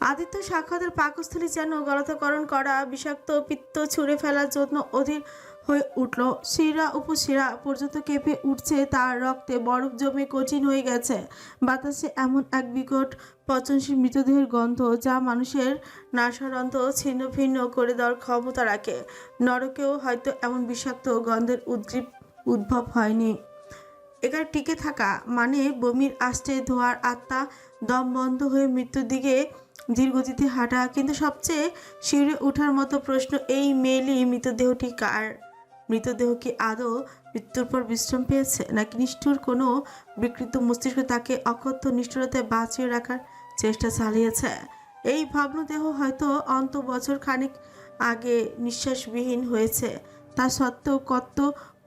আদিত্য সাক্ষাতের পাকস্থলী যেন গলতকরণ করা বিষাক্ত পিত্ত ছুঁড়ে ফেলার জন্য অধীর হয়ে উঠল। শিরা উপশিরা পর্যন্ত কেঁপে উঠছে, তার রক্তে বরফ জমে কঠিন হয়ে গেছে। বাতাসে এমন এক বিকট পচনশীল মৃতদেহের গন্ধ যা মানুষের নাসারন্ধ্র ছিন্ন ভিন্ন করে দেওয়ার ক্ষমতা রাখে। নরকেও হয়তো এমন বিষাক্ত গন্ধের উদ্ভব হয়নি। এখানে টিকে থাকা মানে বমির আষ্টে ধোয়ার আত্মা দম বন্ধ হয়ে মৃত্যুর দিকে ধীরগতিতে হাঁটা। কিন্তু সবচেয়ে শিউরে ওঠার মতো প্রশ্ন, এই মেয়েলি মৃতদেহটি কার? মৃতদেহ কি আদৌ মৃত্যুর পর বিশ্রাম পেয়েছে, নাকি নিষ্ঠুর কোনো বিকৃত মস্তিষ্ক তাকে অকথ্য নিষ্ঠুরতায় বাঁচিয়ে রাখার চেষ্টা চালিয়েছে? এই ভগ্নদেহ হয়তো অন্ত বছর খানিক আগে নিঃশ্বাসবিহীন হয়েছে, তা সত্ত্বেও কত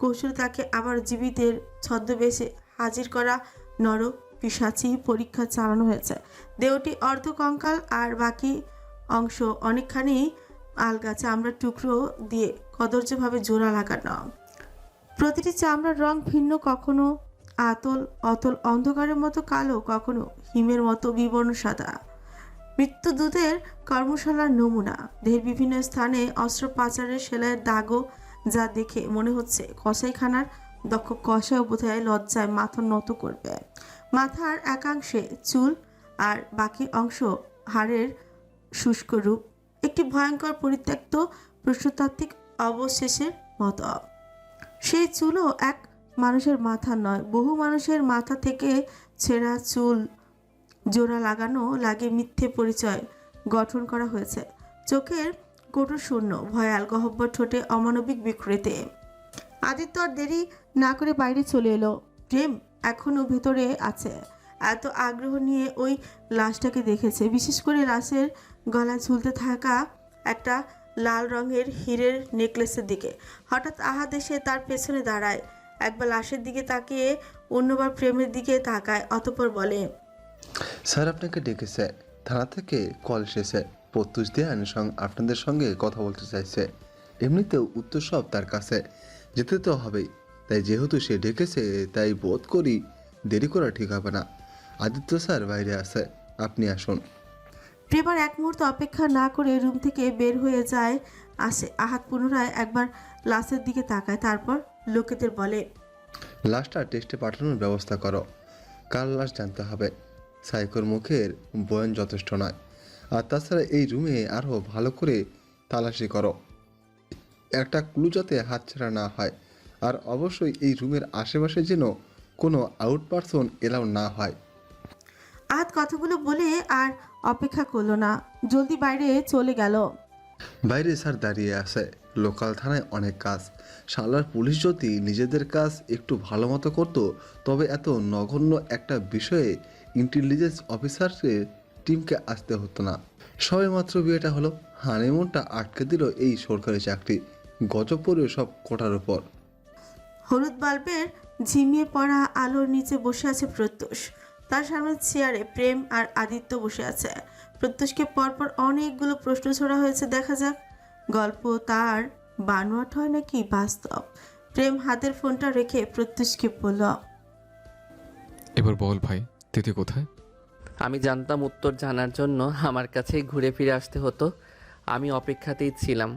কৌশলে তাকে আবার জীবিতের ছদ্মবেশে হাজির করা নর পিশাচি পরীক্ষা চালানো হয়েছে। দেহটি অর্ধকঙ্কাল, আর বাকি অংশ অনেকখানি আলগা চামড়ার টুকরো দিয়ে কদর্যভাবে জোড়া লাগানো। প্রতিটি চামড়ার রং ভিন্ন, কখনো আতল অতল অন্ধকারের মতো কালো, কখনো হিমের মতো বিবর্ণ সাদা। মৃত্যুদূতের কর্মশালার নমুনা। দেহের বিভিন্ন স্থানে অস্ত্রোপচারের সেলাইয়ের দাগও, যা দেখে মনে হচ্ছে কসাইখানার দক্ষ কসাইও বোধহয় লজ্জায় মাথা নত করবে। মাথার একাংশে চুল, আর বাকি অংশ হাড়ের শুষ্ক রূপ, একটি ভয়ঙ্কর পরিত্যক্ত প্রশ্নতাত্ত্বিক অবশেষের মতো। সেই চুলও এক মানুষের মাথা নয়, বহু মানুষের মাথা থেকে ছেঁড়া চুল জোড়া লাগানো লাগে মিথ্যে পরিচয় গঠন করা হয়েছে। চোখের কোটর শূন্য, ভয়াল গহ্বর, ঠোঁটে অমানবিক বিকৃতি। আদিত্য আর দেরি না করে বাইরে চলে এলো। প্রেম এখনো ভেতরে আছে, এত আগ্রহ নিয়ে ওই লাশটাকে দেখেছে, বিশেষ করে লাশের গলায় ঝুলতে থাকা একটা লাল রঙের হীরের নেকলেসের দিকে। হঠাৎ আহাদ এসে তার পেছনে দাঁড়ায়, একবার লাশের দিকে তাকিয়ে অন্যবার প্রেমের দিকে তাকায়, অতঃপর বলে, স্যার আপনাকে ডেকেছে, থানা থেকে কল এসেছে। প্রত্যুষ দেয়ান আপনাদের সঙ্গে কথা বলতে চাইছে। এমনিতেও উত্তর সব তার কাছে, যেতে তো হবেই। তাই যেহেতু সে ডেকেছে, তাই বোধ করি দেরি করা ঠিক হবে না। আদিত্য স্যার বাইরে আছে, আপনি আসুন। প্রেমার এক মুহূর্ত অপেক্ষা না করে রুম থেকে বের হয়ে যায়। আসে আহাত পুনরায় একবার লাশের দিকে তাকায়, তারপর লোকেদের বলে, লাশটা টেস্টে পাঠানোর ব্যবস্থা করো। কাল লাশ জানতে হবে। সাইকোর মুখের বয়ান যথেষ্ট নয়। আর তাছাড়া এই রুমে আরও ভালো করে তালাশি করো, একটা ক্লু যাতে হাতছাড়া না হয়। আর অবশ্যই এই রুমের আশেপাশে যেন কোনো আউট পারসন এলাও না হয়। আহাত কথাগুলো বলে আর অপেক্ষা করলো না, জলদি বাইরে চলে গেল। বাইরে স্যার দাঁড়িয়ে আছে, লোকাল থানায় অনেক কাজ। শালার পুলিশ যদি নিজেদের কাজ একটু ভালো মতো করতো, তবে এত নগণ্য একটা বিষয়ে ইন্টেলিজেন্স অফিসারের টিমকে আসতে হতো না। সবেমাত্র বিয়েটা হলো, হানিমুনটা আটকে দিল এই সরকারি চাকরি। গজব পড়ে সব কোটার উপর। হলুদ বাল্বের ঝিমিয়ে পড়া আলোর নিচে বসে আছে প্রত্যুষ। তার সামনে চেয়ারে প্রেম আর আদিত্য বসে আছে। প্রত্যুষকে পরপর অনেকগুলো প্রশ্ন ছোড়া হয়েছে, দেখা যাক গল্প তার বানোয়াট হয় নাকি বাস্তব। প্রেম হাতের ফোনটা রেখে প্রত্যুষকে বলল, এবার বল ভাই, তিথি কোথায়? আমি জানতাম উত্তর জানার জন্য আমার কাছেই ঘুরে ফিরে আসতে হতো। আমি অপেক্ষাতেই ছিলাম।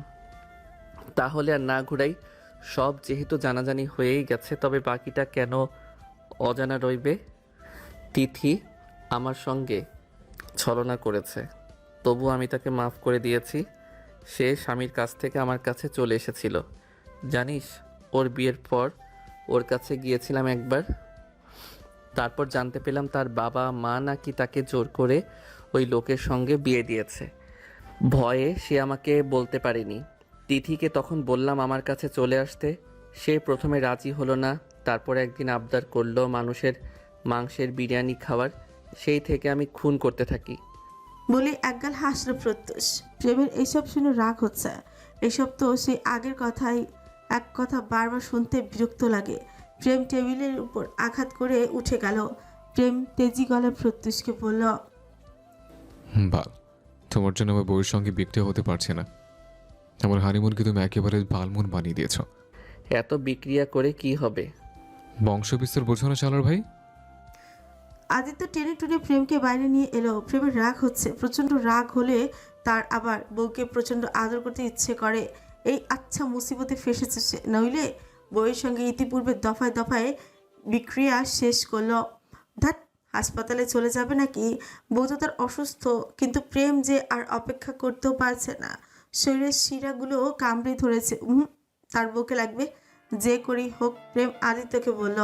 তাহলে আর না ঘুরাই, সব যেহেতু জানাজানি হয়েই গেছে, তবে বাকিটা কেন অজানা রইবে? তিথি আমার সঙ্গে ছলনা করেছে, তবু আমি তাকে মাফ করে দিয়েছি। সে স্বামীর কাছ থেকে আমার কাছে চলে এসেছিল। জানিস, ওর বিয়ের পর ওর কাছে গিয়েছিলাম একবার। তারপর জানতে পেলাম তার বাবা মা নাকি তাকে জোর করে ওই লোকের সঙ্গে বিয়ে দিয়েছে। ভয়ে সে আমাকে বলতে পারেনি। তিথিকে তখন বললাম আমার কাছে চলে আসতে। সে প্রথমে রাজি হলো না, তারপর একদিন আবদার করলো মানুষের মাংসের বিরিয়ানি খাওয়ার। সেই থেকে আমি খুন করতে থাকি। বলে একগাল হাসল প্রত্যুষ। প্রেমের এইসব শুনে রাগ হচ্ছে। এসব তো সেই আগের কথাই, এক কথা বারবার শুনতে বিরক্ত লাগে। প্রেম টেবিলের উপর আঘাত করে উঠে গেল। প্রেম তেজি গলায় প্রত্যুষকে বলল, বাল, তোমার জন্য আমার বউয়ের সঙ্গে বিক্রি হতে পারছে না। আমার হানিমুনকে তুমি একেবারে বালমুন বানিয়ে দিয়েছ। এত বিক্রিয়া করে কি হবে? বংশবিস্তার বোঝো না চালার ভাই? আদিত্য টেনে টুনে প্রেমকে বাইরে নিয়ে এলো। প্রেমের রাগ হচ্ছে, প্রচণ্ড রাগ হলে তার আবার বউকে প্রচণ্ড আদর করতে ইচ্ছে করে। এই আচ্ছা মুসিবতে ফেসেছে সে, নইলে বউয়ের সঙ্গে ইতিপূর্বে দফায় দফায় বিক্রিয়া শেষ করলো। ধ্যাৎ, হাসপাতালে চলে যাবে নাকি? বউ তো তার অসুস্থ, কিন্তু প্রেম যে আর অপেক্ষা করতেও পারছে না। শরীরের শিরাগুলো কামড়ে ধরেছে। তার বউকে লাগবে, যে করি হোক। প্রেম আদিত্যকে বলল,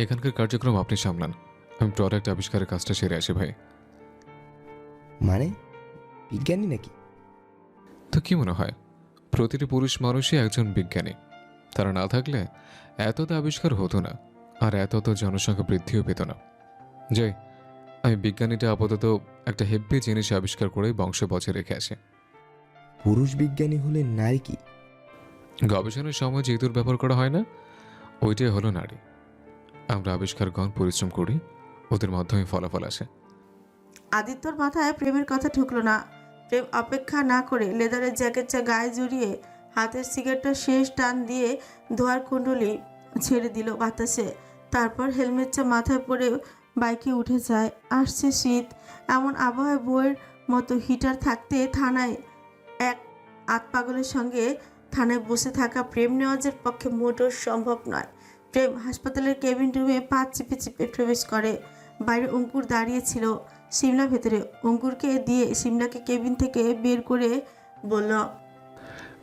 এখানকার কার্যক্রম আপনি সামলান, আমি প্রোডাক্ট আবিষ্কারের কাজটা সেরে আসি ভাই। মানে বিজ্ঞানী নাকি? তো কি মনে হয় প্রতিটি পুরুষ মানুষই একজন বিজ্ঞানী? তারা না থাকলে এত তো আবিষ্কার হতো না, আর এত তো জনসংখ্যা বৃদ্ধিও পেত না। যাই, আমি বিজ্ঞানীটা আপাতত একটা হেভি জিনিস আবিষ্কার করে বংশ বজায় রেখে আসে। পুরুষ বিজ্ঞানী হলে নারী কি? গবেষণার সময় যে ইঁদুর ব্যবহার করা হয় না, ওইটাই হলো নারী। আমরা আবিষ্কারগণ পরিশ্রম করি, ওদের মাধ্যমে ফলাফল আসে। আদিত্যর মাথায় প্রেমের কথা ঢুকলো না। প্রেম অপেক্ষা না করে লেদারের জ্যাকেটটা গায়ে জড়িয়ে হাতের সিগারেটটা শেষ টান দিয়ে ধোয়ার কুণ্ডলি ছেড়ে দিল বাতাসে। তারপর হেলমেটটা মাথায় পরে বাইকে উঠে যায়। আসছে শীত, এমন আবহাওয়ায় বইয়ের মতো হিটার থাকতে থানায় এক আতপাগলের সঙ্গে থানায় বসে থাকা প্রেম নেওয়াজের পক্ষে মোটেও সম্ভব নয়। প্রেম হাসপাতালের কেবিন রুমে পা চিপে চিপে প্রবেশ করে। বাইরে অঙ্কুর দাঁড়িয়ে ছিল, সিমলা ভেতরে। অঙ্কুরকে দিয়ে সিমলাকে কেবিন থেকে বের করে বলল,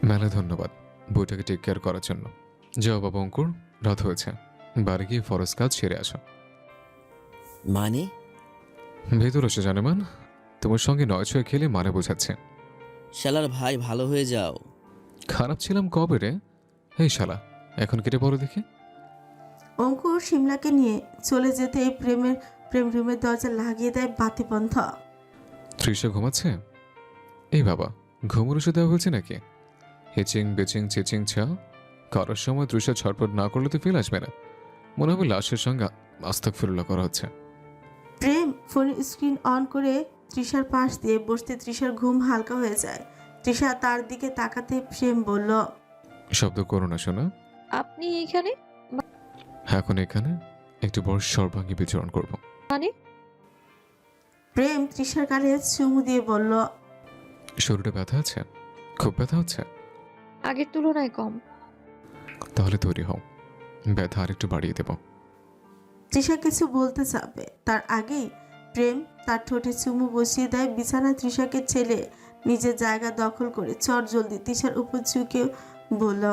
মেলা ধন্যবাদ বইটাকে টেক কেয়ার করার জন্য। যাও বাবা অঙ্কুর, রাত হয়েছে, বাড়ি গিয়ে ফরজ কাজ সেরে আসো। মানে ভেতর এসে জানেমান, তোমার সঙ্গে নয় ছয় খেলে মানে বোঝাচ্ছে। শালার ভাই ভালো হয়ে যাও। খারাপ ছিলাম কবে রে? এই শালা, এখন কেটে পড়ো দেখি। অঙ্কুর সিমলাকে নিয়ে চলে যেতেই প্রেম রুমের দরজা লাগিয়ে দেয় বাতি বন্ধ। তৃষা ঘুমাচ্ছে? এই বাবা, ঘুমোর ওষুধ দেওয়া হয়েছে নাকি? হেচিং বেচিং চেচিং ছা করার সময় তৃষা ছটপট না করলে তো ফিল আসবে না। মনে হবে লাশের সঙ্গে আস্তাগফিরুল্লাহ করা হচ্ছে। প্রেম ফোনের স্ক্রিন অন করে তৃষার পাশ দিয়ে বসতে তৃষার ঘুম হালকা হয়ে যায়। তৃষা তার দিকে তাকাতে প্রেম বলল, শব্দ করো না শোনা। আপনি এখানে? এখন এখানে একটু বড় সর্বাঙ্গী বিচরণ করব। মানে? প্রেম তৃষার গালে চুমু দিয়ে বলল, শরীরে ব্যথা আছে? খুব ব্যথা হচ্ছে? আগের তুলনায় কম। তাহলে তৈরি হও, ব্যথা আরেকটু বাড়িয়ে দেব। তৃষা কিছু বলতে যাবে, তার আগেই প্রেম তার ঠোঁটে চুমু বসিয়ে দেয়। বিছানায় তৃষাকে ছেলে নিজের জায়গা দখল করে চট জলদি তৃষার উপর ঝুঁকে বলল,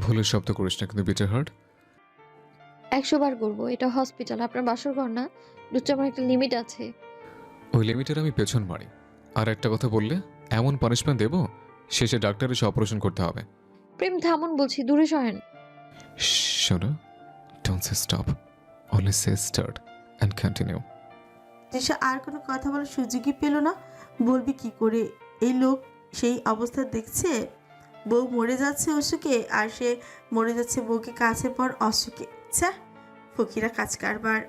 ভুলের শব্দ করিস না কিন্তু বিটার হার্ট। 100 বার করবো, এটা হসপিটাল, আপনার বাসর ঘর না। লুচ্চামার একটা লিমিট আছে। ওই লিমিটের আমি পেছন মারি। আর একটা কথা বললে এমন পানিশমেন্ট দেব, শেষে ডাক্তার এসে অপারেশন করতে হবে। প্রেম থামুন বলছি, দূরে সরেন। শোনো, don't say stop, only say start and continue. Trisha আর কোনো কথা বলার সুযোগই পেল না। বলবি কি করে? এই লোক সেই অবস্থা দেখছে, বউ মরে যাচ্ছে অসুখে, আর সে মরে যাচ্ছে বউকে কাছে পর অসুখে। ছ্যা, ফকিরা কাজ কারবার।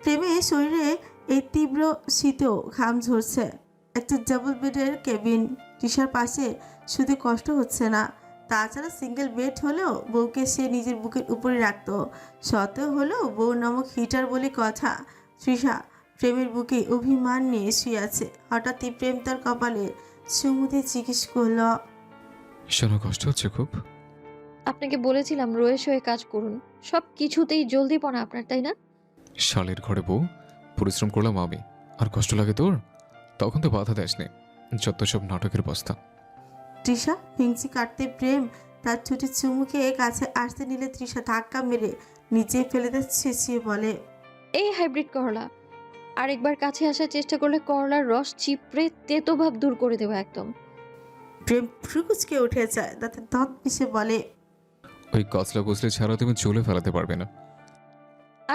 প্রেমে শরীরে এই তীব্র শীতেও ঘাম ঝরছে। একটা ডাবল বেডের কেবিন, তৃষার পাশে শুধু কষ্ট হচ্ছে না, তাছাড়া সিঙ্গেল বেড হলেও বউকে সে নিজের বুকের উপরে রাখতো। সত্ত্বেও হলেও বউ নামক হিটার বলে কথা। তৃষা প্রেমের বুকে অভিমান নিয়ে শুয়ে আছে। হঠাৎই প্রেম তার কপালে চুমু দিয়ে জিজ্ঞেস করল, শোনো, কষ্ট হচ্ছে খুব? আপনাকে বলেছিলাম রয়ে শয়ে কাজ করুন, সব কিছুতেই জলদিপনা আপনার, তাই না? শালের ঘরে বউ, পরিশ্রম করলাম আমি, আর কষ্ট লাগে তোর? তখন তো বাধা দেসনি, যত সব নাটকের বস্তা। তৃষা হিংসি কাটতে প্রেম তার ঠোঁটে চুমু খেয়ে কাছে আসতে নিলে তৃষা ধাক্কা মেরে নিচে ফেলে দিয়ে চেঁচিয়ে বলে, এই হাইব্রিড করলা, আরেকবার কাছে আসার চেষ্টা করলে করলার রস চিপড়ে তেতোভাব দূর করে দেবো একদম। প্রেম ফুকুচকে উঠে যায়, দাঁতে দাঁত পিষে বলে, ওই কচলা কচলে ছাড়া তুমি চুলে ফেলাতে পারবে না।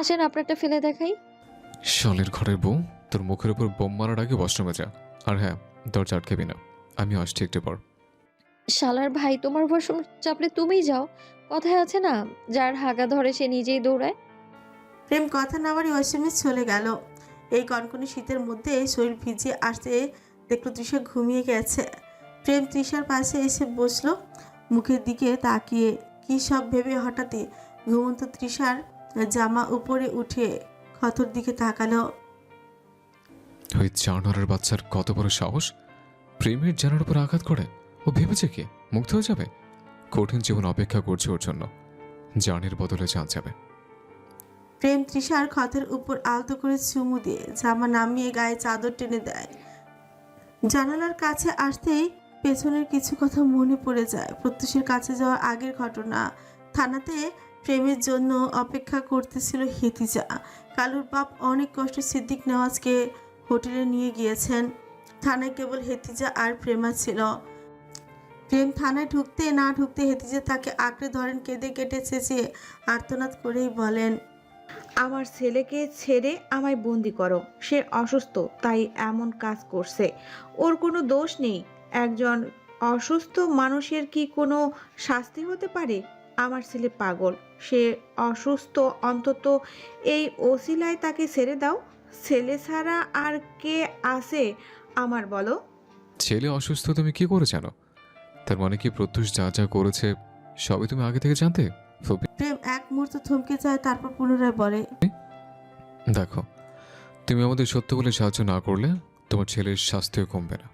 আসেন আপনারটা ফেলে দেখাই। শালের ঘরের বউ, তোর মুখের উপর বোম মারার আগে ওয়াশরুমে যা। আর হ্যাঁ, দরজা আটকেবি না, আমি আসছি একটু পর। শালার ভাই, তোমার ওয়াশরুম চাপলে তুমিই যাও। কথায় আছে না, যার হাগা ধরে সে নিজেই দৌড়ায়। প্রেম কথা না বাড়ি ওয়াশরুমে চলে গেল। এই কনকনে শীতের মধ্যে শরীর ভিজিয়ে আসতে দেখলো তৃষা ঘুমিয়ে গেছে। প্রেম তৃষার পাশে এসে বসলো, মুখের দিকে তাকিয়ে। কী সব ভেবে হঠাৎই ঘুমন্ত তৃষার জামা উপরে উঠে ক্ষতর দিকে তাকালো। ওই জানোয়ারের বাচ্চার কত বড় সাহস! প্রেমের জানার উপর আঘাত করে। ও ভেবেছে কি মুগ্ধ হয়ে যাবে? কঠিন জীবন অপেক্ষা করছে ওর জন্য। জানের বদলে জান যাবে। প্রেম তৃষার ক্ষতের উপর আলতো করে চুমু দিয়ে জামা নামিয়ে গায়ে চাদর টেনে দেয়। জানালার কাছে আসতেই পেছনের কিছু কথা মনে পড়ে যায়। প্রত্যুষের কাছে যাওয়ার আগের ঘটনা। থানাতে প্রেমের জন্য অপেক্ষা করতেছিল হেতিজা। কালুর বাপ অনেক কষ্ট সিদ্দিক নেওয়াজকে হোটেলে নিয়ে গিয়েছেন। থানায় কেবল হেতিজা আর প্রেমা ছিল। প্রেম থানায় ঢুকতে না ঢুকতে হেতিজা তাকে আঁকড়ে ধরেন, কেঁদে কেটে চেঁচিয়ে আর্তনাদ করেই বলেন, আমার ছেলেকে ছেড়ে আমায় বন্দি করো। সে অসুস্থ তাই এমন কাজ করছে। ওর কোনো দোষ নেই। একজন অসুস্থ মানুষের কি কোনো শাস্তি হতে পারে? আমার ছেলে পাগল, সে অসুস্থ, অন্তত এই ওসিলায় তাকে ছেড়ে দাও। ছেলে ছাড়া আর কে আছে আমার বলো? ছেলে অসুস্থ তুমি কি করে জানো? তার মানে কি প্রত্যুষ যা যা করেছে সবই তুমি আগে থেকে জানতে? ফবি, প্রেম এক মুহূর্ত থমকে যায়, তারপর পুনরায় বলে, দেখো, তুমি আমাদের সত্য বলে সাহায্য না করলে তোমার ছেলের স্বাস্থ্য কমবে না।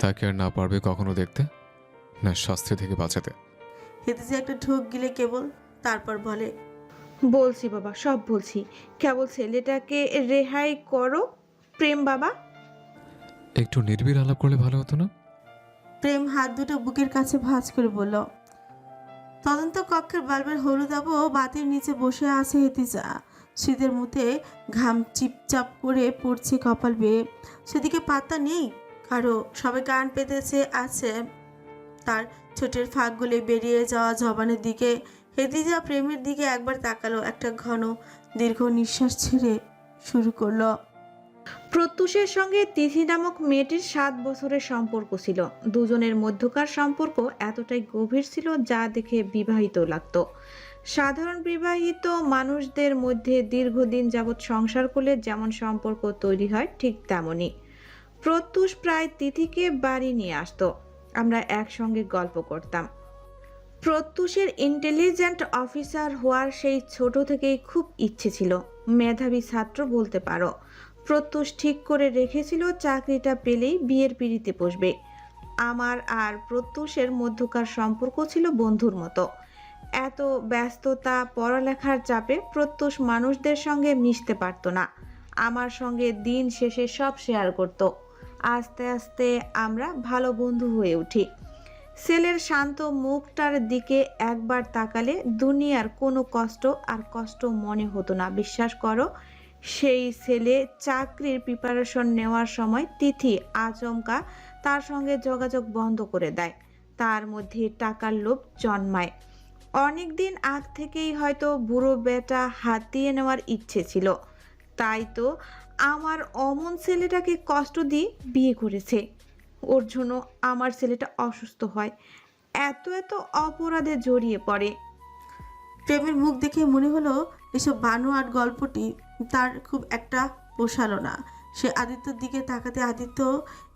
তাকে আর না পারবে কখনো দেখতে, না শাস্তি থেকে বাঁচাতে। হেতিজা একটা ঢোক গিলে কেবল, তারপর বলে, বলছি বাবা, সব বলছি। কেবল ছেলেটাকে রেহাই করো প্রেম বাবা। একটু নির্বিড় আলাপ করলে ভালো হতো না? প্রেম হাত দুটো বুকের কাছে ভাঁজ করে বলল। তদন্ত কক্ষের বাল্বের হলুদ আবহ বাতির নিচে বসে আছে হেতিজা। শীতের মুখে ঘাম চিপচাপ করে পড়ছে কপাল বেয়ে। সেদিকে পাত্তা নেই কারো, সবাই কান পেতেছে আছে তার ছোটের ফাঁকগুলি বেরিয়ে যাওয়া জবানের দিকে। হেতিজা প্রেমের দিকে একবার তাকালো, একটা ঘন দীর্ঘ নিঃশ্বাস ছেড়ে শুরু করলো। প্রত্যুষের সঙ্গে তিথি নামক মেয়েটির 7 বছরের সম্পর্ক ছিল। দুজনের মধ্যকার সম্পর্ক এতটাই গভীর ছিল যা দেখে বিবাহিত লাগতো। সাধারণ বিবাহিত মানুষদের মধ্যে দীর্ঘদিন যাবৎ সংসার করলে যেমন সম্পর্ক তৈরি হয় ঠিক তেমনই। প্রত্যুষ প্রায় তিথিকে বাড়ি নিয়ে আসতো। আমরা একসঙ্গে গল্প করতাম। প্রত্যুষের ইন্টেলিজেন্ট অফিসার হওয়ার সেই ছোট থেকেই খুব ইচ্ছে ছিল। মেধাবী ছাত্র বলতে পারো। প্রত্যুষ ঠিক করে রেখেছিল চাকরিটা পেলেই বিয়ের পিঁড়িতে বসবে। আমার আর প্রত্যুষের মধ্যকার সম্পর্ক ছিল বন্ধুর মতো। এত ব্যস্ততা, পড়ালেখার চাপে প্রত্যুষ মানুষদের সঙ্গে মিশতে পারত না। আমার সঙ্গে দিন শেষে সব শেয়ার করত। আস্তে আস্তে আমরা ভালো বন্ধু হয়ে উঠি। ছেলের শান্ত মুখটার দিকে একবার তাকালে দুনিয়ার কোনো কষ্ট আর কষ্ট মনে হতো না। বিশ্বাস করো, সেই ছেলে চাকরির প্রিপারেশন নেওয়ার সময় তিথি আচমকা তার সঙ্গে যোগাযোগ বন্ধ করে দেয়। তার মধ্যে টাকার লোভ জন্মায়। অনেক দিন আগ থেকেই হয়তো বুড়ো বেটা হাতিয়ে নেওয়ার ইচ্ছে ছিল। তাই তো আমার অমন ছেলেটাকে কষ্ট দিয়ে বিয়ে করেছে। ওর জন্য আমার ছেলেটা অসুস্থ হয়, এত এত অপরাধে জড়িয়ে পড়ে। প্রেমের মুখ দেখে মনে হলো এসব বানোয়াট গল্পটি তার খুব একটা পোষালো না। সে আদিত্যর দিকে তাকাতে আদিত্য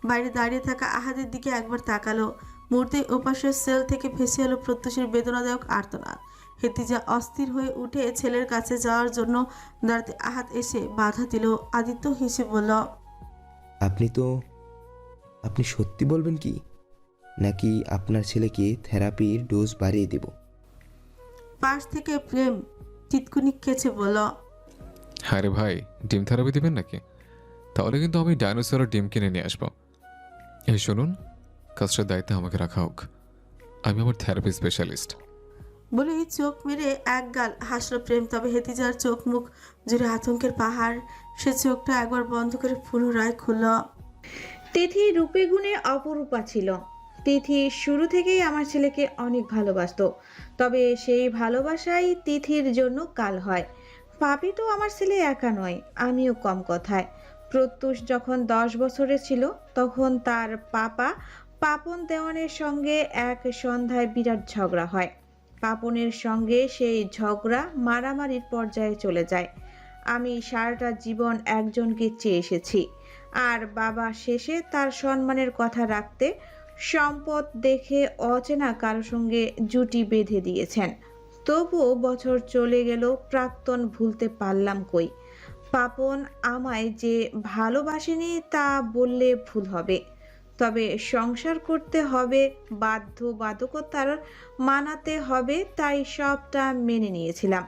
বাইরে দাঁড়িয়ে থাকা আহাদের দিকে একবার তাকালো। মুহূর্তেই ওপাশের সেল থেকে ভেসে এলো প্রত্যুষের বেদনাদায়ক আর্তনাদ। হেতিজা অস্থির হয়ে উঠে ছেলের কাছে যাওয়ার জন্য দাঁড়াতে আহাদ এসে বাধা দিল। আদিত্য হেসে বলল, আপনি সত্যি বলবেন কি, নাকি আপনার ছেলেকে থেরাপির ডোজ বাড়িয়ে দেব? পাশ থেকে প্রেম টিটকুনি খেছে বলল, হ্যাঁ রে ভাই, ডিম থেরাপি দেবেন নাকি? তাহলে কিন্তু আমি ডাইনোসরের ডিম কিনে নিয়ে আসবো। এই শুনুন, কাজটার দায়িত্বে আমাকে রাখা হোক। আমি আমার থেরাপি স্পেশালিস্ট। বলেই চোখ মেরে এক গাল হাসল প্রেম। তবে হেতিজার চোখ মুখ জুড়ে আতঙ্কের পাহাড়। সে চোখটা একবার বন্ধ করে পুনরায় খুলল। তিথি রূপে গুণে অপরূপা ছিল। তিথি শুরু থেকেই আমার ছেলেকে অনেক ভালোবাসতো। তবে সেই ভালোবাসাই তিথির জন্য কাল হয়। পাপি তো আমার ছেলে একা নয়, আমিও কম কথায়। প্রত্যুষ যখন 10 বছরের ছিল তখন তার পাপা পাপন দেওয়ানের সঙ্গে এক সন্ধ্যায় বিরাট ঝগড়া হয়। পাপনের সঙ্গে সেই ঝগড়া মারামারির পর্যায়ে চলে যায়। আমি সারাটা জীবন একজনকে চেয়ে এসেছি, আর বাবা শেষে তার সম্মানের কথা রাখতে সম্পদ দেখে অচেনা কারো সঙ্গে জুটি বেঁধে দিয়েছেন। তবুও বছর চলে গেল, প্রাক্তন ভুলতে পারলাম কই। পাপন আমায় যে ভালোবাসেনি তা বললে ভুল হবে। তবে সংসার করতে হবে, বাধ্যবাধকতার মানাতে হবে, তাই সবটা মেনে নিয়েছিলাম।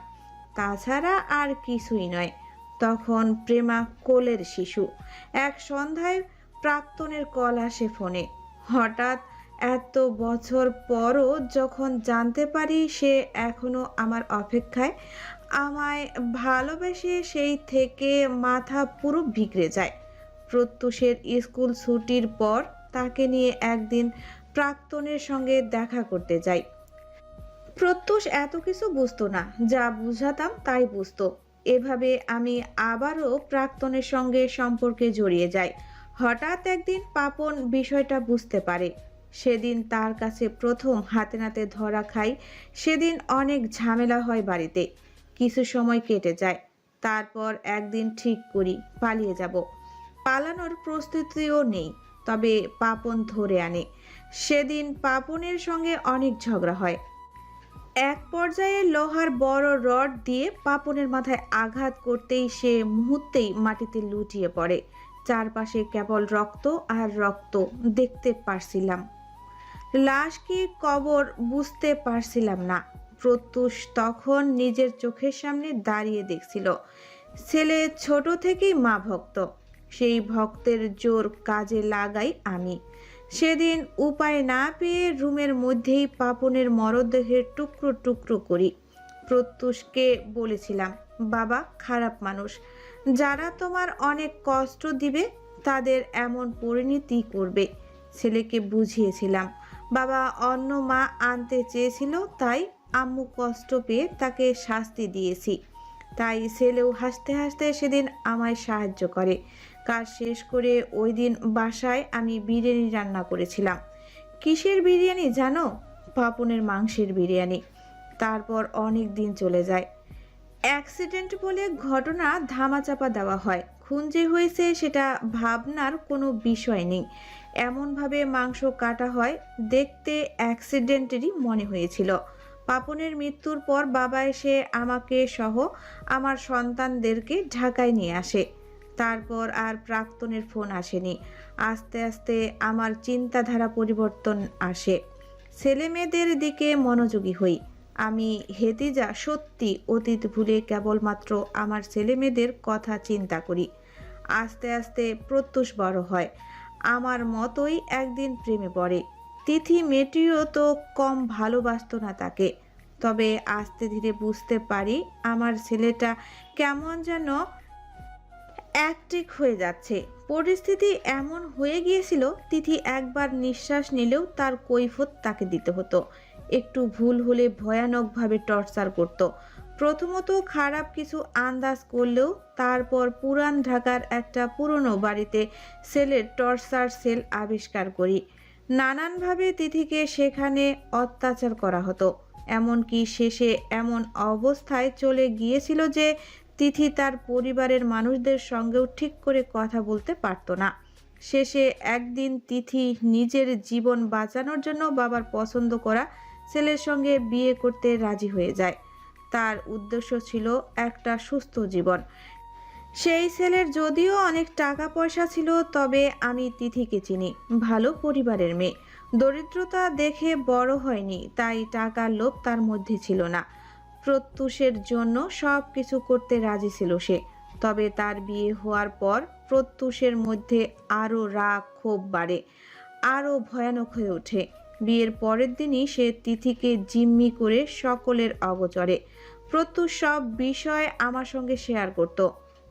তাছাড়া আর কিছুই নয়। তখন প্রেমা কোলের শিশু। এক সন্ধ্যায় প্রাক্তনের কল আসে ফোনে। হঠাৎ এত বছর পরও যখন জানতে পারি সে এখনো আমার অপেক্ষায়, আমায় ভালোবেসে, সেই থেকে মাথা পুরো বিগড়ে যায়। প্রত্যুষের স্কুল ছুটির পর তাকে নিয়ে একদিন প্রাক্তনের সঙ্গে দেখা করতে যাই। প্রত্যুষ এত কিছু বুঝতো না, যা বুঝাতাম তাই বুঝতো। এভাবে আমি আবারও প্রাক্তনের সঙ্গে সম্পর্কে জড়িয়ে যাই। হঠাৎ একদিন পাপন বিষয়টা বুঝতে পারে। সেদিন তার কাছে প্রথম হাতে নাতে ধরা খাই। সেদিন অনেক ঝামেলা হয় বাড়িতে। কিছু সময় কেটে যায়। তারপর একদিন ঠিক করি পালিয়ে যাব। পালানোর প্রস্তুতিও নেই, তবে পাপন ধরে আনে। সেদিন পাপনের সঙ্গে অনেক ঝগড়া হয়। এক পর্যায়ে লোহার বড় রড দিয়ে পাপনের মাথায় আঘাত করতেই সে মুহূর্তেই মাটিতে লুটিয়ে পড়ে। চারপাশে কেবল রক্ত আর রক্ত দেখতে পারছিলাম। লাশ কি কবর বুঝতে পারছিলাম না। প্রত্যুষ তখন নিজের চোখের সামনে দাঁড়িয়ে দেখছিল। ছেলে ছোট থেকেই মা ভক্ত, সেই ভক্তের জোর কাজে লাগাই আমি। সেদিন উপায় না পেয়ে রুমের মধ্যেই পাপনের মরদেহের টুকরো টুকরো করি। প্রত্যুষকে বলেছিলাম, বাবা খারাপ মানুষ, যারা তোমার অনেক কষ্ট দিবে তাদের এমন পরিণতি করবে। ছেলেকে বুঝিয়েছিলাম, বাবা অন্য মা আনতে চেয়েছিল, তাই আম্মু কষ্ট পেয়ে তাকে শাস্তি দিয়েছি। তাই ছেলেও হাসতে হাসতে সেদিন আমায় সাহায্য করে। কাজ শেষ করে ওই দিন বাসায় আমি বিরিয়ানি রান্না করেছিলাম। কিসের বিরিয়ানি জানো? পাপনের মাংসের বিরিয়ানি। তারপর অনেক দিন চলে যায়। অ্যাক্সিডেন্ট বলে ঘটনা ধামাচাপা দেওয়া হয়। খুন যে হয়েছে সেটা ভাবনার কোনো বিষয় নেই। এমনভাবে মাংস কাটা হয়, দেখতে অ্যাক্সিডেন্টেরই মনে হয়েছিল। পাপনের মৃত্যুর পর বাবা এসে আমাকে সহ আমার সন্তানদেরকে ঢাকায় নিয়ে আসে। তারপর আর প্রাক্তনের ফোন আসেনি। আস্তে আস্তে আমার চিন্তাধারা পরিবর্তন আসে। ছেলে মেয়েদের দিকে মনোযোগী হই। আমি হেতিজা সত্যি অতীত ভুলে কেবলমাত্র আমার ছেলে মেয়েদের কথা চিন্তা করি। আস্তে আস্তে প্রত্যুষ বড় হয়। আমার মতোই একদিন প্রেমে পড়ে। তিথি মেয়েটিও তো কম ভালোবাসতো না তাকে। তবে আস্তে ধীরে বুঝতে পারি আমার ছেলেটা কেমন যেন অ্যাক্টিক হয়ে যাচ্ছে। পরিস্থিতি এমন হয়ে গিয়েছিল, তিথি একবার নিঃশ্বাস নিলেও তার কৈফিয়ত তাকে দিতে হতো। একটু ভুল হলে ভয়ানকভাবে টর্চার করত। প্রথমত খারাপ কিছু আন্দাজ করলেও তারপর পুরান ঢাকার একটা পুরনো বাড়িতে সেলের টর্চার সেল আবিষ্কার করি। নানানভাবে তিথিকে সেখানে অত্যাচার করা হতো। এমনকি শেষে এমন অবস্থায় চলে গিয়েছিল যে তিথি তার পরিবারের মানুষদের সঙ্গেও ঠিক করে কথা বলতে পারত না। শেষে একদিন তিথি নিজের জীবন বাঁচানোর জন্য বাবার পছন্দ করা ছেলের সঙ্গে বিয়ে করতে রাজি হয়ে যায়। তার উদ্দেশ্য ছিল একটা সুস্থ জীবন। সেই ছেলের যদিও অনেক টাকা পয়সা ছিল, তবে আমি তিথিকে চিনি, ভালো পরিবারের মেয়ে। দরিদ্রতা দেখে বড় হয়নি, তাই টাকার লোভ তার মধ্যে ছিল না। প্রত্যুষের জন্য সব কিছু করতে রাজি ছিল সে। তবে তার বিয়ে হওয়ার পর প্রত্যুষের মধ্যে আরও রাগ ক্ষোভ বাড়ে, আরও ভয়ানক হয়ে ওঠে। বিয়ের পরের দিনই সে তিথিকে জিম্মি করে সকলের অগোচরে প্রত্যুষ সব বিষয় আমার সঙ্গে শেয়ার করত।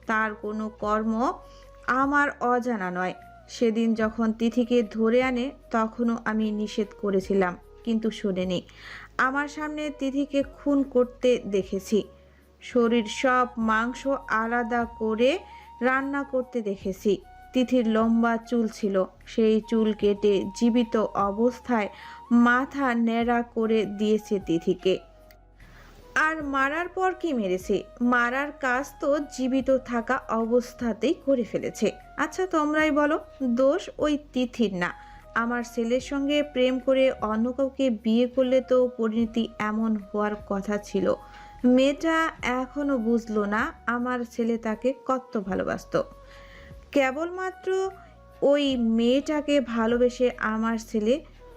তার কোনো কর্ম আমার অজানা নয়। সেদিন যখন তিথিকে ধরে আনে তখনও আমি নিষেধ করেছিলাম, কিন্তু শোনেনি। আমার সামনে তিথিকে খুন করতে দেখেছি। শরীর সব মাংস আলাদা করে রান্না করতে দেখেছি। তিথির লম্বা চুল ছিল, সেই চুল কেটে জীবিত অবস্থায় মাথা ন্যাড়া করে দিয়েছে তিথিকে। আর মারার পর কি মেরেছে? মারার কাজ তো জীবিত থাকা অবস্থাতেই করে ফেলেছে। আচ্ছা তোমরাই বলো, দোষ ওই তিথির না, আমার ছেলের সঙ্গে প্রেম করে অন্য কাউকে বিয়ে করলে তো পরিণতি এমন হওয়ার কথা ছিল। মেয়েটা এখনো বুঝলো না আমার ছেলে তাকে কত ভালোবাসতো। কেবলমাত্র ওই মেয়েটাকে ভালোবেসে আমার ছেলে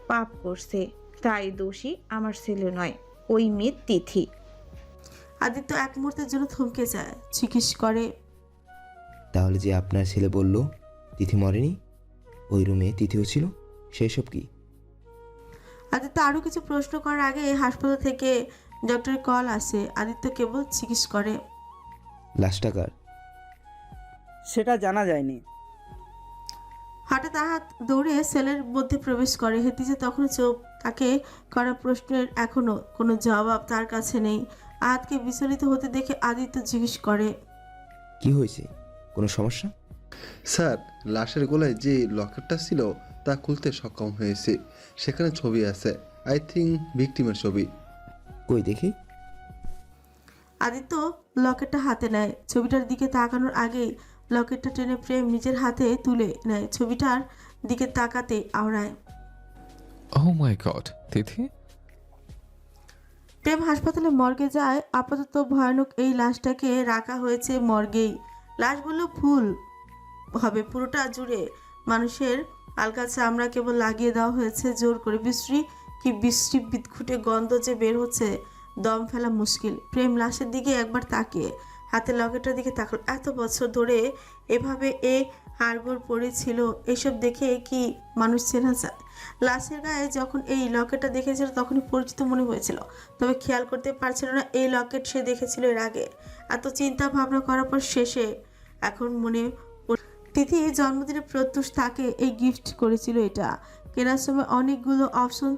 পাপ করছে, তাই দোষী আমার ছেলে নয়, ওই মেয়ে তিথি। আদিত্য এক মুহূর্তের জন্য থমকে যায়, জিজ্ঞেস করে, তাহলে যে আপনার ছেলে বলল তিথি মরেনি, ওই রুমে তিথিও ছিল, সেই সব কি? আদিত্য আরও কিছু প্রশ্ন করার আগে হাসপাতাল থেকে ডক্টরের কল আসে। আদিত্য কেবল জিজ্ঞেস করে, লাশটা কার? সেটা জানা যায়নি। হঠাৎ আহাত দৌড়ে সেলের মধ্যে প্রবেশ করে। হেতিজা তখনও চোখ, তাকে করা প্রশ্নের এখনো কোনো জবাব তার কাছে নেই। আহাতকে বিচলিত হতে দেখে আদিত্য জিজ্ঞেস করে, কি হয়েছে, কোনো সমস্যা? স্যার, লাশের গলায় যে লকেটটা ছিল তা খুলতে সক্ষম হয়েছে। সেখানে ছবি আছে, আই থিঙ্ক ভিকটিমের ছবি। কই দেখি। আদিত্য লকেটটা হাতে নেয়। ছবিটার দিকে তাকানোর আগেই লকেটটা টেনে প্রেম নিজের হাতে তুলে নেয়। ছবিটার দিকে তাকাতে আওড়ায়। ও মাই গড, তিথি? প্রেম হাসপাতালে মর্গে যায়। আপাতত ভয়ানক এই লাশটাকে রাখা হয়েছে মর্গেই। লাশগুলো ফুল হবে পুরোটা জুড়ে, মানুষের আলগা চামড়া কেবল লাগিয়ে দেওয়া হয়েছে জোর করে। বিশ্রী বিদঘুটে গন্ধ যে বের হচ্ছে, দম ফেলা মুশকিল। প্রেম লাশের দিকে একবার তাকিয়ে হাতে লকেটের দিকে তাকাল। এত বছর ধরে এভাবে হাড়গোড় পড়েছিল, এসব দেখে কি মানুষ চেনা যায়? লাশের গায়ে যখন এই লকেটটা দেখেছিল তখনই পরিচিত মনে হয়েছিল, তবে খেয়াল করতে পারছিল না এই লকেট সে দেখেছিল এর আগে। এত চিন্তা ভাবনা করার পর শেষে এখন মনে তিথি জন্মদিনে প্রত্যুষ তাকে এই গিফট করেছিল। এটা কেনার সময় অনেকগুলো অপশন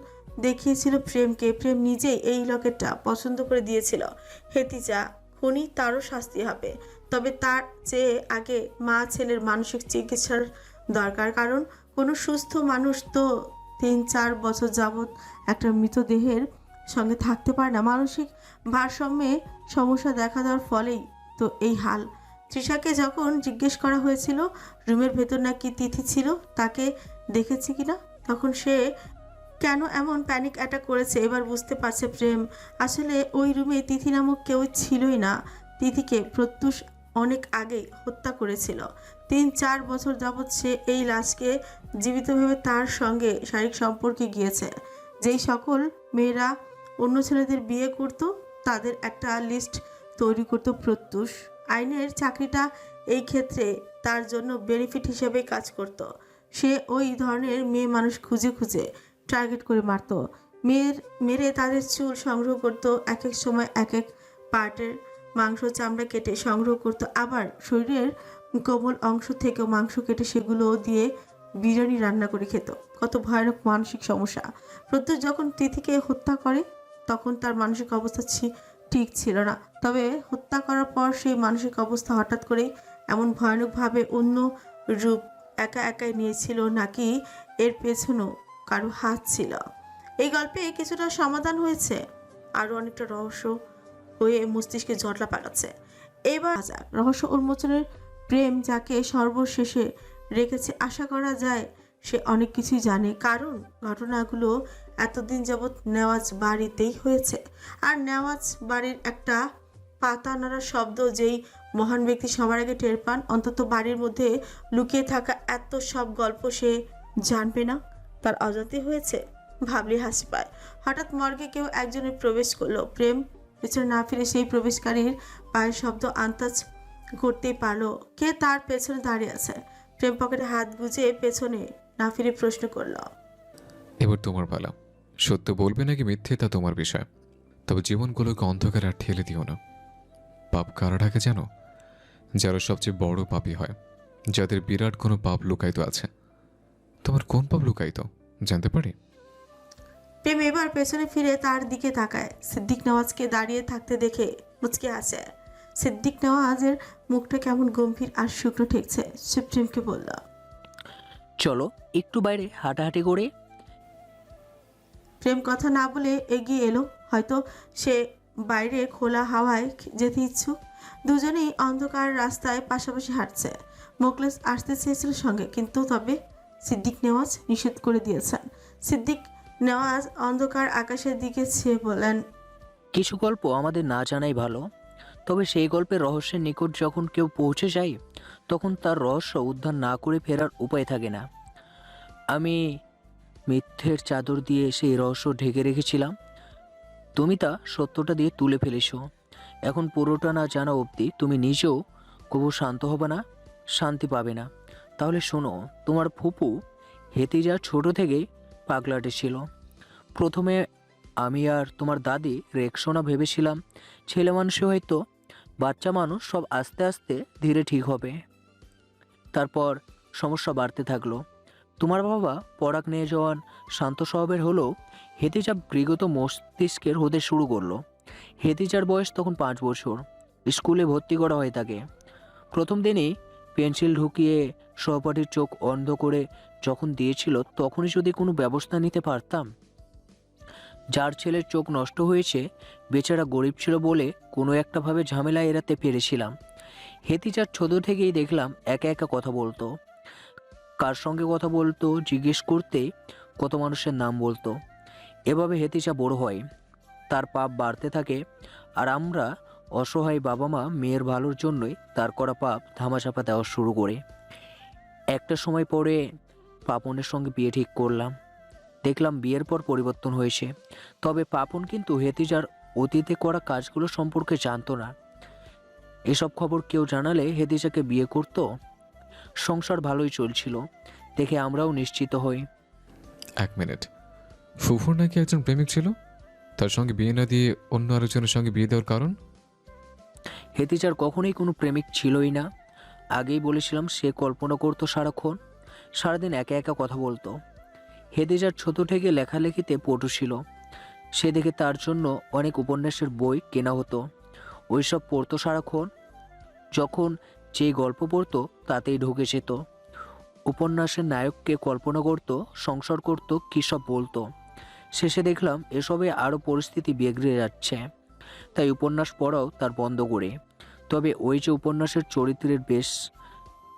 দেখিয়েছিল প্রেমকে। প্রেম নিজেই এই লকেটটা পছন্দ করে দিয়েছিল। হেতিজা খুনি, তারও শাস্তি হবে, তবে তার চেয়ে আগে মা ছেলের মানসিক চিকিৎসার দরকার। কারণ কোনো সুস্থ মানুষ তো 3-4 বছর যাবৎ একটা মৃতদেহের সঙ্গে থাকতে পারে না। মানসিক ভারসাম্যে সমস্যা দেখা দেওয়ার ফলেই তো এই হাল। তৃষাকে যখন জিজ্ঞেস করা হয়েছিল রুমের ভেতর নাকি তিথি ছিল, তাকে দেখেছি কিনা, তখন সে কেন এমন প্যানিক অ্যাটাক করেছে এবার বুঝতে পারছে প্রেম। আসলে ওই রুমে তিথি নামক কেউ ছিলই না। তিথিকে প্রত্যুষ অনেক আগেই হত্যা করেছিল। 3-4 বছর যাবৎ সে এই লাশকে জীবিত ভেবে তার সঙ্গে শারীরিক সম্পর্কে গিয়েছে। যেই সকল মেয়েরা অন্য ছেলেদের বিয়ে করত তাদের একটা লিস্ট তৈরি করত প্রত্যুষ। আইনের চাকরিটা এই ক্ষেত্রে তার জন্য বেনিফিট হিসেবে কাজ করত। সে ওই ধরনের মেয়ে মানুষ খুঁজে খুঁজে টার্গেট করে মারত। মেরে তাদের চুল সংগ্রহ করত, এক এক সময় এক এক পার্টের মাংস চামড়া কেটে সংগ্রহ করত, আবার শরীরের কোমল অংশ থেকেও মাংস কেটে সেগুলো দিয়ে বিরিয়ানি রান্না করে খেত। কত ভয়ানক মানসিক সমস্যা। প্রত্যুষ যখন তিথিকে হত্যা করে তখন তার মানসিক অবস্থা ঠিক ছিল না, তবে হত্যা করার পর সেই মানসিক অবস্থা হঠাৎ করেই এমন ভয়ানকভাবে অন্য রূপ একাই নিয়েছিল, নাকি এর পেছনেও কারো হাত ছিল? এই গল্পে কিছুটা সমাধান হয়েছে, আরও অনেকটা রহস্য হয়ে মস্তিষ্কে জটলা পাকাচ্ছে। এবার রহস্য উন্মোচনের প্রেম যাকে সর্বশেষে রেখেছে, আশা করা যায় সে অনেক কিছুই জানে, কারণ ঘটনাগুলো এতদিন যাবৎ নেওয়াজ বাড়িতেই হয়েছে। আর নেওয়াজ বাড়ির একটা পাতা নাড়ার শব্দ যেই মহান ব্যক্তি সবার আগে টের পান, অন্তত বাড়ির মধ্যে লুকিয়ে থাকা এত সব গল্প সে জানবে না? তার অজান্তে হয়েছে? ভাবলে হাসি পায়। হঠাৎ মর্গে কেউ একজনের প্রবেশ করলো। প্রেম পেছনে না ফিরে সেই প্রবেশকারীর পায়ের শব্দ আন্দাজ করতেই পারলো কে তার পেছনে দাঁড়িয়ে আছে। প্রেম পকেটে হাত গুজে পেছনে না ফিরে প্রশ্ন করলো, এবার তোমার পালা। সত্য বলবে নাকি মিথ্যে তা তোমার বিষয়, তবে জীবনগুলোকে অন্ধকার আর ঠেলে দিও না। পাপ কারা ঢাকে জানো? যারা সবচেয়ে বড় পাপী হয়, যাদের বিরাট কোনো পাপ লুকায়িত আছে। তোমার কোন পাপ লুকায়িত জানতে পারি? প্রেম এবার পেছনে ফিরে তার দিকে তাকায়। সিদ্দিক নওয়াজকে দাঁড়িয়ে থাকতে দেখে মুচকে আসে। সিদ্দিক নওয়াজের মুখটা কেমন গম্ভীর আর শুকনো ঠেকছে। সে প্রেমকে বলল, চলো একটু বাইরে হাঁটাহাঁটি করে। প্রেম কথা না বলে এগিয়ে এলো। হয়তো সে বাইরে খোলা হাওয়ায় যেতে ইচ্ছুক। দুজনেই অন্ধকার রাস্তায় পাশাপাশি হাঁটছে। মোকলেস আসতে চেয়েছিল সঙ্গে, কিন্তু তবে সিদ্দিক নেওয়াজ নিষেধ করে দিয়েছেন। সিদ্দিক নেওয়াজ অন্ধকার আকাশের দিকে চেয়ে বলেন, কিছু গল্প আমাদের না জানাই ভালো, তবে সেই গল্পের রহস্যের নিকট যখন কেউ পৌঁছে যায় তখন তার রহস্য উদ্ধার না করে ফেরার উপায় থাকে না। আমি মিথ্যের চাদর দিয়ে সেই রহস্য ঢেকে রেখেছিলাম, তুমি তা সত্যটা দিয়ে তুলে ফেলেছো। এখন পুরোটা না জানা অবধি তুমি নিজেও কবু শান্ত হবে না, শান্তি পাবে না। তাহলে শোনো, তোমার ফুপু হেতিজা ছোট থেকেই পাগলাটে ছিল। প্রথমে আমি আর তোমার দাদি রেক্সোনা ভেবেছিলাম ছেলে মানুষে হয়তো, বাচ্চা মানুষ সব আস্তে আস্তে ধীরে ঠিক হবে। তারপর সমস্যা বাড়তে থাকলো। তোমার বাবা পরাগ নিয়ে যাওয়ান শান্ত স্বভাবের হলেও হেতিজা বিগত মস্তিষ্কের হতে শুরু করলো। হেতিজার বয়স তখন 5 বছর। স্কুলে ভর্তি করা হয় তাকে। প্রথম দিনই পেন্সিল ঢুকিয়ে সহপাঠীর চোখ অন্ধ করে যখন দিয়েছিল, তখনই যদি কোনো ব্যবস্থা নিতে পারতাম। যার ছেলের চোখ নষ্ট হয়েছে বেচারা গরিব ছিল বলে কোনো একটাভাবে ঝামেলা এড়াতে পেরেছিলাম। হেতিজার ছোট থেকেই দেখলাম একা একা কথা বলতো, কার সঙ্গে কথা বলতো জিজ্ঞেস করতে কত মানুষের নাম বলতো। এভাবে হেতিজা বড় হয়, তার পাপ বাড়তে থাকে, আর আমরা অসহায় বাবা মা মেয়ের ভালোর জন্যই তার করা পাপ ধামাচাপা দেওয়া শুরু করে। একটা সময় পরে পাপনের সঙ্গে বিয়ে ঠিক করলাম। দেখলাম বিয়ের পর পরিবর্তন হয়েছে, তবে পাপন কিন্তু হেতিজার অতীতে করা কাজগুলো সম্পর্কে জানতো না। এসব খবর কেউ জানালে হেতিজাকে বিয়ে করতো। সংসার ভালোই চলছিল দেখে আমরাও নিশ্চিত হই। 1 মিনিট, ফুফুর নাকি একজন প্রেমিক ছিল, তার সঙ্গে বিয়ে না দিয়ে অন্য আরেকজনের সঙ্গে বিয়ে দেওয়ার কারণ? হেতিজার কখনোই কোনো প্রেমিক ছিলই না। আগেই বলেছিলাম, সে কল্পনা করতো সারাক্ষণ, সারাদিন একা একা কথা বলতো। হেতিজার ছোট থেকে লেখালেখিতে পটু ছিল, সে দেখে তার জন্য অনেক উপন্যাসের বই কেনা হতো। ওইসব পড়তো সারাক্ষণ। যখন যে গল্প পড়তো তাতেই ঢুকে যেত। উপন্যাসের নায়ককে কল্পনা করতো, সংসার করতো, কী সব বলতো। শেষে দেখলাম এসবে আরও পরিস্থিতি বিগড়ে যাচ্ছে, তাই উপন্যাস পড়াও তার বন্ধ করে। তবে ওই যে উপন্যাসের চরিত্রের বেশ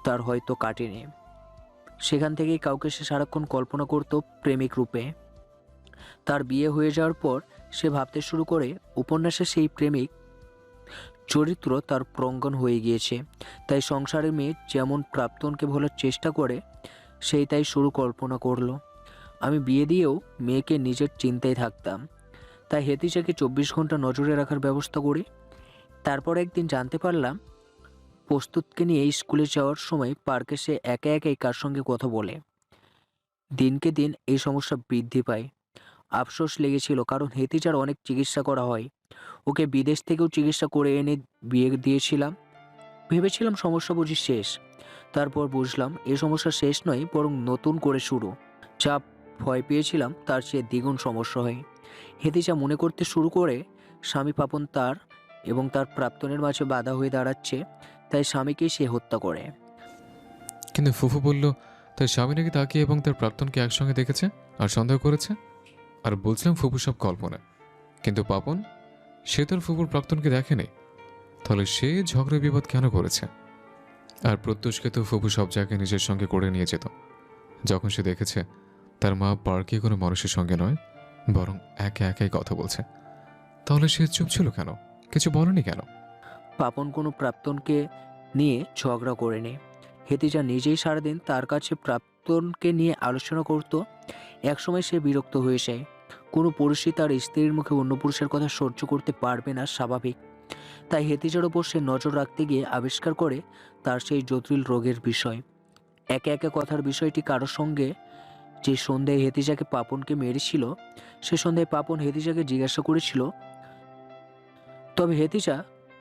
তার হয়তো কাটেনি, সেখান থেকেই কাউকে সে সারাক্ষণ কল্পনা করতো প্রেমিক রূপে। তার বিয়ে হয়ে যাওয়ার পর সে ভাবতে শুরু করে উপন্যাসে সেই প্রেমিক চরিত্র তার প্রঙ্গন হয়ে গিয়েছে। তাই সংসারের মেয়ে যেমন প্রাক্তনকে ভোলার চেষ্টা করে, সেই তাই শুরু কল্পনা করলো। আমি বিয়ে দিয়েও মেয়েকে নিজের চিন্তায় থাকতাম, তাই হেতিজাকে 24 ঘন্টা নজরে রাখার ব্যবস্থা করি। তারপর একদিন জানতে পারলাম প্রস্তুতকে নিয়ে স্কুলে যাওয়ার সময় পার্কে সে একা একাই কার সঙ্গে কথা বলে। দিনকে দিন এই সমস্যা বৃদ্ধি পায়। আফসোস লেগেছিল, কারণ হেতিজার অনেক চিকিৎসা করা হয়। ওকে বিদেশ থেকেও চিকিৎসা করে এনে বিয়ে দিয়েছিলাম। ভেবেছিলাম সমস্যা বুঝি শেষ। তারপর বুঝলাম এই সমস্যা শেষ নয়, বরং নতুন করে শুরু। যা ভয় পেয়েছিলাম তার চেয়ে দ্বিগুণ সমস্যা হয়। হেতিজা মনে করতে শুরু করে স্বামী পাপন তার এবং তার প্রাক্তনের মাঝে বাধা হয়ে দাঁড়াচ্ছে, তাই স্বামীকেই সে হত্যা করে। কিন্তু ফুফু বলল তার স্বামী নাকি তাকে এবং তার প্রাক্তনকে একসঙ্গে দেখেছে আর সন্দেহ করেছে। আর বলছিলাম ফুফু সব কল্পনা, কিন্তু পাপন সে তোর ফুফুর প্রাক্তনকে দেখেনি, তাহলে সে ঝগড়া বিবাদ কেন করেছে? আর প্রত্যুষকে তো ফুফু সব জায়গায় নিজের সঙ্গে করে নিয়ে যেত। যখন সে দেখেছে তার মা পার্কে কোনো মানুষের সঙ্গে নয়, বরং একে একাই কথা বলছে, তাহলে সে চুপ ছিল কেন? কিছু বলেনি কেন? পাপন কোনো প্রাক্তনকে নিয়ে ঝগড়া করেনি। হেতিজা নিজেই সারাদিন তার কাছে প্রাক্তনকে নিয়ে আলোচনা করত। একসময় সে বিরক্ত হয়ে যায়। কোনো পুরুষই তার স্ত্রীর মুখে অন্য পুরুষের কথা সহ্য করতে পারবে না, স্বাভাবিক। তাই হেতিজার ওপর সে নজর রাখতে গিয়ে আবিষ্কার করে তার সেই জটিল রোগের বিষয়। একে একে কথার বিষয়টি কারোর সঙ্গে। যে সন্ধ্যায় হেতিজাকে পাপনকে মেরেছিল, সে সন্ধ্যায় পাপন হেতিজাকে জিজ্ঞাসা করেছিল, তবে হেতিজা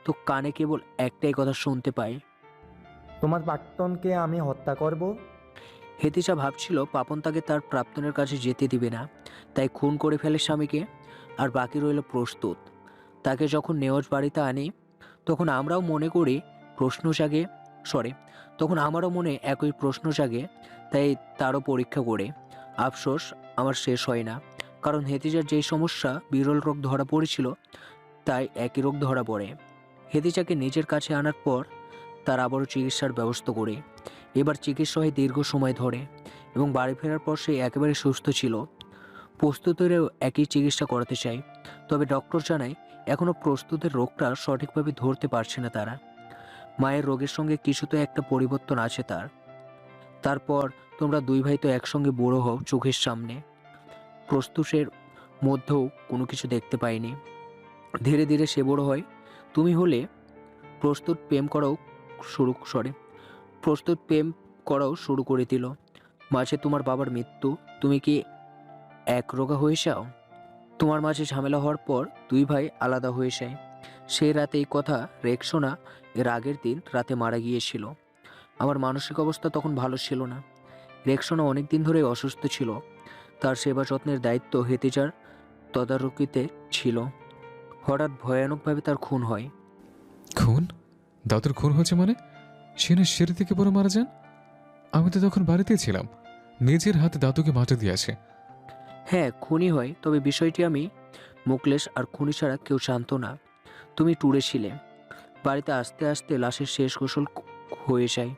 তো কানে কেবল একটাই কথা শুনতে পায়, তোমার প্রাক্তনকে আমি হত্যা করব। হেতিজা ভাবছিল পাপন তাকে তার প্রাক্তনের কাছে যেতে দিবে না, তাই খুন করে ফেলে স্বামীকে। আর বাকি রইল প্রস্তুত। তাকে যখন নেওয়াজ বাড়িতে আনি, তখন আমরাও মনে করি প্রশ্ন জাগে তখন আমারও মনে একই প্রশ্ন জাগে, তাই তারও পরীক্ষা করে। আফসোস আমার শেষ হয় না, কারণ হেতিজার যেই সমস্যা বিরল রোগ ধরা পড়েছিল, তাই একই রোগ ধরা পড়ে। হেতিজাকে নিজের কাছে আনার পর তার আবারও চিকিৎসার ব্যবস্থা করে। এবার চিকিৎসা হয় দীর্ঘ সময় ধরে। এবং বাড়ি ফেরার পর সে একেবারে সুস্থ ছিল। প্রস্তুতেরও একই চিকিৎসা করাতে চাই, তবে ডক্টর জানায় এখনও প্রস্তুতের রোগটা সঠিকভাবে ধরতে পারছে না তারা। মায়ের রোগের সঙ্গে কিছু তো একটা পরিবর্তন আছে তার। তারপর তোমরা দুই ভাই তো একসঙ্গে বড় হও চোখের সামনে, প্রস্তুতের মধ্যেও কোনো কিছু দেখতে পাইনি। ধীরে ধীরে সে বড় হয়, তুমি হলে প্রস্তুত প্রেম করাও শুরু করে দিল। মাঝে তোমার বাবার মৃত্যু, তুমি কি একরোগা হয়ে যাও। তোমার মাঝে ঝামেলা হওয়ার পর দুই ভাই আলাদা হয়ে যায়। সেই রাতে এই কথা রেক্সোনা এর আগের দিন রাতে মারা গিয়েছিল। আমার মানসিক অবস্থা তখন ভালো ছিল না। রেক্সোনা অনেক দিন ধরে অসুস্থ ছিল, তার সেবা যত্নের দায়িত্ব হেতিজার তদারকিতে ছিল। হঠাৎ ভয়ানকভাবে তার খুন হয়। খুন? দাদুর খুন হয়েছে মানে? সে না সিঁড়ি থেকে পড়ে মারা যান? আমি তো তখন বাড়িতেই ছিলাম, নিজের হাতে দাদুকে মাটি দিয়েছে। হ্যাঁ, খুনই হয়, তবে বিষয়টি আমি, মুকলেশ আর খুনি ছাড়া কেউ জানতো না। তুমি ট্যুরে ছিলে। বাড়িতে আসতে আসতে লাশের শেষ গোসল হয়ে যায়,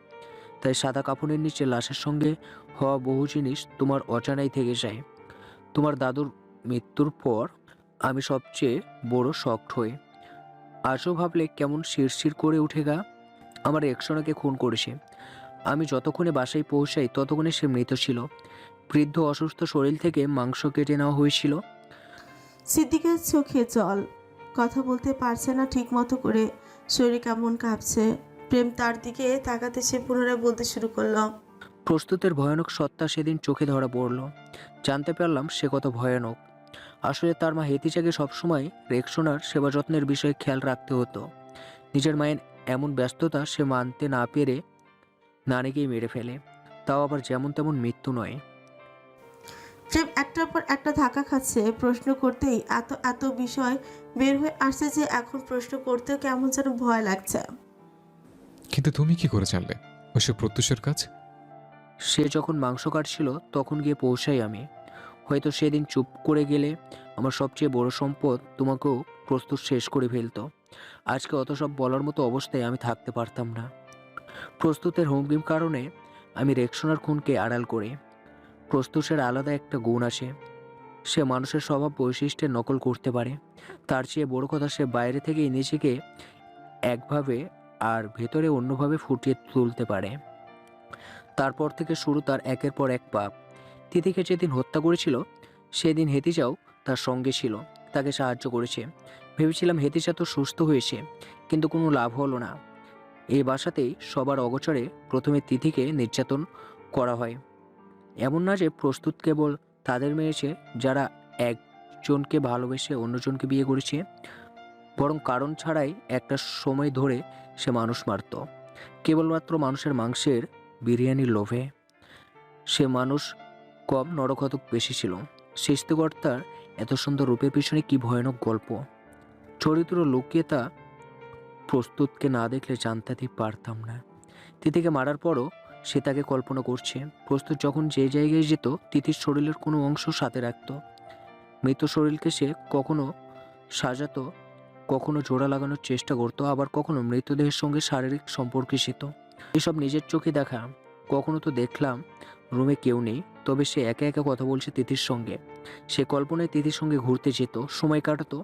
তাই সাদা কাপড়ের নিচে লাশের সঙ্গে হওয়া বহু জিনিস তোমার অজানাই থেকে যায়। তোমার দাদুর মৃত্যুর পর আমি সবচেয়ে বড় শকড হই। আজও ভাবলে কেমন শিরশির করে উঠে গা। আমার একশনাকে খুন করেছে। আমি যতক্ষণে বাসায় পৌঁছাই ততক্ষণে সে মৃত ছিল। বৃদ্ধ অসুস্থ শরীর থেকে মাংস কেটে নেওয়া হয়েছিল। সিদ্দিকের চোখে জল, কথা বলতে পারছে না ঠিক মতো করে, শরীর কেমন কাঁপছে। প্রেম তার দিকে তাকাতে সে পুনরায় বলতে শুরু করলো। প্রস্তুতের ভয়ানক সত্তা সেদিন চোখে ধরা পড়ল। জানতে পারলাম সে কত ভয়ানক। আসলে তার মা হেতিজাকে সবসময় রেক্সোনার সেবা যত্নের বিষয়ে খেয়াল রাখতে হতো। নিজের মায়ের এমন ব্যস্ততা সে মানতে না পেরে নানিকেই মেরে ফেলে, তাও আবার যেমন তেমন মৃত্যু নয়। প্রেম একটার পর একটা ধাক্কা খাচ্ছে। প্রশ্ন করতেই এত এত বিষয় বের হয়ে আসছে যে এখন প্রশ্ন করতেও কেমন যেন ভয় লাগছে। কিন্তু তুমি কি করে জানলে ওসব প্রত্যুষের কাজ? সে যখন মাংস কাটছিল তখন গিয়ে পৌঁছাই আমি। হয়তো সেদিন চুপ করে গেলে আমার সবচেয়ে বড় সম্পদ তোমাকেও প্রস্তুত শেষ করে ফেলতো। আজকে অত সব বলার মতো অবস্থায় আমি থাকতে পারতাম না। প্রস্তুতের হুমকির কারণে আমি রেক্সোনার খুনকে আড়াল করি। প্রস্তুতের আলাদা একটা গুণ আছে, সে মানুষের স্বভাব বৈশিষ্ট্যের নকল করতে পারে। তার চেয়ে বড় কথা, সে বাইরে থেকেই নিজেকে একভাবে আর ভেতরে অন্যভাবে ফুটিয়ে তুলতে পারে। তারপর থেকে শুরু তার একের পর এক পাপ। তিথিকে যেদিন হত্যা করেছিল সেদিন হেতিজাও তার সঙ্গে ছিল, তাকে সাহায্য করেছে। ভেবেছিলাম হেতিজা তো সুস্থ হয়েছে, কিন্তু কোনো লাভ হলো না। এই বাসাতেই সবার অগোচরে প্রথমে তিথিকে নির্যাতন করা হয়। এমন না যে প্রস্তুত কেবল তাদের মেরেছে যারা একজনকে ভালোবেসে অন্যজনকে বিয়ে করেছে, বরং কারণ ছাড়াই একটা সময় ধরে সে মানুষ মারত, কেবলমাত্র মানুষের মাংসের বিরিয়ানির লোভে। সে মানুষ কম, নরঘাতক বেশি ছিল। সৃষ্টিকর্তার এত সুন্দর রূপের পিছনে কি ভয়ানক গল্প। চরিত্র লুকিয়ে তা প্রস্তুতকে না দেখলে জানতে পারতাম না। তিথিকে মারার পরও সে তাকে কল্পনা করছে। প্রস্তুত যখন যে জায়গায় যেত তিথির শরীরের কোনো অংশ সাথে রাখত। মৃত শরীরকে সে কখনো সাজাতো, কখনো জোড়া লাগানোর চেষ্টা করত, আবার কখনো মৃতদেহের সঙ্গে শারীরিক সম্পর্কে যেত। এসব নিজের চোখে দেখা। কখনো তো দেখলাম রুমে কেউ নেই, তবে সে একা একা কথা বলছে তিথির সঙ্গে। সে কল্পনায় তিথির সঙ্গে ঘুরতে যেত, সময় কাটাতো,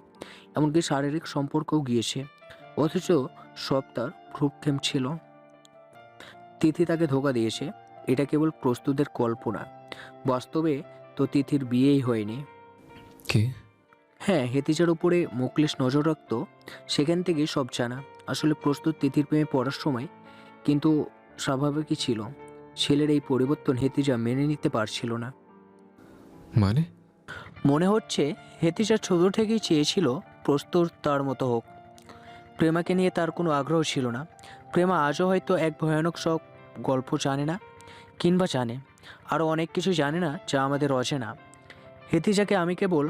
এমনকি শারীরিক সম্পর্কেও গিয়েছে। অথচ সব তার ভ্রুক্ষেপ ছিল। তিথি তাকে ধোঁকা দিয়েছে, এটা কেবল প্রস্তুতের কল্পনা। বাস্তবে তো তিথির বিয়েই হয়নি। কি? হ্যাঁ, হেতিজার উপরে মুকলেশ নজর রাখত, সেখান থেকেই সব জানা। আসলে প্রস্তুত তিথির প্রেমে পড়ার সময় কিন্তু স্বাভাবিকই ছিল। ছেলের এই পরিবর্তন হেতিজা মেনে নিতে পারছিল না। মানে? মনে হচ্ছে হেতিজা ছোট থেকেই চেয়েছিল প্রস্তুত তার মতো হোক। প্রেমাকে নিয়ে তার কোনো আগ্রহ ছিল না। প্রেমা আজও হয়তো এক ভয়ানক সব গল্প জানে না, কিংবা জানে আরও অনেক কিছু জানে না যা আমাদের অচেনা। হেতিজাকে আমি কেবল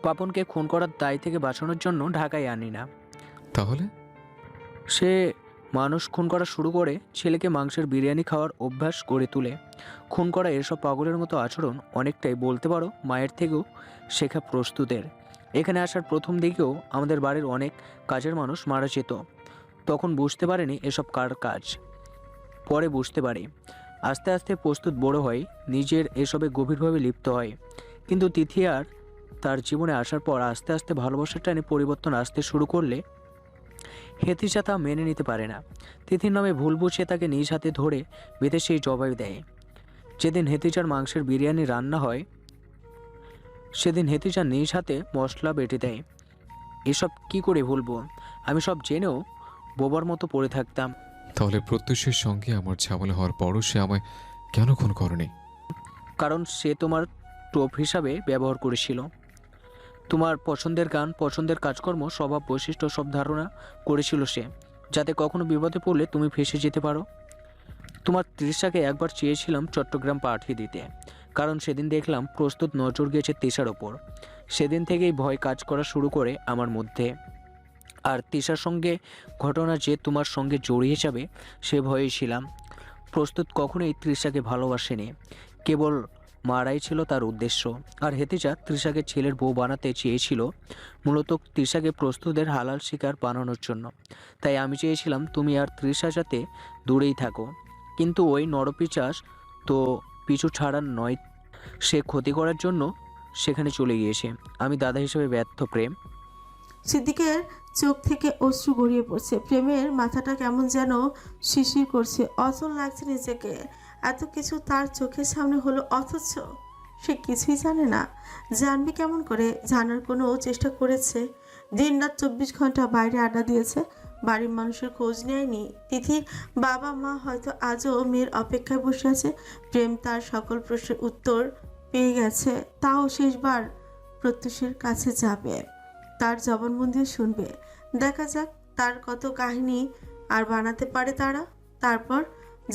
পাপনকে খুন করার দায় থেকে বাঁচানোর জন্য ঢাকায় আনি না। তাহলে সে মানুষ খুন করা শুরু করে, ছেলেকে মাংসের বিরিয়ানি খাওয়ার অভ্যাস গড়ে তুলে। খুন করা এসব পাগলের মতো আচরণ অনেকটাই বলতে পারো মায়ের থেকেও শেখা প্রস্তুতের। এখানে আসার প্রথম দিকেও আমাদের বাড়ির অনেক কাজের মানুষ মারা যেত, তখন বুঝতে পারেনি এসব কার কাজ। পরে বুঝতে পারি আস্তে আস্তে প্রস্তুত বড় হয়, নিজের এসবে গভীরভাবে লিপ্ত হয়। কিন্তু তিথি আর তার জীবনে আসার পর আস্তে আস্তে ভালোবাসার টানে পরিবর্তন আসতে শুরু করলে হেতিজা তা মেনে নিতে পারে না। তিথির নামে ভুল বুঝে তাকে নিজ হাতে ধরে বেঁধে সেই জবাব দেয়। যেদিন হেতিজার মাংসের বিরিয়ানি রান্না হয় সেদিন হেতিজা নিজ হাতে মশলা বেটে দেয়। এসব কি করে ভুলবো? আমি সব জেনেও বোবার মতো পড়ে থাকতাম। তাহলে প্রত্যুষের সঙ্গে আমার ঝামেলা হওয়ার পরও সে আমায় কেন খুন করেনি? কারণ সে তোমার টোপ হিসাবে ব্যবহার করেছিল। তোমার পছন্দের গান, পছন্দের কাজকর্ম, স্বভাব, বৈশিষ্ট্য সব ধারণা করেছিল সে, যাতে কখনো বিপদে পড়লে তুমি ফেঁসে যেতে পারো। তোমার তৃষাকে একবার চেয়েছিলাম চট্টগ্রাম পাঠিয়ে দিতে, কারণ সেদিন দেখলাম প্রস্তুত নজর গিয়েছে তৃষার ওপর। সেদিন থেকেই ভয় কাজ করা শুরু করে আমার মধ্যে। আর তৃষার সঙ্গে ঘটনা যে তোমার সঙ্গে জড়িয়ে যাবে সে ভয়েই ছিলাম। প্রস্তুত কখনোই তৃষাকে ভালোবাসেনি, কেবল মারাই ছিল তার উদ্দেশ্য। আর হেতিজা তৃষাকে ছেলের বউ বানাতে চেয়েছিল মূলত তৃষাকে প্রস্তুতের হালাল শিকার বানানোর জন্য। তাই আমি চেয়েছিলাম তুমি আর তৃষা যাতে দূরেই থাকো। কিন্তু ওই নরপিচাস তো পিছু ছাড়ার নয়, সে ক্ষতি করার জন্য সেখানে চলে গিয়েছে। আমি দাদা হিসেবে ব্যর্থ প্রেম। সিদ্দিকের চোখ থেকে অশ্রু গড়িয়ে পড়ছে। প্রেমের মাথাটা কেমন যেন শিশির করছে, অচল লাগছে নিজেকে। এত কিছু তার চোখের সামনে হলো, অথচ সে কিছুই জানে না। জানবে কেমন করে? জানার কোনো চেষ্টা করেছে? দিন রাত 24 ঘন্টা বাইরে আড্ডা দিয়েছে, বাড়ির মানুষের খোঁজ নেয়নি। তিথির বাবা মা হয়তো আজও মেয়ের অপেক্ষায় বসে আছে। প্রেম তার সকল প্রশ্নের উত্তর পেয়ে গেছে, তাও শেষবার প্রত্যুষের কাছে যাবে, তার জবানবন্দিও শুনবে। দেখা যাক তার কত কাহিনী আর বানাতে পারে তারা। তারপর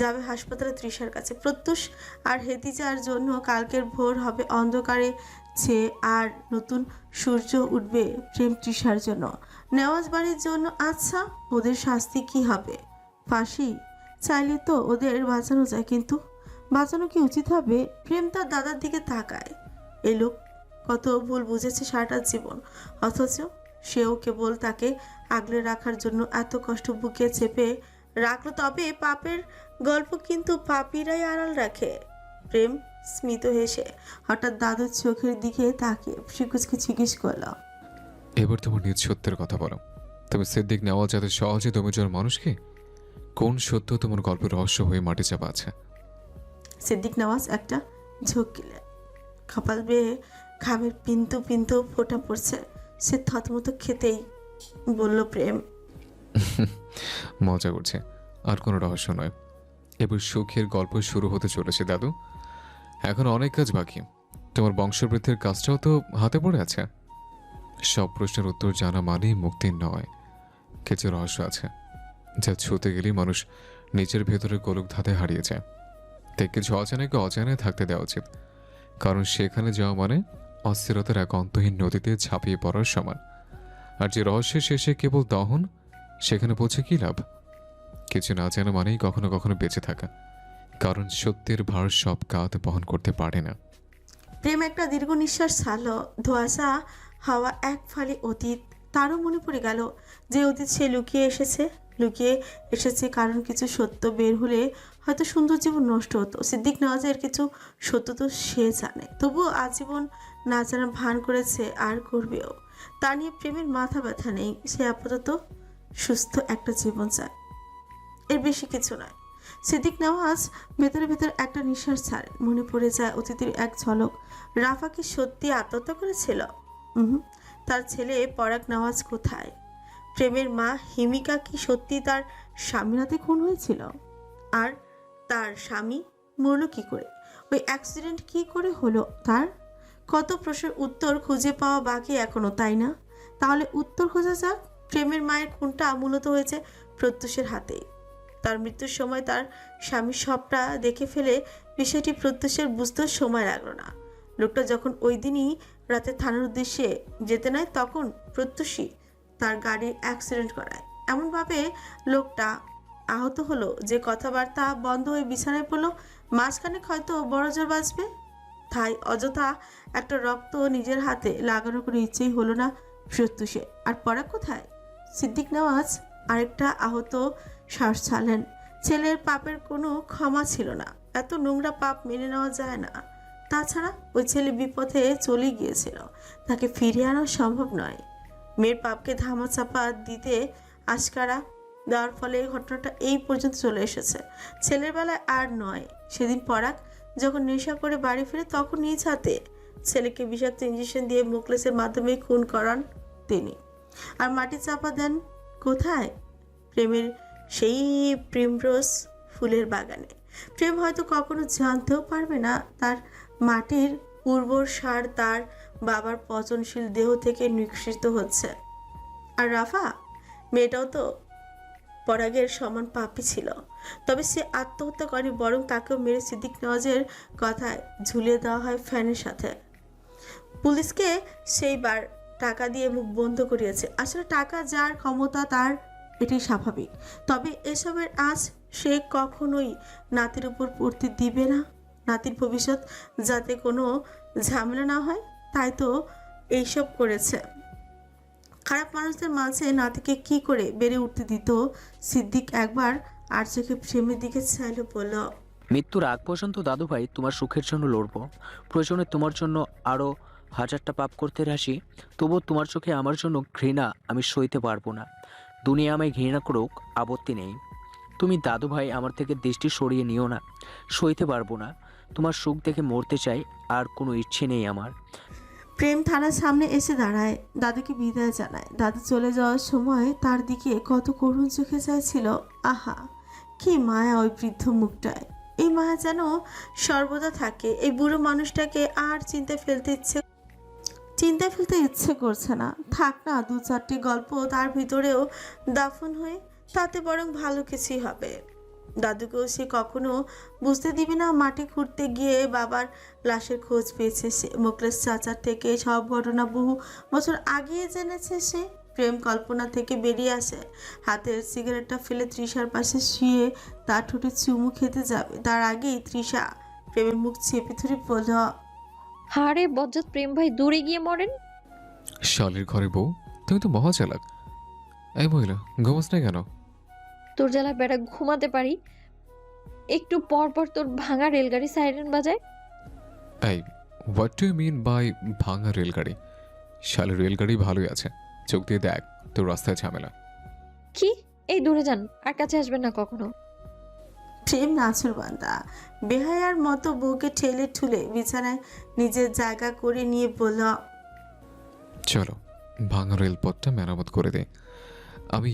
যাবে হাসপাতালে তৃষার কাছে। প্রত্যুষ আর হেতিজার জন্য কালকের ভোর হবে অন্ধকারে ছে, আর নতুন সূর্য উঠবে প্রেম তৃষার জন্য, নেওয়াজ বাড়ির জন্য। আচ্ছা, ওদের শাস্তি কি হবে? ফাঁসি? চাইলে তো ওদের বাঁচানো যায়, কিন্তু বাঁচানো কি উচিত হবে? প্রেম তার দাদার দিকে তাকায়। এই লোক কত ভুল বুঝেছে সারাটা জীবন, অথচ সেও কেবল তাকে আগলে রাখার জন্য এত কষ্ট বুকে চেপে রাখলো। তবে পাপের গল্প কিন্তু পাপীরাই আড়াল রাখে। প্রেম স্মিত হেসে হঠাৎ দাদুর চোখের দিকে তাকিয়ে শিকুচকে জিজ্ঞেস করলো, এবার তোমার নিজ সত্যের কথা বলো। তুমি সিদ্দিক নেওয়াজ যাতে সহজে দমে যাওয়ার মানুষকে, কোন সত্য তোমার গল্পের রহস্য হয়ে মাটি চাপা আছে? সিদ্দিক নওয়াজ একটা ঝোঁক গেলে, কপাল বেয়ে ঘামের পিন্তু পিন্তু ফোঁটা পড়ছে। সে থতমতো খেতেই বলল, প্রেম। মজা করছে, আর কোনো রহস্য নয়। এবার সুখের গল্প শুরু হতে চলেছে দাদু। এখন অনেক কাজ বাকি। তোমার বংশবৃদ্ধির কাজটাও তো হাতে পড়ে আছে। সব প্রশ্নের উত্তর জানা মানেই মুক্তির নয়। কিছু রহস্য আছে যা ছুঁতে গেলেই মানুষ নিজের ভেতরে গোলক ধাঁধে হারিয়ে যায়। তাই কিছু অজানাকে অজানায় থাকতে দেওয়া উচিত, কারণ সেখানে যাওয়া মানে অস্থিরতার এক অন্তহীন নদীতে ঝাঁপিয়ে পড়ার সমান। আর যে রহস্যের শেষে কেবল দহন, সেখানে পৌঁছে কী লাভ? কিছু না জানা মানেই কখনো কখনো বেঁচে থাকা, কারণ সত্যের ভার সব কাঁধ বহন করতে পারে না। প্রেম একটা দীর্ঘ নিঃশ্বাস ছাড়ল। ধোঁয়াশা হাওয়া এক ফালি অতীত তারও মনে পড়ে গেল। যে অতীত সে লুকিয়ে এসেছে কারণ কিছু সত্য বের হলে হয়তো সুন্দর জীবন নষ্ট হতো। সিদ্দিক নওয়াজের কিছু সত্য তো সে জানে, তবুও আজীবন না জানা ভান করেছে, আর করবেও। তা নিয়ে প্রেমের মাথা ব্যথা নেই। সে আপাতত সুস্থ একটা জীবন চায়, এর বেশি কিছু নয়। সিদ্দিক নওয়াজ ভেতরে ভেতরে একটা নিঃশ্বাস ছাড়েন। মনে পড়ে যায় অতীতের এক ঝলক। রাফা কি সত্যি আত্মহত্যা করেছিল? তার ছেলে পরাগ নওয়াজ কোথায়? প্রেমের মা হিমিকা কি সত্যি তার স্বামীর হাতে খুন হয়েছিল? আর তার স্বামী মরল কি করে? ওই অ্যাক্সিডেন্ট কি করে হলো তার? কত প্রশ্নের উত্তর খুঁজে পাওয়া বাকি এখনো, তাই না? তাহলে উত্তর খোঁজা যাক। প্রেমের মায়ের খুনটা মূলত হয়েছে প্রত্যুষের হাতেই। তার মৃত্যুর সময় তার স্বামী সবটা দেখে ফেলে বিষয়টি প্রত্যুষের বুঝতেও সময় লাগলো না। লোকটা যখন ওই দিনই রাতে থানার উদ্দেশ্যে যেতে নেয়, তখন প্রত্যুষই তার গাড়ির অ্যাক্সিডেন্ট করায়। এমনভাবে লোকটা আহত হলো যে কথাবার্তা বন্ধ হয়ে বিছানায় পড়লো। মাঝখানে হয়তো বড় জোর বাঁচবে, তাই অযথা একটা রক্ত নিজের হাতে লাগানোর কোনো ইচ্ছেই হলো না প্রত্যুষে। আর পরাগ কোথায়? সিদ্দিক নওয়াজ আরেকটা আহত শ্বাস ছাড়লেন। ছেলের পাপের কোনো ক্ষমা ছিল না। এত নোংরা পাপ মেনে নেওয়া যায় না। তাছাড়া ওই ছেলে বিপথে চলে গিয়েছিল, তাকে ফিরিয়ে আনা সম্ভব নয়। মেয়ের পাপকে ধামাচাপা দিতে আশকারা দেওয়ার ফলে এই ঘটনাটা এই পর্যন্ত চলে এসেছে। ছেলের বেলায় আর নয়, সেদিন পরাগ যখন নেশা করে বাড়ি ফিরে তখন নিজ হাতে ছেলেকে বিষাক্ত ইঞ্জেকশন দিয়ে মুখলেসের মাধ্যমে খুন করান তিনি। আর মাটি চাপা দেন কোথায়? প্রেমের সেই প্রিমরোজ ফুলের বাগানে। প্রেম হয়তো কখনো জানতেও পারবে না তার মাটির উর্বর সার তার বাবার পচনশীল দেহ থেকে নিঃসৃত হচ্ছে। আর রাফা মেয়েটাও তো পরাগের সমান পাপী ছিল, তবে সে আত্মহত্যা করে, বরং তাকেও মেরে সিদ্দিক নওয়াজের কথায় ঝুলিয়ে দেওয়া হয় ফ্যানের সাথে। পুলিশকে সেইবার টাকা দিয়ে মুখ বন্ধ করিয়েছে। আসলে টাকা যার ক্ষমতা তার, এটি স্বাভাবিক। তবে এসবের আজ সে কখনোই নাতির উপর পড়তে দিবে না। নাতির ভবিষ্যৎ যাতে কোনো ঝামেলা না হয়, তাই তো এইসব করেছে। খারাপ মানুষদের মাঝে নাতিকে কি করে বেড়ে উঠতে দিত? সিদ্দিক একবার আর চোখে প্রেমের দিকে চাইল, বলল, মৃত্যুর আগ পর্যন্ত দাদুভাই তোমার সুখের জন্য লড়বো। প্রয়োজনে তোমার জন্য আরও 1000টা পাপ করতে রাজি। তবুও তোমার চোখে আমার জন্য ঘৃণা আমি সইতে পারবো না। দুনিয়া আমায় ঘৃণা করুক, আপত্তি নেই। তুমি দাদুভাই আমার থেকে দৃষ্টি সরিয়ে নিও না, সইতে পারবো না। তোমার সুখ দেখে মরতে চাই, আর কোনো ইচ্ছে নেই আমার। প্রেম থানার সামনে এসে দাঁড়ায়, দাদুকে বিদায় জানায়। দাদু চলে যাওয়ার সময় তার দিকে কত করুণ চোখে চাইছিল। আহা, কি মায়া ওই বৃদ্ধ মুখটায়। এই মায়া যেন সর্বদা থাকে। এই বুড়ো মানুষটাকে আর চিন্তায় ফেলতে ইচ্ছে করছে না। থাক না, 2-4টি গল্প তার ভিতরেও দাফন হয়ে, তাতে বরং ভালো কিছুই হবে। দাদুকেও সে কখনো বুঝতে দিবে না। মাটি খুঁড়তে গিয়ে বাবার লাশের খোঁজ পেয়েছে সে। মুখলেস চাচার থেকে সব ঘটনা বহু বছর আগিয়ে জেনেছে সে। প্রেম কল্পনা থেকে বেরিয়ে আসে, হাতের সিগারেটটা ফেলে তৃষার পাশে শুয়ে তার ঠোঁটে চুমু খেতে যাবে, তার আগেই তৃষা প্রেমের মুখ চেপে ধরে বলল, হারে বজ্জাত প্রেম ভাই, দূরে গিয়ে মরেন। শালের ঘরে বউ, তুমি তো মহা চালাক। এই মহিলা, ঘুমাস না কেন? তোর জ্বালা বেড়া ঘুমাতে পারি, একটু পর পর তোর ভাঙা রেলগাড়ি সাইরেন বাজায়। এই, what do you mean by ভাঙা রেলগাড়ি? শালের রেলগাড়ি ভালোই আছে, চোখ দিয়ে দেখ তোর রাস্তায় ঝামেলা। কি? এই দূরে যান, আর কাছে আসবেন না কখনো। প্রেম নাছরবান্দা বেহায়ার মতো বউকে ঠেলে ঠুলে বিছানায় নিজের জায়গা করে নিয়ে বলল, চলো ভাঙা রেলপথটা মেরামত করে দে, আমি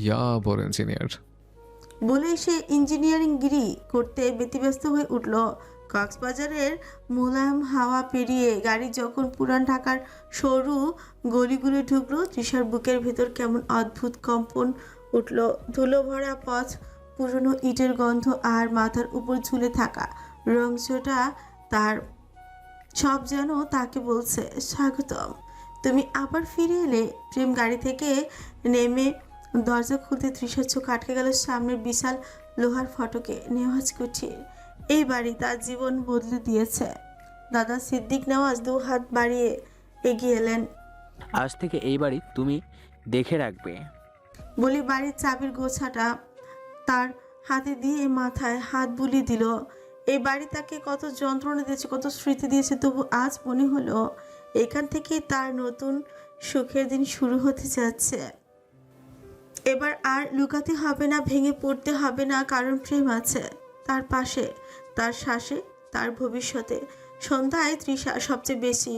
বড় ইঞ্জিনিয়ার। বলে সে ইঞ্জিনিয়ারিং গিরি করতে ব্যতিব্যস্ত হয়ে উঠল। কক্সবাজারের মোলায়েম হাওয়া পেরিয়ে গাড়ি যখন পুরান ঢাকার সরু গলিগুলো ঢুকলো, তৃষার বুকের ভেতর কেমন অদ্ভুত কম্পন উঠল। ধুলো ভরা পথ, পুরনো ইটের গন্ধ আর মাথার উপর ঝুলে থাকা রংচটা, তার সব যেন তাকে বলছে, স্বাগতম, তুমি আবার ফিরে এলে। প্রেম গাড়ি থেকে নেমে দরজা খুলতে তৃষার চোখ আটকে গেল সামনের বিশাল লোহার ফটকে। নেওয়াজ কুঠির, এই বাড়ি তার জীবন বদলে দিয়েছে। দাদা সিদ্দিক নেওয়াজ 2 হাত বাড়িয়ে এগিয়ে এলেন। আজ থেকে এই বাড়ি তুমি দেখে রাখবে। বলি বাড়ির চাবির গোছাটা তার হাতে দিয়ে মাথায় হাত বুলিয়ে দিল। এই বাড়ি তাকে কত যন্ত্রণা দিয়েছে, কত স্মৃতি দিয়েছে, তবু আজ মনে হলো এখান থেকেই তার নতুন সুখের দিন শুরু হতে যাচ্ছে। এবার আর লুকাতে হবে না, ভেঙে পড়তে হবে না, কারণ প্রেম আছে তার পাশে, তার শ্বাসে, তার ভবিষ্যতে। সন্ধ্যায় তৃষা সবচেয়ে বেশি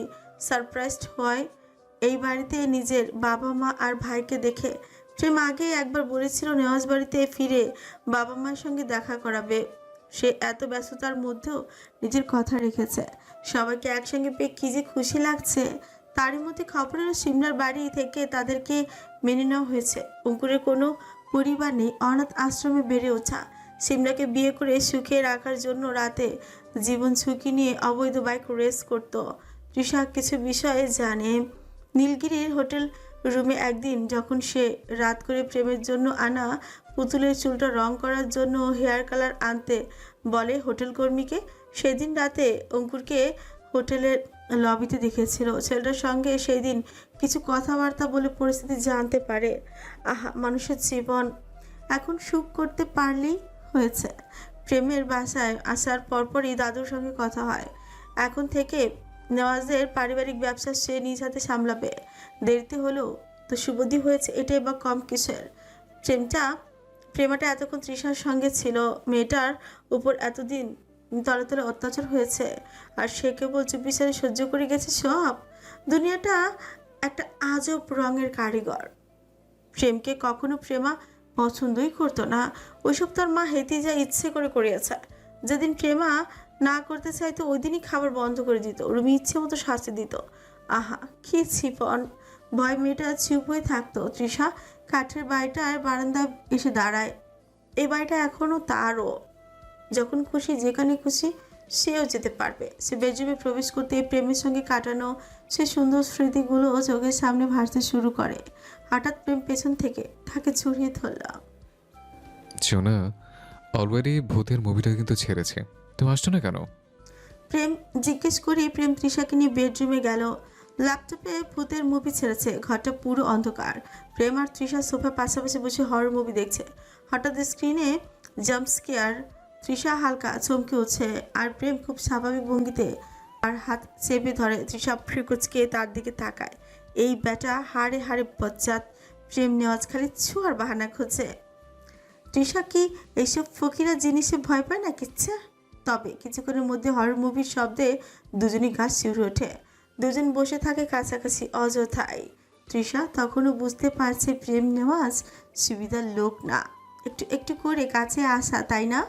সারপ্রাইজড হয় এই বাড়িতে নিজের বাবা মা আর ভাইকে দেখে। প্রেম আগে একবার বলেছিল নেওয়াজ বাড়িতে ফিরে বাবা মায়ের সঙ্গে দেখা করাবে। সে এত ব্যস্ততার মধ্যেও নিজের কথা রেখেছে। সবাইকে একসঙ্গে পেয়ে কী যে খুশি লাগছে। তারই মধ্যে খবর এলো সিমলার বাড়ি থেকে তাদেরকে মেনে নেওয়া হয়েছে। অঙ্কুরের কোনো পরিবার নেই, অনাথ আশ্রমে বেড়ে ওঠা। সিমলাকে বিয়ে করে সুখে রাখার জন্য রাতে জীবন ঝুঁকি নিয়ে অবৈধ বাইক রেস করত। তৃষা কিছু বিষয়ে জানে। নীলগিরির হোটেল রুমে একদিন যখন সে রাত করে প্রেমের জন্য আনা পুতুলের চুলটা রং করার জন্য হেয়ার কালার আনতে বলে হোটেল কর্মীকে, সেদিন রাতে অঙ্কুরকে হোটেলের লবিতে দেখেছিল। ছেলেটার সঙ্গে সেই দিন কিছু কথাবার্তা বলে পরিস্থিতি জানতে পারে। আহা, মানুষের জীবন এখন সুখ করতে পারলেই হয়েছে। প্রেমের বাসায় আসার পরপরই দাদুর সঙ্গে কথা হয়। এখন থেকে নেওয়াজের পারিবারিক ব্যবসা সে নিজ হাতে সামলাবে। দেরিতে হলেও তো সুবুদ্ধি হয়েছে, এটাই বা কম কিসের। প্রেমাটা এতক্ষণ তৃষার সঙ্গে ছিল, মেয়েটার উপর এতদিন তলে তলে অত্যাচার হয়েছে, আর সে কেবল চুপিসারে সহ্য করে গেছে সব। দুনিয়াটা একটা আজব রঙের কারিগর। প্রেমকে কখনো প্রেমা পছন্দই করতো না। ওইসব তার মা হেতি যা ইচ্ছে করে করিয়েছে। যেদিন প্রেমা না করতে চাইতো ওই দিনই খাবার বন্ধ করে দিত, রুমি ইচ্ছে মতো শাস্তি দিত। আহা কি ছিপন! ভয় মেয়েটা চুপ হয়ে থাকতো। তৃষা কাঠের বাড়িটার বারান্দায় এসে দাঁড়ায়। এই বাড়িটা এখনো তারও, যখন খুশি যেখানে খুশি সেও যেতে পারবে। সে বেডরুমে প্রবেশ করতে প্রেমের সঙ্গে কাটানো সে সুন্দর স্মৃতিগুলো চোখের সামনে ভাসতে শুরু করে। হঠাৎ প্রেম পেছন থেকে তাকে জড়িয়ে ধরল। সোনা, অলরেডি ভূতের মুভিটা কিন্তু ছেড়েছে, তুমি আসছো না কেন? প্রেম জিজ্ঞেস করি। প্রেম তৃষাকে নিয়ে বেডরুমে গেল। ল্যাপটপে ভূতের মুভি ছেড়েছে, ঘরটা পুরো অন্ধকার। প্রেম আর তৃষা সোফা পাশাপাশি বসে হরর মুভি দেখছে। হঠাৎ স্ক্রিনে জাম্প স্কেয়ার। তৃষা হালকা চমকে উঠছে, আর প্রেম খুব স্বাভাবিক ভঙ্গিতে আর হাত চেপে ধরে। তৃষা ফ্রিকুচকে তার দিকে তাকায়। এই ব্যাটা হাড়ে হাড়ে বজ্জাত। প্রেম নেওয়াজ খালি ছোঁয়ার বাহানা খুঁজছে। তৃষা কি এইসব ফকিরা জিনিসে ভয় পায় না কিচ্ছা? তবে কিছুক্ষণের মধ্যে হরর মুভির শব্দে দুজনই গা শিউরে ওঠে। দুজন বসে থাকে কাছাকাছি অযথাই। তৃষা তখনও বুঝতে পারছে প্রেম নেওয়াজ সুবিধার লোক না, একটু একটু করে কাছে আসা, তাই না?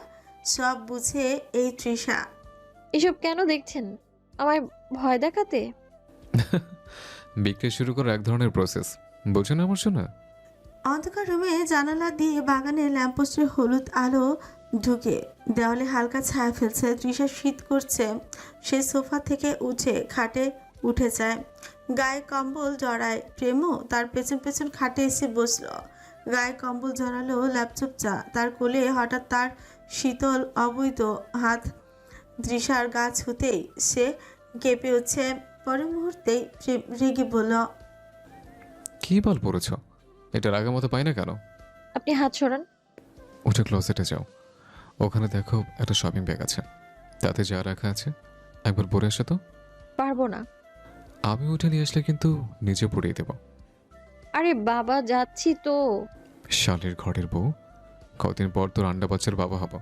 সব বুঝে এই তৃষা। এসব কেন দেখছেন? আমায় ভয় দেখাতে? বিক্রি শুরু করার এক ধরনের প্রসেস, বোঝো না আমার সোনা? অন্ধকার রুমে জানালা দিয়ে বাগানের ল্যাম্পপোস্টের হলুদ আলো ঢুকে দেওয়ালে হালকা ছায়া ফেলছে। তৃষা শীত করছে। সে সোফা থেকে উঠে খাটে উঠে যায়, গায়ে কম্বল জড়ায়। প্রেমও তার পেছন পেছন খাটে এসে বসলো। গায়ে কম্বল জড়ালো, ল্যাপটপ চা তার কোলে। হঠাৎ তার শীতল অবৈধ হাত তৃষার গা ছুতেই সে কেঁপে উঠছে। পরের মুহূর্তেই প্রেম রেগে বলল, কি বল পড়েছ? এটা রাগের মতো পাই না কেন? আপনি হাত সরান। ওটা ক্লোজেটে যাও, ওখানে দেখো একটা শপিং ব্যাগ আছে, তাতে যা রাখা আছে একবার পরে আসো তো। পারবো না। আমি ওটা নিয়ে আসলে কিন্তু নিজে পড়িয়ে দেব। আরে বাবা, যাচ্ছি তো। শালের ঘরের বউ, কদিন পর তোর আন্ডা বাচ্চার বাবা হব,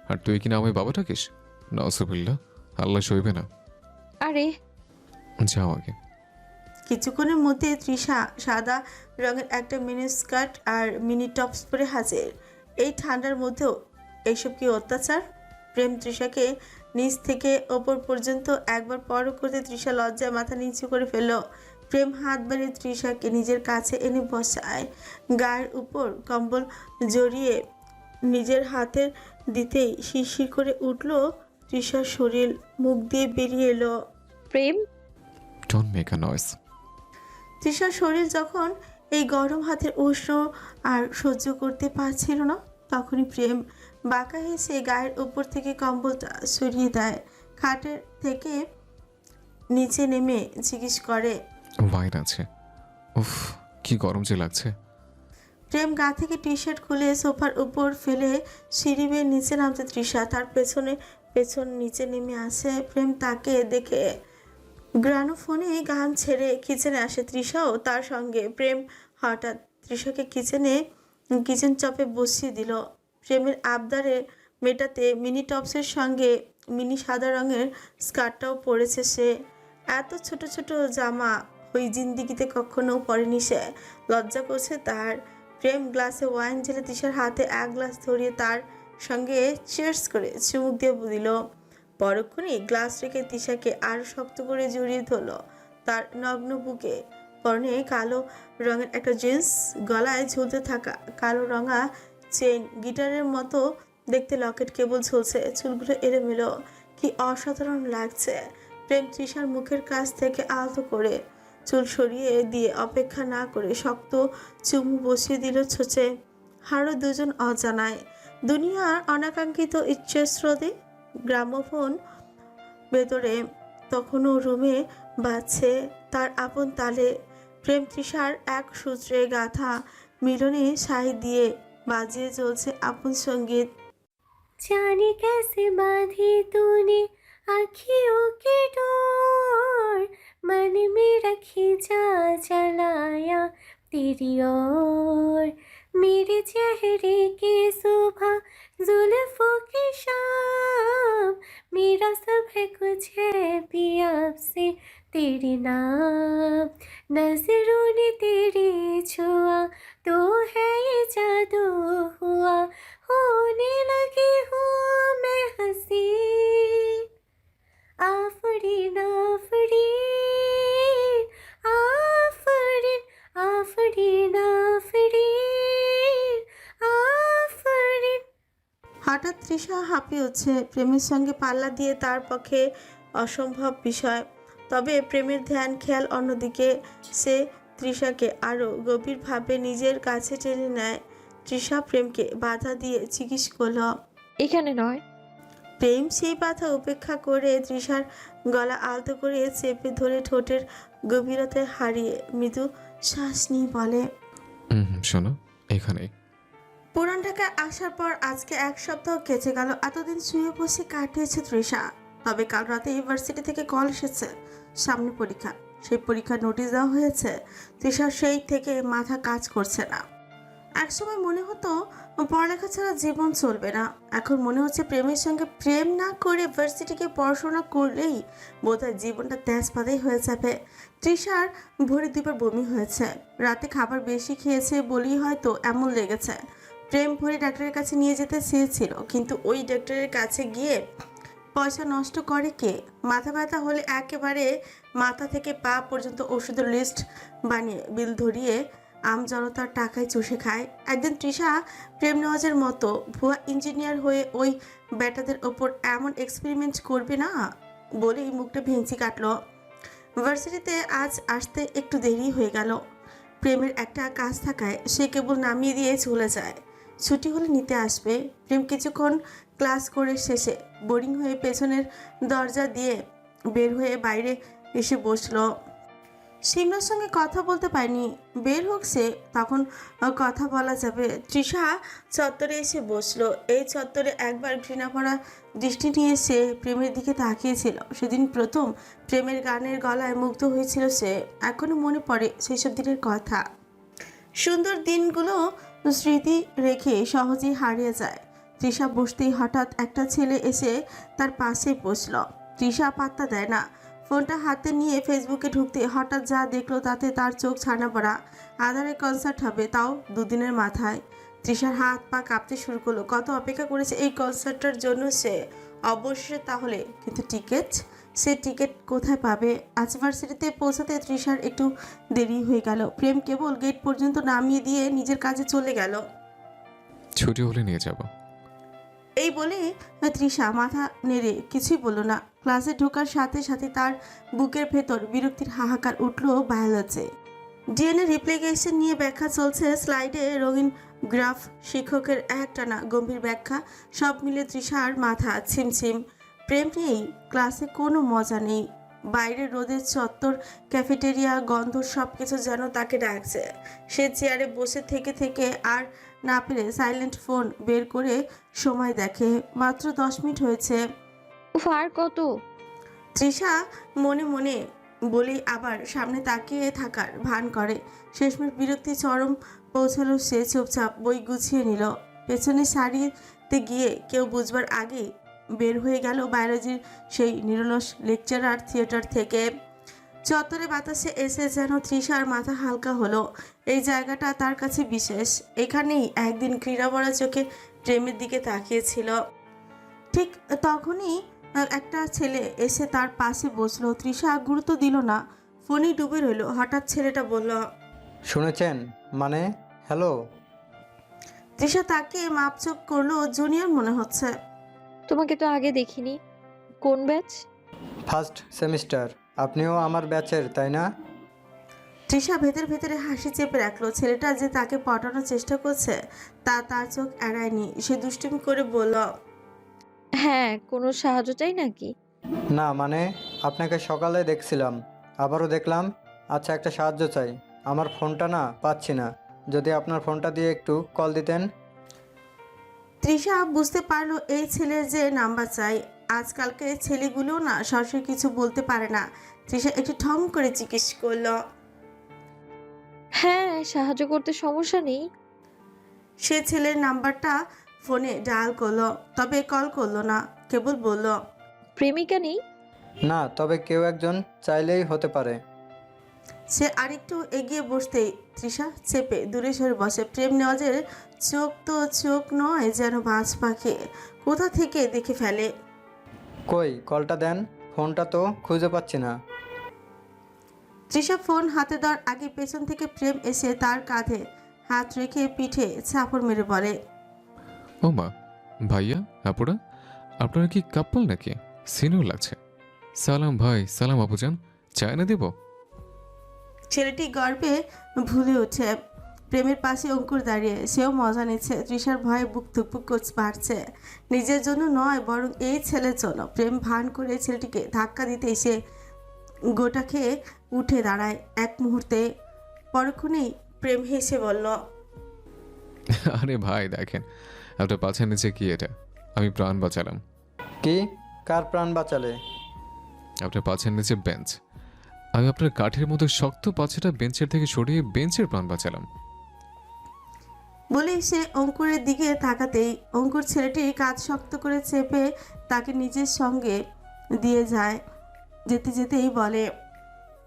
আর তুই কিনা আমায় বাবা ডাকিস? নসবিল্লা, আল্লাহ সইবে না। আরে যাও আগে। কিছুক্ষণের মধ্যে তৃষা সাদা রঙের একটা মিনি স্কার্ট আর মিনি টপস পরে হাজির। এই ঠান্ডার মধ্যেও এইসব কি অত্যাচার! প্রেম তৃষাকে নিচ থেকে ওপর পর্যন্ত একবার পর করতে তৃষা লজ্জায় মাথা নিচু করে ফেলল। প্রেম হাত বাড়িয়ে তৃষাকে নিজের কাছে এনে বসায়। গায়ের উপর কম্বল জড়িয়ে নিজের হাতের দিতেই শিরশির করে উঠল তৃষার শরীর। মুখ দিয়ে বেরিয়ে এলো, প্রেম। Don't make a noise. তৃষার শরীর যখন এই গরম হাতের উষ্ণ আর সহ্য করতে পারছিল না, তখনই প্রেম বাঁকা হেসে গায়ের উপর থেকে কম্বলটা সরিয়ে দেয়। খাটের থেকে নিচে নেমে জিজ্ঞেস করে, ওয়াইন আছে? উফ, কি গরম যে লাগছে। প্রেম গা থেকে টি শার্ট খুলে সোফার উপর ফেলে সিঁড়ি বেয়ে নিচে নামতে তৃষা তার পেছন নিচে নেমে আসে। প্রেম তাকে দেখে গ্রানোফোনে গান ছেড়ে কিচেনে আসে। তৃষাও তার সঙ্গে। প্রেম হঠাৎ তৃষাকে কিচেন চপে বসিয়ে দিল। প্রেমের আবদারে মেটাতে মিনি টপসের সঙ্গে মিনি সাদা রঙের স্কার্টটাও পরেছে সে। এত ছোট ছোট জামা ওই জিন্দিগিতে কখনো পরেনি সে। লজ্জা করছে তার। প্রেম গ্লাসে ওয়াইন ঢেলে তৃষার হাতে এক গ্লাস ধরিয়ে তার সঙ্গে চিয়ার্স করে চুমুক দিয়ে দিল। পরক্ষণেই গ্লাস রেখে তৃষাকে আরো শক্ত করে জড়িয়ে ধরল তার নগ্ন বুকে। পরনে কালো রঙের একটা জিন্স, গলায় ঝুলতে থাকা কালো রঙা চেইন, গিটারের মতো দেখতে লকেট কেবল ঝুলছে। চুলগুলো এলোমেলো, কি অসাধারণ লাগছে। প্রেম তৃষার মুখের কাছ থেকে আলতো করে চুল সরিয়ে দিয়ে অপেক্ষা না করে শক্ত চুমু বসিয়ে দিল ছোঁচে। আরও দুজন অজানায়। দুনিয়ার অনাকাঙ্ক্ষিত ইচ্ছের স্রোতে গ্রামোফোন ভেতরে তখনও রুমে বাজছে তার আপন তালে। প্রেম তৃষার এক সূত্রে গাথা মিলনে সাই দিয়ে বাজিয়ে চলছে আপন সঙ্গীত। जाने कैसे बांधी तूने आँखियों की डोर, मन में रखी जा चलाया तेरी ओर, मेरे चेहरे की सुबह जुल्फों की शाम, मेरा सब है कुछ है भी अब से तेरे नाम, नजरों ने तेरी छुआ तो है ये जादू हुआ, होने लगी हूँ मैं हंसी, आफरीन आफरीन आफरीन आफरीन आफरीन आफरीन। হঠাৎ তৃষা হাঁপিয়ে উঠছে। প্রেমের সঙ্গে পাল্লা দিয়ে তার পক্ষে অসম্ভব বিষয়। তবে প্রেমের ধ্যান খেয়াল অন্যদিকে। সে তৃষাকে আরও গভীরভাবে নিজের কাছে টেনে নেয়। তৃষা প্রেমকে বাধা দিয়ে জিজ্ঞেস করল। এখানে নয়। প্রেম সেই বাধা উপেক্ষা করে তৃষার গলা আলতো করে চেপে ধরে ঠোঁটের গভীরতায় হারিয়ে মৃদু শ্বাস নিয়ে বলে, শোনো, এখানেই। পুরান ঢাকায় আসার পর আজকে 1 সপ্তাহ কেটে গেল। এতদিন শুয়ে বসে কাটিয়েছে তৃষা। তবে কাল রাতে ইউনিভার্সিটি থেকে কল এসেছে, সামনে পরীক্ষা। সেই পরীক্ষার নোটিশ দেওয়া হয়েছে। তৃষার সেই থেকে মাথা কাজ করছে না। একসময় মনে হতো পড়ালেখা ছাড়া জীবন চলবে না। এখন মনে হচ্ছে প্রেমের সঙ্গে প্রেম না করে ভার্সিটিকে পড়াশোনা করলেই বোধহয় জীবনটা তেজপাতাই হয়ে যাবে। তৃষার ভোরে 2বার বমি হয়েছে। রাতে খাবার বেশি খেয়েছে বলেই হয়তো এমন লেগেছে। প্রেম ভরে ডাক্তারের কাছে নিয়ে যেতে চেয়েছিল, কিন্তু ওই ডাক্তারের কাছে গিয়ে পয়সা নষ্ট করে কে? মাথা ব্যথা হলে একেবারে মাথা থেকে পা পর্যন্ত ওষুধের লিস্ট বানিয়ে বিল ধরিয়ে আমজনতার টাকায় চষে খায়। একদিন তৃষা প্রেম নেওয়াজের মতো ভুয়া ইঞ্জিনিয়ার হয়ে ওই ব্যাটাদের ওপর এমন এক্সপেরিমেন্ট করবে না বলেই মুখটা ভেঙচি কাটল। ভার্সিটিতে আজ আসতে একটু দেরি হয়ে গেল। প্রেমের একটা কাজ থাকায় সে কেবল নামিয়ে দিয়ে চলে যায়। ছুটি হলে নিতে আসবে। প্রেম কিছুক্ষণ ক্লাস করে শেষে বোরিং হয়ে পেছনের দরজা দিয়ে বের হয়ে বাইরে এসে বসলো। সিমরার সঙ্গে কথা বলতে পারেনি। বের হোক সে, তখন কথা বলা যাবে। তৃষা চত্বরে এসে বসলো। এই চত্বরে একবার ঘৃণা ভরা দৃষ্টি নিয়ে সে প্রেমের দিকে তাকিয়েছিল। সেদিন প্রথম প্রেমের গানের গলায় মুগ্ধ হয়েছিল সে। এখনো মনে পড়ে সেই সব দিনের কথা। সুন্দর দিনগুলো স্মৃতি রেখে সহজেই হারিয়ে যায়। তৃষা বসতেই হঠাৎ একটা ছেলে এসে তার পাশে বসল। তৃষা পাত্তা দেয় না। ফোনটা হাতে নিয়ে ফেসবুকে ঢুকতে হঠাৎ যা দেখলো তাতে তার চোখ ছানা পড়া। আধারে কনসার্ট হবে, তাও 2 দিনের মাথায়। তৃষার হাত পা কাঁপতে শুরু করলো। কত অপেক্ষা করেছে এই কনসার্টটার জন্য সে। অবশ্যই তাহলে, কিন্তু টিকিট? সে টিকিট কোথায় পাবে? আজ ভার্সিটিতে পৌঁছাতে তৃষার একটু দেরি হয়ে গেল। প্রেম কেবল গেট পর্যন্ত নামিয়ে দিয়ে নিজের কাজে চলে গেল। ছুটি হলে নিয়ে যাব। এই বলে তৃষা মাথা নেড়ে কিছুই বলল না। ক্লাসে ঢোকার সাথে সাথে তার বুকের ভেতর বিরক্তির হাহাকার উঠল বায়োলজি। ডিএনএ রিপ্লিকেশন নিয়ে ব্যাখ্যা চলছে স্লাইডে, রঙিন গ্রাফ, শিক্ষকের একটানা গম্ভীর ব্যাখ্যা। সব মিলে তৃষার মাথা ছিমছিম। প্রেম নেই, ক্লাসে কোনো মজা নেই। বাইরে রোদের চত্বর, ক্যাফেটেরিয়া, গন্ধ সব কিছু যেন তাকে ডাকছে। সে চেয়ারে বসে থেকে থেকে আর না পেরে সাইলেন্ট ফোন বের করে সময় দেখে। মাত্র 10 মিনিট হয়েছে। উফ, আর কত? তৃষা মনে মনে বলেই আবার সামনে তাকিয়ে থাকার ভান করে। শেষমেশ বিরক্তি চরম পৌঁছালো সে। চুপচাপ বই গুছিয়ে নিল। পেছনে সারিতে গিয়ে কেউ বুঝবার আগেই বের হয়ে গেল বায়োলজির সেই নিরলস লেকচারার থিয়েটার থেকে। চত্বরে বাতাসে এসে যেন তৃষার মাথা হালকা হলো। এই জায়গাটা তার কাছে বিশেষ। এখানেই একদিন ক্রীড়াভরা চোখে প্রেমের দিকে তাকিয়েছিল। ঠিক তখনই একটা ছেলে এসে তার পাশে বসলো। তৃষা গুরুত্ব দিল না, ফোনেই ডুবে রইল। হঠাৎ ছেলেটা বলল, শুনেছেন? মানে হ্যালো। তৃষা তাকে মাপচোপ করলো। জুনিয়র মনে হচ্ছে। তোমাকে তো আগে দেখিনি। কোন ব্যাচ? First semester. আপনিও আমার ব্যাচের, তাই না? তৃষা ভেতরে ভেতরে হাসি চেপে রাখলো। ছেলেটা যে তাকে পটানোর চেষ্টা করছে তা তার চোখ এড়ায়নি। সে দুষ্টুমি করে বলল, হ্যাঁ, কোনো সাহায্য চাই নাকি? না মানে আপনাকে সকালে দেখছিলাম, আবারও দেখলাম। আচ্ছা, একটা সাহায্য চাই। আমার ফোনটা না পাচ্ছি না, যদি আপনার ফোনটা দিয়ে একটু কল দিতেন। তৃষা বুঝতে পারলো এই ছেলের যে নাম্বার চাই। আজকালকে ছেলেগুলো না সরাসরি কিছু বলতে পারে না। তৃষা একটু ঠম করে জিজ্ঞেস করলো। হ্যাঁ, সাহায্য করতে সমস্যা নেই। সে ছেলের নাম্বারটা ফোনে ডায়াল করলো, তবে কল করলো না, কেবল বলল, প্রেমিকা নেই? না, তবে কেউ একজন চাইলেই হতে পারে। সে আরেকটু এগিয়ে বসতেই তৃষা চেপে দূরে সরে বসে। প্রেম নেওয়াজের চোখ তো চোখ নয়, যেন বাজ পাখি কোথা থেকে দেখে ফেলে। কই কলটা দেন, ফোনটা তো খুঁজে পাচ্ছি না। তৃষা ফোন হাতে দেওয়ার আগে পেছন থেকে প্রেম এসে তার কাঁধে হাত রেখে পিঠে চাপড় মেরে বলে, ও মা, ভাইয়া, আপুরা, আপনারা কি কাপল নাকি? সিনিয়র লাগছে। সালাম ভাই, সালাম আপুজান, চায় না দেব? ছেলেটি গর্বে ভুলে ওঠে। প্রেমের পাশে অঙ্কুর দাঁড়িয়ে, সেও মজা নিচ্ছে। তৃষার ভয়ে বুক ধুকপুক করছে বাড়ছে। নিজের জন্য নয়, বরং এই ছেলের জন্য। প্রেম ভান করে ছেলেটিকে ধাক্কা দিতে এসে গোটা খেয়ে উঠে দাঁড়ায়। এক মুহূর্তে পরক্ষণেই প্রেম হেসে বলল, আরে ভাই দেখেন, আপনার পাছার নিচে কি এটা? আমি প্রাণ বাঁচালাম। কি? কার প্রাণ বাঁচালে? আপনার পাছার নিচে বেঞ্চ। আমি আপনার কাঠের মতো শক্ত পাছাটা বেঞ্চের থেকে সরিয়ে বেঞ্চের প্রাণ বাঁচালাম। বলেই সে অঙ্কুরের দিকে তাকাতেই অঙ্কুর ছেলেটির কাঁধ শক্ত করে চেপে তাকে নিজের সঙ্গে দিয়ে যায়। যেতে যেতেই বলে,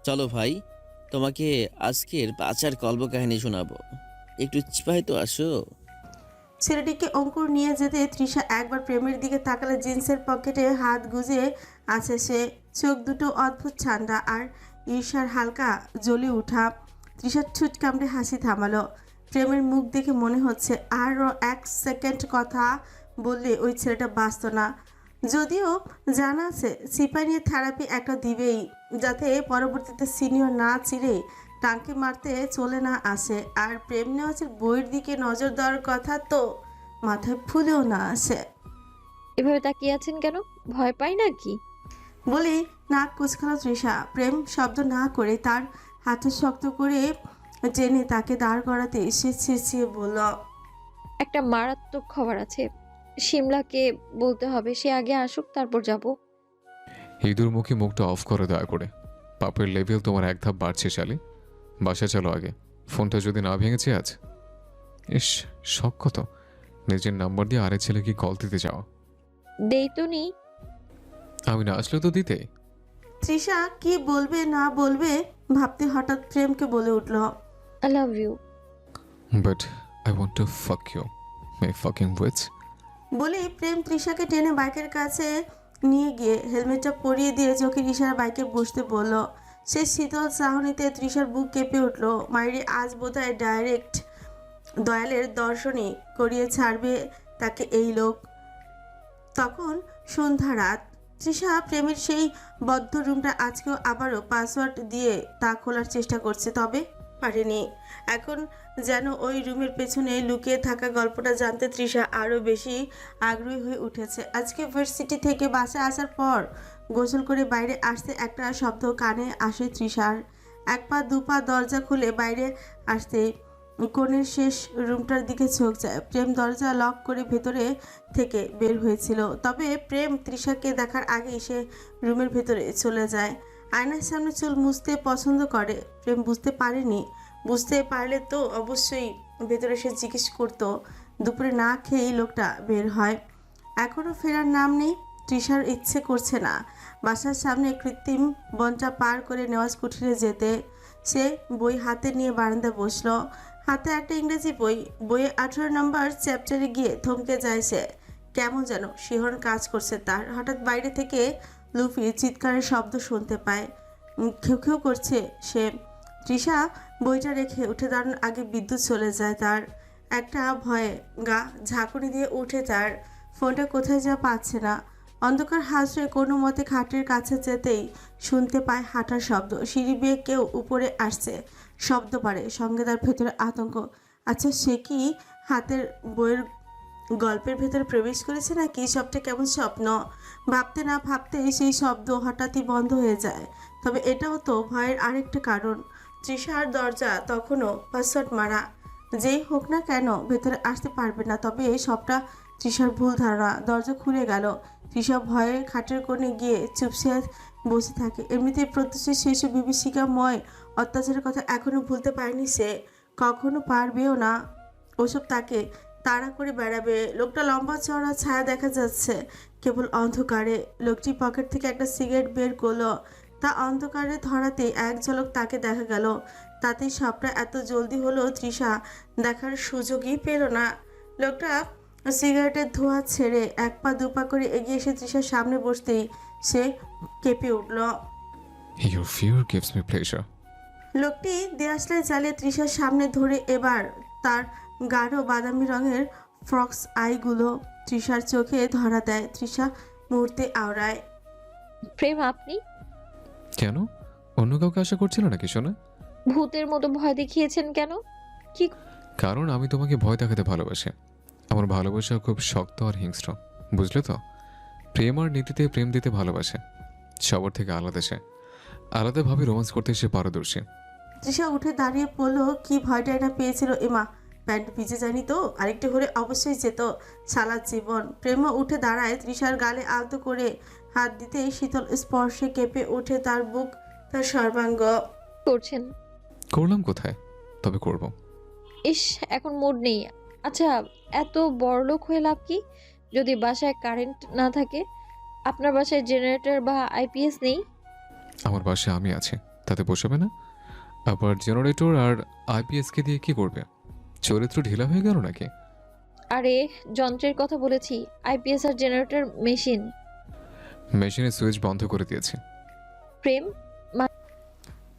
চলো ভাই, তোমাকে আজকের বাঁচার কল্পকাহিনী শোনাবো। একটু চিপাই তো আসো। ছেলেটিকে অঙ্কুর নিয়ে যেতে তৃষা একবার প্রেমের দিকে তাকালে জিন্সের পকেটে হাত গুজে আছে সে। চোখ দুটো অদ্ভুত ঠান্ডা আর ঈর্ষার হালকা জ্বলে উঠা। তৃষার ঠুট কামড়ে হাসি থামালো। প্রেমের মুখ দেখে মনে হচ্ছে আরও 1 সেকেন্ড কথা বললে ওই ছেলেটা বাঁচত না। যদিও জানা আছে সিপাই নিয়ে থেরাপি একটা দিবেই, যাতে পরবর্তীতে সিনিয়র না চিরে টাঙ্কি মারতে চলে না আসে। আর প্রেম নেওয়াজের বইয়ের দিকে নজর দেওয়ার কথা তো মাথায় ফুলেও না আসে। এভাবে তাকিয়ে আছেন কেন? ভয় পাই নাকি? বলে নাক কুচকালো তৃষা। প্রেম শব্দ না করে তার হাতে শক্ত করে টেনে তাকে দাঁড় করাতে সে চেঁচিয়ে বলল, একটা মারাত্মক খবর আছে। শিমলাকে বলতে হবে, সে আগে আসুক, তারপর যাব। ইঁদুর মুখে মুখটা অফ করে দয়া করে। পাপের লেভেল তোমার এক ধাপ বাড়ছে শালি। বাসা চলো আগে। ফোনটা যদি না ভেঙেছে আজ। ইস, শখ কত নিজের নাম্বার দিয়ে আরেক ছেলেকে কল দিতে যাও। দেই তো নি। আমি না আসলে তো দিতে। তৃষা কি বলবে না বলবে ভাবতে হঠাৎ প্রেমকে বলে উঠল, I love you. But I want to fuck you, my fucking witch. বলে প্রেম তৃষাকে টেনে বাইকের কাছে নিয়ে গিয়ে হেলমেটটা পরিয়ে দিয়ে চোখের ইশারা বাইকে বসতে বলল। সে শীতল চাহনিতে তৃষার বুক কেঁপে উঠল। মায়েরি আজ বোধহয় ডাইরেক্ট দয়ালের দর্শনই করিয়ে ছাড়বে তাকে এই লোক। তখন সন্ধ্যা রাত। তৃষা প্রেমের সেই বদ্ধ রুমটা আজকেও আবারও পাসওয়ার্ড দিয়ে তা খোলার চেষ্টা করছে, তবে পারেনি। এখন যেন ওই রুমের পেছনে লুকিয়ে থাকা গল্পটা জানতে তৃষা আরও বেশি আগ্রহী হয়ে উঠেছে। আজকে ভার্সিটি থেকে বাসায় আসার পর গোসল করে বাইরে আসতে একটা শব্দ কানে আসে তৃষার। 1 পা 2 পা দরজা খুলে বাইরে আসতে কোণের শেষ রুমটার দিকে চোখ যায়। প্রেম দরজা লক করে ভেতরে থেকে বের হয়েছিল, তবে প্রেম তৃষাকে দেখার আগেই সে রুমের ভেতরে চলে যায়। আয়নার সামনে চুল মুছতে পছন্দ করে। প্রেম বুঝতে পারেনি, বুঝতে পারলে তো অবশ্যই ভেতরে সে জিজ্ঞেস করতো। দুপুরে না খেয়েই লোকটা বের হয়। এখনও ফেরার নাম নেই। তৃষার ইচ্ছে করছে না বাসার সামনে কৃত্রিম বনটা পার করে নেওয়াজ কুঠিরে যেতে। সে বই হাতে নিয়ে বারান্দায় বসলো। হাতে একটা ইংরেজি বই। বইয়ে 18 নম্বর চ্যাপ্টারে গিয়ে থমকে যায় সে। কেমন যেন শিহরণ কাজ করছে তার। হঠাৎ বাইরে থেকে লুফি চিৎকারের শব্দ শুনতে পায়। খেউ খেউ করছে সে। তৃষা বইটা রেখে উঠে দাঁড়ানোর আগে বিদ্যুৎ চলে যায় তার। একটা ভয়ে গা ঝাঁকুনি দিয়ে উঠে তার। ফোনটা কোথায় যা পাচ্ছে না। অন্ধকার হাসড়ে কোনো মতে খাটের কাছে যেতেই শুনতে পায় হাঁটার শব্দ। সিঁড়ি বেয়ে কেউ উপরে আসছে। শব্দ বাড়ে, সঙ্গে তার ভেতরে আতঙ্ক। আচ্ছা, সে কি হাতের বইয়ের গল্পের ভেতরে প্রবেশ করেছে নাকি সবটা কেমন স্বপ্ন? ভাবতে না ভাবতেই সেই শব্দ হঠাৎই বন্ধ হয়ে যায়। তবে এটাও তো ভয়ের আরেকটা কারণ। তৃষার দরজা তখনও পাসওয়ার্ড মারা। যেই হোক না কেন ভেতরে আসতে পারবে না। তবে সবটা তৃষার ভুল ধারণা। দরজা খুলে গেল। তৃষা ভয়ে খাটের কোণে গিয়ে চুপসে বসে থাকে। এমনিতেই প্রত্যুষের শেষ বিভীষিকাময় অত্যাচারের কথা এখনো ভুলতে পারেনি সে, কখনো পারবেও না। ওসব তাকে তাড়া করে বেড়াবে। লোকটা লম্বা চওড়া, ছায়া দেখা যাচ্ছে কেবল অন্ধকারে। লোকটি পকেট থেকে একটা সিগারেট বের করলো। তা অন্ধকারে ধরাতেই এক ঝলক তাকে দেখা গেল। তাতেই সবটা এত জলদি হলো তৃষা দেখার সুযোগই পেল না। লোকটা সিগারেটের ধোঁয়া ছেড়ে এক পা দুপা করে এগিয়ে এসে তৃষার সামনে বসতেই সে কেঁপে উঠল। Your fear gives me pleasure. লোকটি দেয়াশলায় জ্বালিয়ে তৃষার সামনে ধরে এবার তার গাঢ় বাদামি রঙের ফ্রক্স আইগুলো তৃষার চোখে ধরা দেয়। তৃষা মুহূর্তে আওড়ায়। প্রেম আপনি কেন? অন্য কাউকে আশা করছিল নাকি সোনা? ভূতের মতো ভয় দেখিয়েছেন কেন? কি কারণ আমি তোমাকে ভয় দেখাতে ভালোবাসি। আমার ভালোবাসা খুব শক্ত আর হিংস্র, বুঝলে তো? প্রেম আর নীতিতে প্রেম দিতে ভালোবাসে, সবার থেকে আলাদা সে। আলাদাভাবে রোমান্স করতে সে পারদর্শী। তৃষা উঠে দাঁড়িয়ে পড়লো। কি ভয়টা এটা পেয়েছিল এমা। প্যান্ট ভিজে যায়নি তো? আরেকটু হলে অবশ্যই যেত সারা জীবন। প্রেমও উঠে দাঁড়ায়। তৃষার গালে আলতো করে হাত দিতেই শীতল স্পর্শে কেঁপে ওঠে তার বুক, তার সর্বাঙ্গ। করছেন? করলাম কোথায়, তবে করব। ইস, এখন মুড নেই। আচ্ছা, এত বড়লোক হয়ে লাভ কি যদি বাসায় কারেন্ট না থাকে? আপনার বাসায় জেনারেটর বা আইপিএস নেই? আমার বাসায় আমি আছি, তাতে বসাবে না? আবার জেনারেটর আর আইপিএসকে দিয়ে কি করবে? চরিত্র ঢিলা হয়ে গেল নাকি? আরে যন্ত্রের কথা বলেছি, আইপিএস আর জেনারেটর মেশিন। মেশিনের সুইচ বন্ধ করে দিয়েছি। প্রেম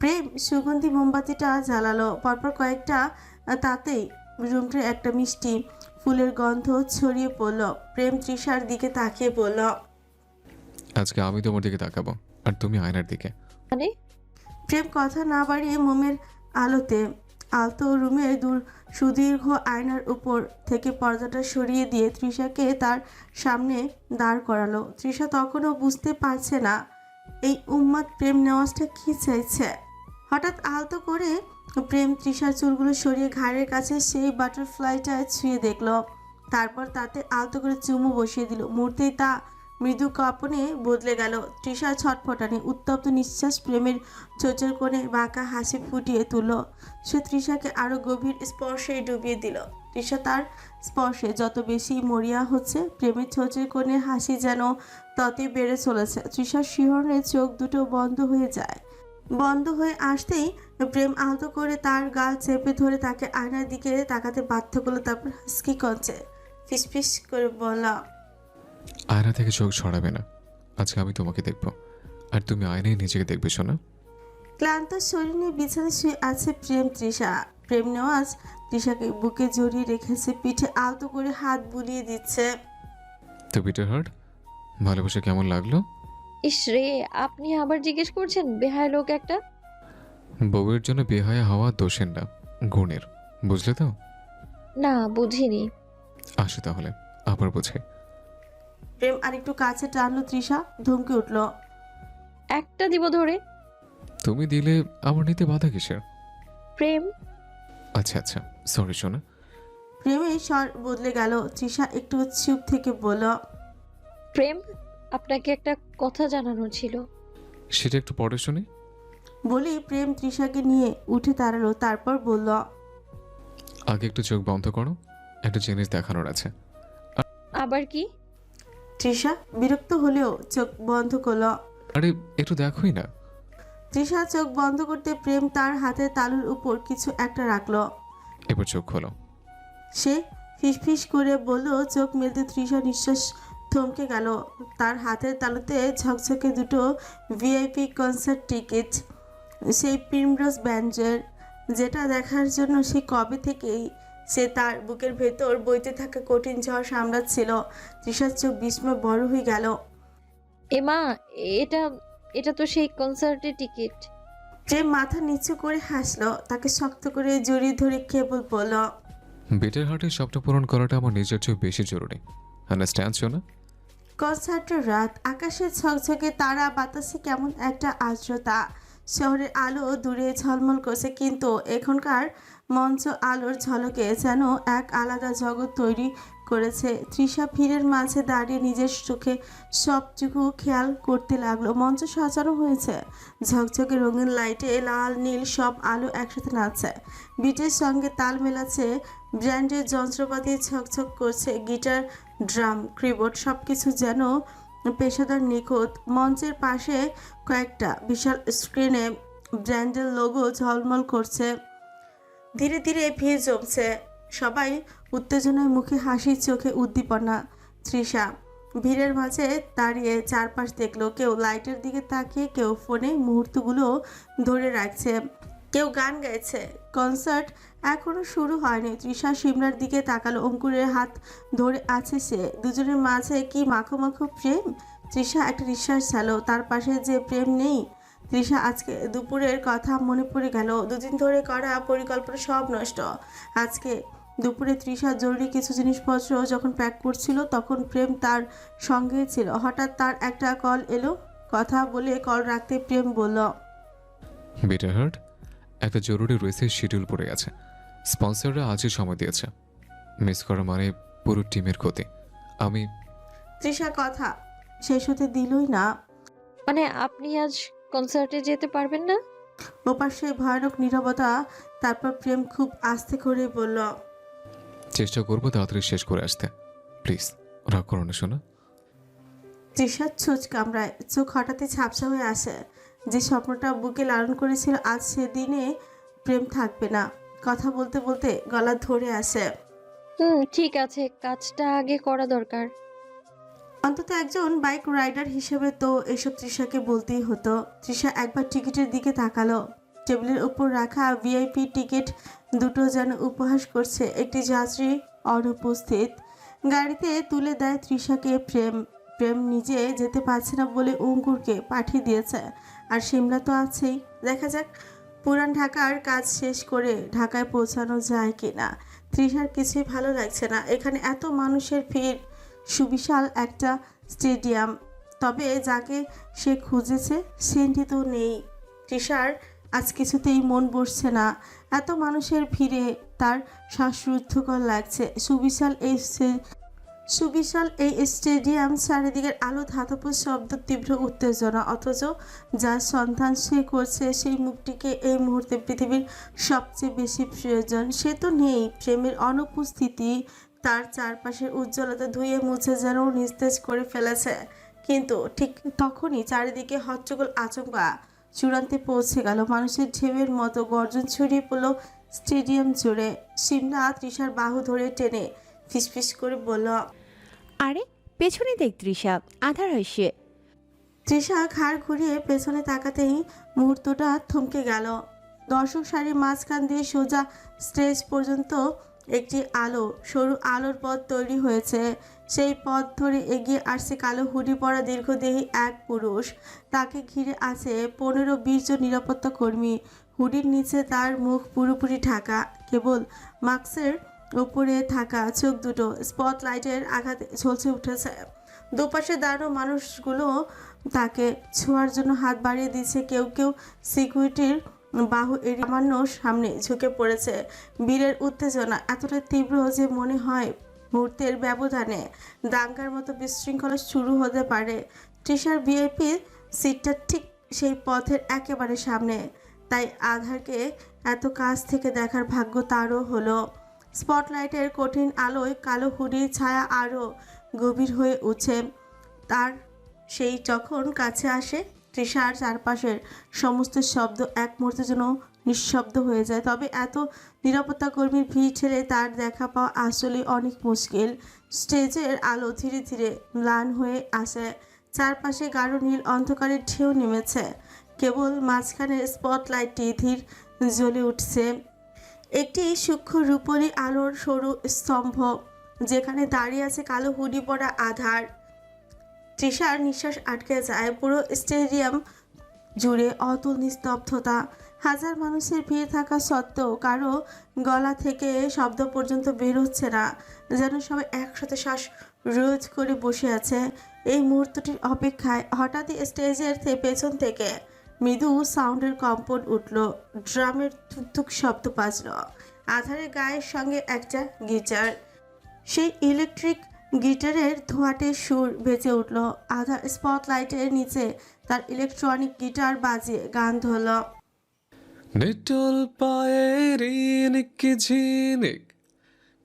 প্রেম সুগন্ধি মোমবাতিটা জ্বালালো। পরপর কয়েকটা, তাতেই রুমটার একটা মিষ্টি ফুলের গন্ধ ছড়িয়ে পড়ল। প্রেম তৃষার দিকে তাকিয়ে বলল, আজকে আমি তোমার দিকে তাকাবো আর তুমি আয়নার দিকে। মানে? প্রেম কথা না বাড়িয়ে মোমের আলোতে আলতো রুমের সুদীর্ঘ আয়নার উপর থেকে পর্দাটা সরিয়ে দিয়ে তৃষাকে তার সামনে দাঁড় করালো। তৃষা তখনও বুঝতে পারছে না এই উন্মাদ প্রেম নেওয়াজটা কি চাইছে। হঠাৎ আলতো করে প্রেম তৃষার চুলগুলো সরিয়ে ঘাড়ের কাছে সেই বাটারফ্লাইটা ছুঁয়ে দেখলো। তারপর তাতে আলতো করে চুমু বসিয়ে দিল। মুহূর্তেই তা মৃদু কাঁপনে বদলে গেল। তৃষা ছটফটানি, উত্তপ্ত নিঃশ্বাস প্রেমের চোচের কোণে বাঁকা হাসি ফুটিয়ে তুলল। সে তৃষাকে আরো গভীর স্পর্শে ডুবিয়ে দিল। তৃষা তার স্পর্শে যত বেশি মরিয়া হচ্ছে, প্রেমের চোচের কোণে হাসি যেন ততই বেড়ে চলেছে। তৃষার শিহরণে চোখ দুটো বন্ধ হয়ে যায়। বন্ধ হয়ে আসতেই প্রেম আলতো করে তার গাল চেপে ধরে তাকে আয়নার দিকে তাকাতে বাধ্য করলো। তারপর হাসকি কঞ্চে ফিসফিস করে বলল, আয়না থেকে চোখ ছড়াবে না। আজকে আমি তোমাকে দেখবো আর তুমি আয়নায় নিজেকে দেখবে শোনা। ক্লান্ত শরীর নিয়ে বিছানায় শুয়ে আছে প্রেম। তৃষা প্রেম নেওয়াজ তৃষাকে বুকে জড়িয়ে রেখেছে, পিঠে আলতো করে হাত বুলিয়ে দিচ্ছে। তো পিটার হার্ট, ভালোবাসা কেমন লাগলো? ইস রে, আপনি আবার জিজ্ঞেস করছেন? বেহায় লোক একটা। বউয়ের জন্য বেহায়া হওয়া দোষের না, গুণের, বুঝলে তো? না, বুঝিনি। আসে তাহলে আবার বুঝে। প্রেম আরেকটু কাছে টানলো। তৃষা ধমকে উঠল, একটা দিব ধরে। তুমি দিলে আমার নিতে বাধা কিসের? প্রেম আচ্ছা আচ্ছা, সরি শোনা। প্রেমের স্বর বদলে গেল। তৃষা একটু চুপ থেকে বলল, প্রেম, আপনাকে একটা কথা জানানোর ছিল। সেটা একটু পরে শুনি। বলি প্রেম তৃষাকে নিয়ে উঠে দাঁড়ালো। তারপর বলল, আগে একটু চোখ বন্ধ করো, একটা জিনিস দেখানোর আছে। আবার কি? তৃষা বিরক্ত হলেও চোখ বন্ধ করলো। আরে একটু দেখোই না। তৃষা চোখ বন্ধ করতে প্রেম তার হাতের তালুর উপর কিছু একটা রাখলো। এবার চোখ খোলো। সে ফিসফিস করে বলল। চোখ মেলতে তৃষা নিঃশ্বাস থমকে গেল। তার হাতের তালুতে ঝকঝকে দুটো ভিআইপি কনসার্ট টিকিট, সেই প্রিমরোজ ব্যান্ডের, যেটা দেখার জন্য সে কবে থেকেই সে তার বুকের ভেতর বইতে থাকা কঠিন ঝড় সামলাচ্ছিল। তৃষার চোখ বিস্ময় বড় হয়ে গেল। এমা, এটা এটা তো সেই কনসার্টের টিকিট। প্রেম মাথা নিচু করে হাসলো। তাকে শক্ত করে জড়িয়ে ধরে কেবল বলল, বেটার হার্টের স্বপ্ন পূরণ করাটা আমার নিজের চেয়ে বেশি জরুরি, আন্ডারস্ট্যান্ড শোনা? কনসার্টের রাত, আকাশে ঝকঝকে তারা, বাতাসে কেমন একটা আর্দ্রতা। শহরের আলো দূরে ঝলমল করছে, কিন্তু এখনকার মঞ্চ আলোর ঝলকে যেন এক আলাদা জগৎ তৈরি করেছে। তৃষা ভিড়ের মাঝে দাঁড়িয়ে নিজের চোখে সবটুকু খেয়াল করতে লাগলো। মঞ্চ সাজানো হয়েছে ঝকঝকে রঙিন লাইটে, লাল নীল সব আলো একসাথে নাচছে, বিটের সঙ্গে তাল মেলাচ্ছে, ব্র্যান্ডের যন্ত্রপাতি ঝকঝক করছে, গিটার, ড্রাম, কিবোর্ড সবকিছু যেন পেশাদার নিখুঁত। মঞ্চের পাশে কয়েকটা বিশাল স্ক্রিনে ব্র্যান্ডের লোগো ঝলমল করছে। ধীরে ধীরে ভিড় জমছে, সবাই উত্তেজনায়, মুখে হাসি, চোখে উদ্দীপনা। তৃষা ভিড়ের মাঝে দাঁড়িয়ে চারপাশ দেখলো। কেউ লাইটের দিকে তাকিয়ে, কেউ ফোনে মুহূর্তগুলো ধরে রাখছে, কেউ গান গাইছে। কনসার্ট এখনো শুরু হয়নি। তৃষা সিমরার দিকে তাকালো। অঙ্কুরের হাত ধরে আছে সে। দুজনের মাঝে কি মাখো মাখো প্রেম। তৃষা একটা নিঃশ্বাস ছাড়লো। তার পাশে যে প্রেম নেই। তৃষা আজকে দুপুরের কথা মনে পড়ে গেল। দুদিন ধরে করা পরিকল্পনা সব নষ্ট। আজকে দুপুরে তৃষা জরুরি কিছু জিনিসপত্র যখন প্যাক করছিল তখন প্রেম তার সঙ্গে ছিল। হঠাৎ তার একটা কল এলো। কথা বলে কল রাখতে প্রেম বলল, বিটার হার্ট, একটা জরুরি রেসের শিডিউল পড়ে আছে। স্পন্সররা আজই সময় দিয়েছে। মিস করা মানে পুরো টিমের ক্ষতি। আমি তৃষা কথা শেষ হতে দিলই না। মানে আপনি আজ কনসার্টে যেতে পারবেন না? ওপাশে ভয়ানক নীরবতা। তারপর প্রেম খুব আস্তে করে বলল, চেষ্টা করবো তাড়াতাড়ি শেষ করে আসতে। প্লিজ রাগ করো না শোনা। তৃষার ছুঁচ কামড়ায়, চোখ হঠাৎই ঝাপসা হয়ে আসে। যে স্বপ্নটা বুকে লালন করেছিল আজ সেদিনে প্রেম থাকবে না। কথা বলতে বলতে গলা ধরে আসে। ঠিক আছে, কাজটা আগে করা দরকার। অন্তত একজন বাইক রাইডার হিসেবে তো এসব তৃষাকে বলতেই হতো। তৃষা একবার টিকিটের দিকে তাকালো। টেবিলের উপর রাখা ভিআইপি টিকিট দুটো যেন উপহাস করছে। একটি যাত্রী অনুপস্থিত। গাড়িতে তুলে দেয় তৃষাকে প্রেম। প্রেম নিজে যেতে পারছে না বলে অঙ্কুরকে পাঠিয়ে দিয়েছে। আর সিমলা তো আছেই। দেখা যাক পুরান ঢাকার কাজ শেষ করে ঢাকায় পৌঁছানো যায় কিনা। তৃষার কিছুই ভালো লাগছে না। এখানে এত মানুষের ভিড়, সুবিশাল একটা স্টেডিয়াম, তবে যাকে সে খুঁজেছে সেটি তো নেই। তৃষার আজ কিছুতেই মন বসছে না। এত মানুষের ভিড়ে তার শ্বাসরুদ্ধকর লাগছে। সুবিশাল এই স্টেডিয়াম, চারিদিকের আলো, ধাতব শব্দ, তীব্র উত্তেজনা, অথচ যার সন্ধান সে করছে সেই মুখটিকে এই মুহূর্তে পৃথিবীর সবচেয়ে বেশি প্রয়োজন। সে তো নেই। প্রেমের অনুপস্থিতি তার চারপাশের উজ্জ্বলতা ধুয়ে মুছে যেন নিস্তেজ করে ফেলেছে। কিন্তু ঠিক তখনই চারিদিকে হট্টগোল, আচমকা চূড়ান্তে পৌঁছে গেল। মানুষের ঢেউয়ের মতো গর্জন ছড়িয়ে পড়ল স্টেডিয়াম জুড়ে। সিমলা তৃষার বাহু ধরে টেনে ফিসফিস করে বলল, আরে পেছনে দেখ তৃষা, আধার হয়েছে। তৃষা ঘাড় ঘুরিয়ে পেছনে তাকাতেই মুহূর্তটা থমকে গেল। দর্শক সারির মাঝখান দিয়ে সোজা স্টেজ পর্যন্ত একটি সরু আলোর পথ তৈরি হয়েছে। সেই পথ ধরে এগিয়ে আসছে কালো হুডি পরা দীর্ঘদেহী এক পুরুষ। তাকে ঘিরে আছে 15-20 জন নিরাপত্তা কর্মী। হুডির নিচে তার মুখ পুরোপুরি ঢাকা, কেবল মাস্কের উপরে থাকা চোখ দুটো স্পটলাইটের আঘাতে ঝলসে উঠেছে। দুপাশে দাঁড়ানো মানুষগুলো তাকে ছোঁয়ার জন্য হাত বাড়িয়ে দিচ্ছে। কেউ কেউ সিকিউরিটির বাহু এড়িয়ে সামান্য সামনে ঝুঁকে পড়েছে। বীরের উত্তেজনা এতটা তীব্র যে মনে হয় মুহূর্তের ব্যবধানে দাঙ্গার মতো বিশৃঙ্খলা শুরু হতে পারে। তৃষার ভিআইপি সিটটা ঠিক সেই পথের একেবারে সামনে, তাই আধারকে এত কাছ থেকে দেখার ভাগ্য তারও হলো। স্পটলাইটের কঠিন আলোয় কালো হুডির ছায়া আরও গভীর হয়ে উঠছে। তার সেই যখন কাছে আসে, তৃষার চারপাশের সমস্ত শব্দ এক মুহূর্তের জন্য নিঃশব্দ হয়ে যায়। তবে এত নিরাপত্তা কর্মীর ভিড় ঠেলে তার দেখা পাওয়া আসলে অনেক মুশকিল। স্টেজের আলো ধীরে ধীরে ম্লান হয়ে আসে। চারপাশে গাঢ় নীল অন্ধকারের ঢেউ নেমেছে। কেবল মাঝখানের স্পটলাইটটি ধীর জ্বলে উঠছে। একটি সূক্ষ্ম রূপোলি আলোর সরু স্তম্ভ, যেখানে দাঁড়িয়ে আছে কালো হুডি পরা আধার। তৃষার নিঃশ্বাস আটকে যায়। পুরো স্টেডিয়াম জুড়ে অতুল নিস্তব্ধতা। হাজার মানুষের ভিড় থাকা সত্ত্বেও কারো গলা থেকে শব্দ পর্যন্ত বের হচ্ছে না, যেন সবাই একসাথে শ্বাস রোধ করে বসে আছে এই মুহূর্তটির অপেক্ষায়। হঠাৎই স্টেজের পেছন থেকে মৃদু সাউন্ডের কম্পন উঠল। ড্রামের থুকথুক শব্দ বাজল। আধারের গায়ের সঙ্গে একটা গিটার। সেই ইলেকট্রিক গিটারের ধোঁয়াটে সুর বেজে উঠল। আধার স্পটলাইটের নিচে তার ইলেকট্রনিক গিটার বাজিয়ে গান ধরল। নিটল পায়ের ইনিক ঝিনিক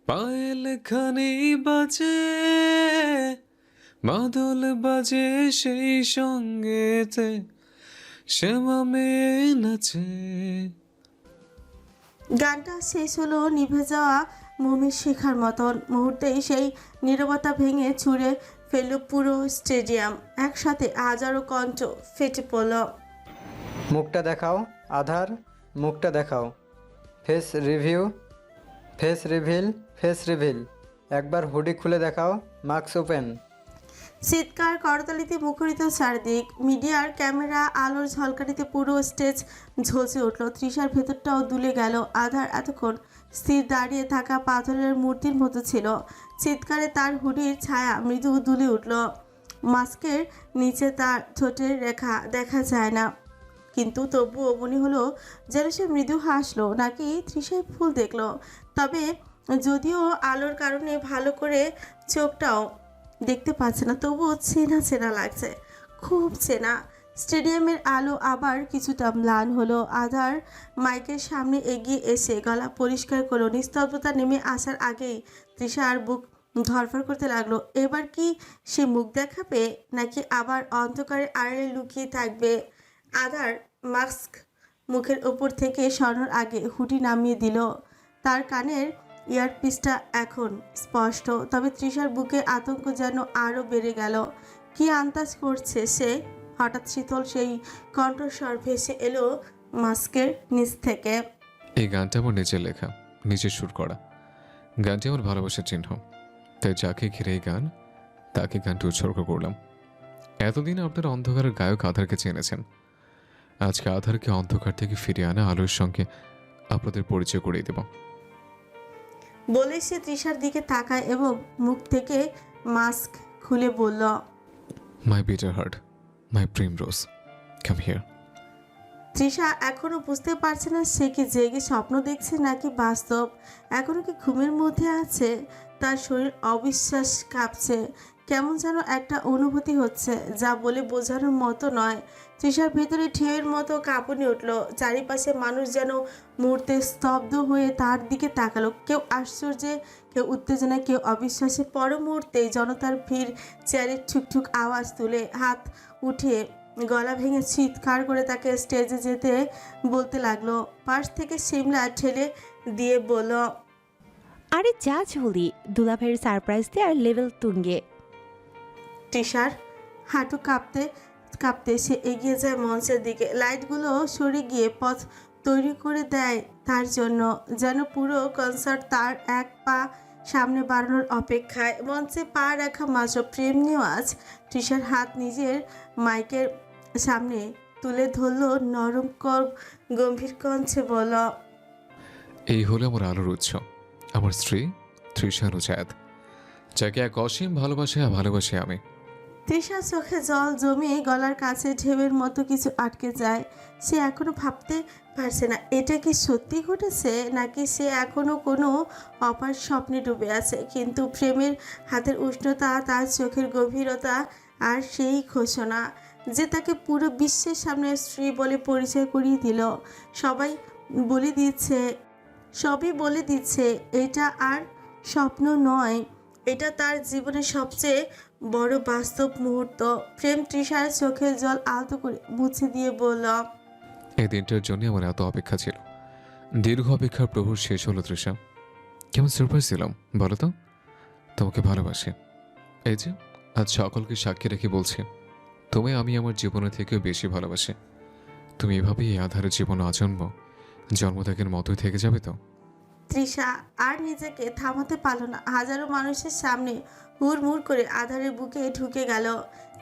পায়েল খানি বাজে, মাদল বাজে সেই সঙ্গেতে শ্যামা মেয়ে নাচে। গানটা শেষ হলো নিভে যাওয়া মোমের শিখার মতন। মুহূর্তেই সেই নীরবতা ভেঙে ছুঁড়ে ফেলল পুরো স্টেডিয়াম। একসাথে হাজারো কণ্ঠ ফেটে পড়ল। মুখটা দেখাও আধার, মুখটা দেখাও। Face review, face reveal, face reveal. একবার হুডি খুলে দেখাও, মাস্ক ওপেন। চিৎকার করতালিতে মুখরিত চারদিক। মিডিয়ার ক্যামেরা আলোর ঝলকানিতে পুরো স্টেজ ঝলসে উঠল। তৃষার ভেতরটাও দুলে গেল। আধার এতক্ষণ স্থির দাঁড়িয়ে থাকা পাথরের মূর্তির মতো ছিল। চিৎকারে তার হুডির ছায়া মৃদু দুলে উঠল। মাস্কের নিচে তার ঠোঁটের রেখা দেখা যায় না, কিন্তু তবুও মনে হলো যেন সে মৃদু হাসলো নাকি তৃষায় ফুল দেখলো। তবে যদিও আলোর কারণে ভালো করে চোখটাও দেখতে পাচ্ছে না, তবুও চেনা চেনা লাগছে, খুব চেনা। স্টেডিয়ামের আলো আবার কিছুটা ম্লান হলো। আধার মাইকের সামনে এগিয়ে এসে গলা পরিষ্কার করলো। নিস্তব্ধতা নেমে আসার আগেই তৃষার বুক ধরফর করতে লাগলো। এবার কি সে মুখ দেখাবে নাকি আবার অন্ধকারে আড়ালে লুকিয়ে থাকবে? আধার মাস্ক মুখের ওপর থেকে সরানোর আগে হুডি নামিয়ে দিল। তার কানের ইয়ারপিসটা এখন স্পষ্ট, তবে তৃষার বুকে আতঙ্ক যেন আরও বেড়ে গেল। কি আন্দাজ করছে সে? হঠাৎ শীতল সেই কণ্ঠস্বর ভেসে এলো মাস্কের নিচ থেকে। এই গানটা আমার নিজের লেখা, নিজের সুর করা। গানটি আমার ভালোবাসার চিহ্ন, তাই যাকে ঘিরে এই গান তাকে গানটি উৎসর্গ করলাম। এতদিন আপনারা অন্ধকারের গায়ক আধারকে চেনেছেন, আজকে আধারকে অন্ধকার থেকে ফিরিয়ে আনা আলোর সঙ্গে আপনাদের পরিচয় করিয়ে দেব। বলে সে তৃষার দিকে তাকায় এবং মুখ থেকে মাস্ক খুলে বলল, মাই বিটার হার্ট, মাই প্রেম রোজ, কাম হিয়ার। তৃষা এখনো বুঝতে পারছে না সে কি জেগে স্বপ্ন দেখছে নাকি বাস্তব। এখনো কি ঘুমের মধ্যে আছে? তার শরীর অবিশ্বাস কাঁপছে। কেমন যেন একটা অনুভূতি হচ্ছে যা বলে বোঝানোর মতো নয়। তৃষার ভিতরে ঢেউয়ের মতো কাঁপুনি উঠল। চারিপাশে মানুষ যেন মুহূর্তে স্তব্ধ হয়ে তার দিকে তাকালো। কেউ আশ্চর্যে, কেউ উত্তেজনায়, কেউ অবিশ্বাসে। পর মুহূর্তেই জনতার ভিড় চেয়ারের ঠুকঠুক আওয়াজ তুলে হাত উঠে গলা ভেঙে চিৎকার করে তাকে স্টেজে যেতে বলতে লাগলো। পাশ থেকে সিমলা ঠেলে দিয়ে বলল, আরে যা ঝুলি, দুলাভাইয়ের সারপ্রাইজ দিয়ে আর লেভেল তুঙ্গে। তৃষার হাঁটু কাঁপতে কাঁপতে সে এগিয়ে যায় মঞ্চের দিকে। লাইটগুলো সরে গিয়ে পথ তৈরি করে দেয় তার জন্য, যেন পুরো কনসার্ট তার এক পা সামনে বাড়ানোর অপেক্ষায়। মঞ্চে পা রাখা মাত্র প্রেম নেওয়াজ তৃষার হাত নিজের মাইকের সামনে তুলে ধরল। নরম গম্ভীর কণ্ঠে বলল, এই হলো আমার আলোর উৎস, আমার স্ত্রী তৃষা রুজায়াত, যাকে এক অসীম ভালোবাসি আমি। তৃষার চোখে জল জমে গলার কাছে ঢেউয়ের মতো কিছু আটকে যায়। সে এখনো ভাবতে পারছে না এটা কি সত্যি ঘটেছে নাকি সে এখনো কোনো অপার স্বপ্নে ডুবে আছে। কিন্তু প্রেমের হাতের উষ্ণতা, তার চোখের গভীরতা আর সেই ঘোষণা যে তাকে পুরো বিশ্বের সামনে স্ত্রী বলে পরিচয় করিয়ে দিল, সবই বলে দিচ্ছে এটা আর স্বপ্ন নয়, এটা তার জীবনের সবচেয়ে বড় বাস্তব মুহূর্ত। প্রেম তৃষার চোখের জল আলতো করে মুছে দিয়ে বলল, এই দিনটার জন্য আমার এত অপেক্ষা ছিল। দীর্ঘ অপেক্ষার প্রহর শেষ হলো তৃষা। কেমন সারপ্রাইজ দিলাম বলো তো? তোমাকে ভালোবাসি। এই যে আজ সকলকে সাক্ষী রেখে বলছি, তুমি আমি আমার জীবনের থেকেও বেশি ভালোবাসি। তুমি এভাবেই এই আধারের জীবন আজন্ম জন্মত্যাগের মতোই থেকে যাবে তো? তৃষা আর নিজেকে থামাতে পারল না। হাজারো মানুষের সামনে হুড়মুড় করে আধারের বুকে ঢুকে গেল।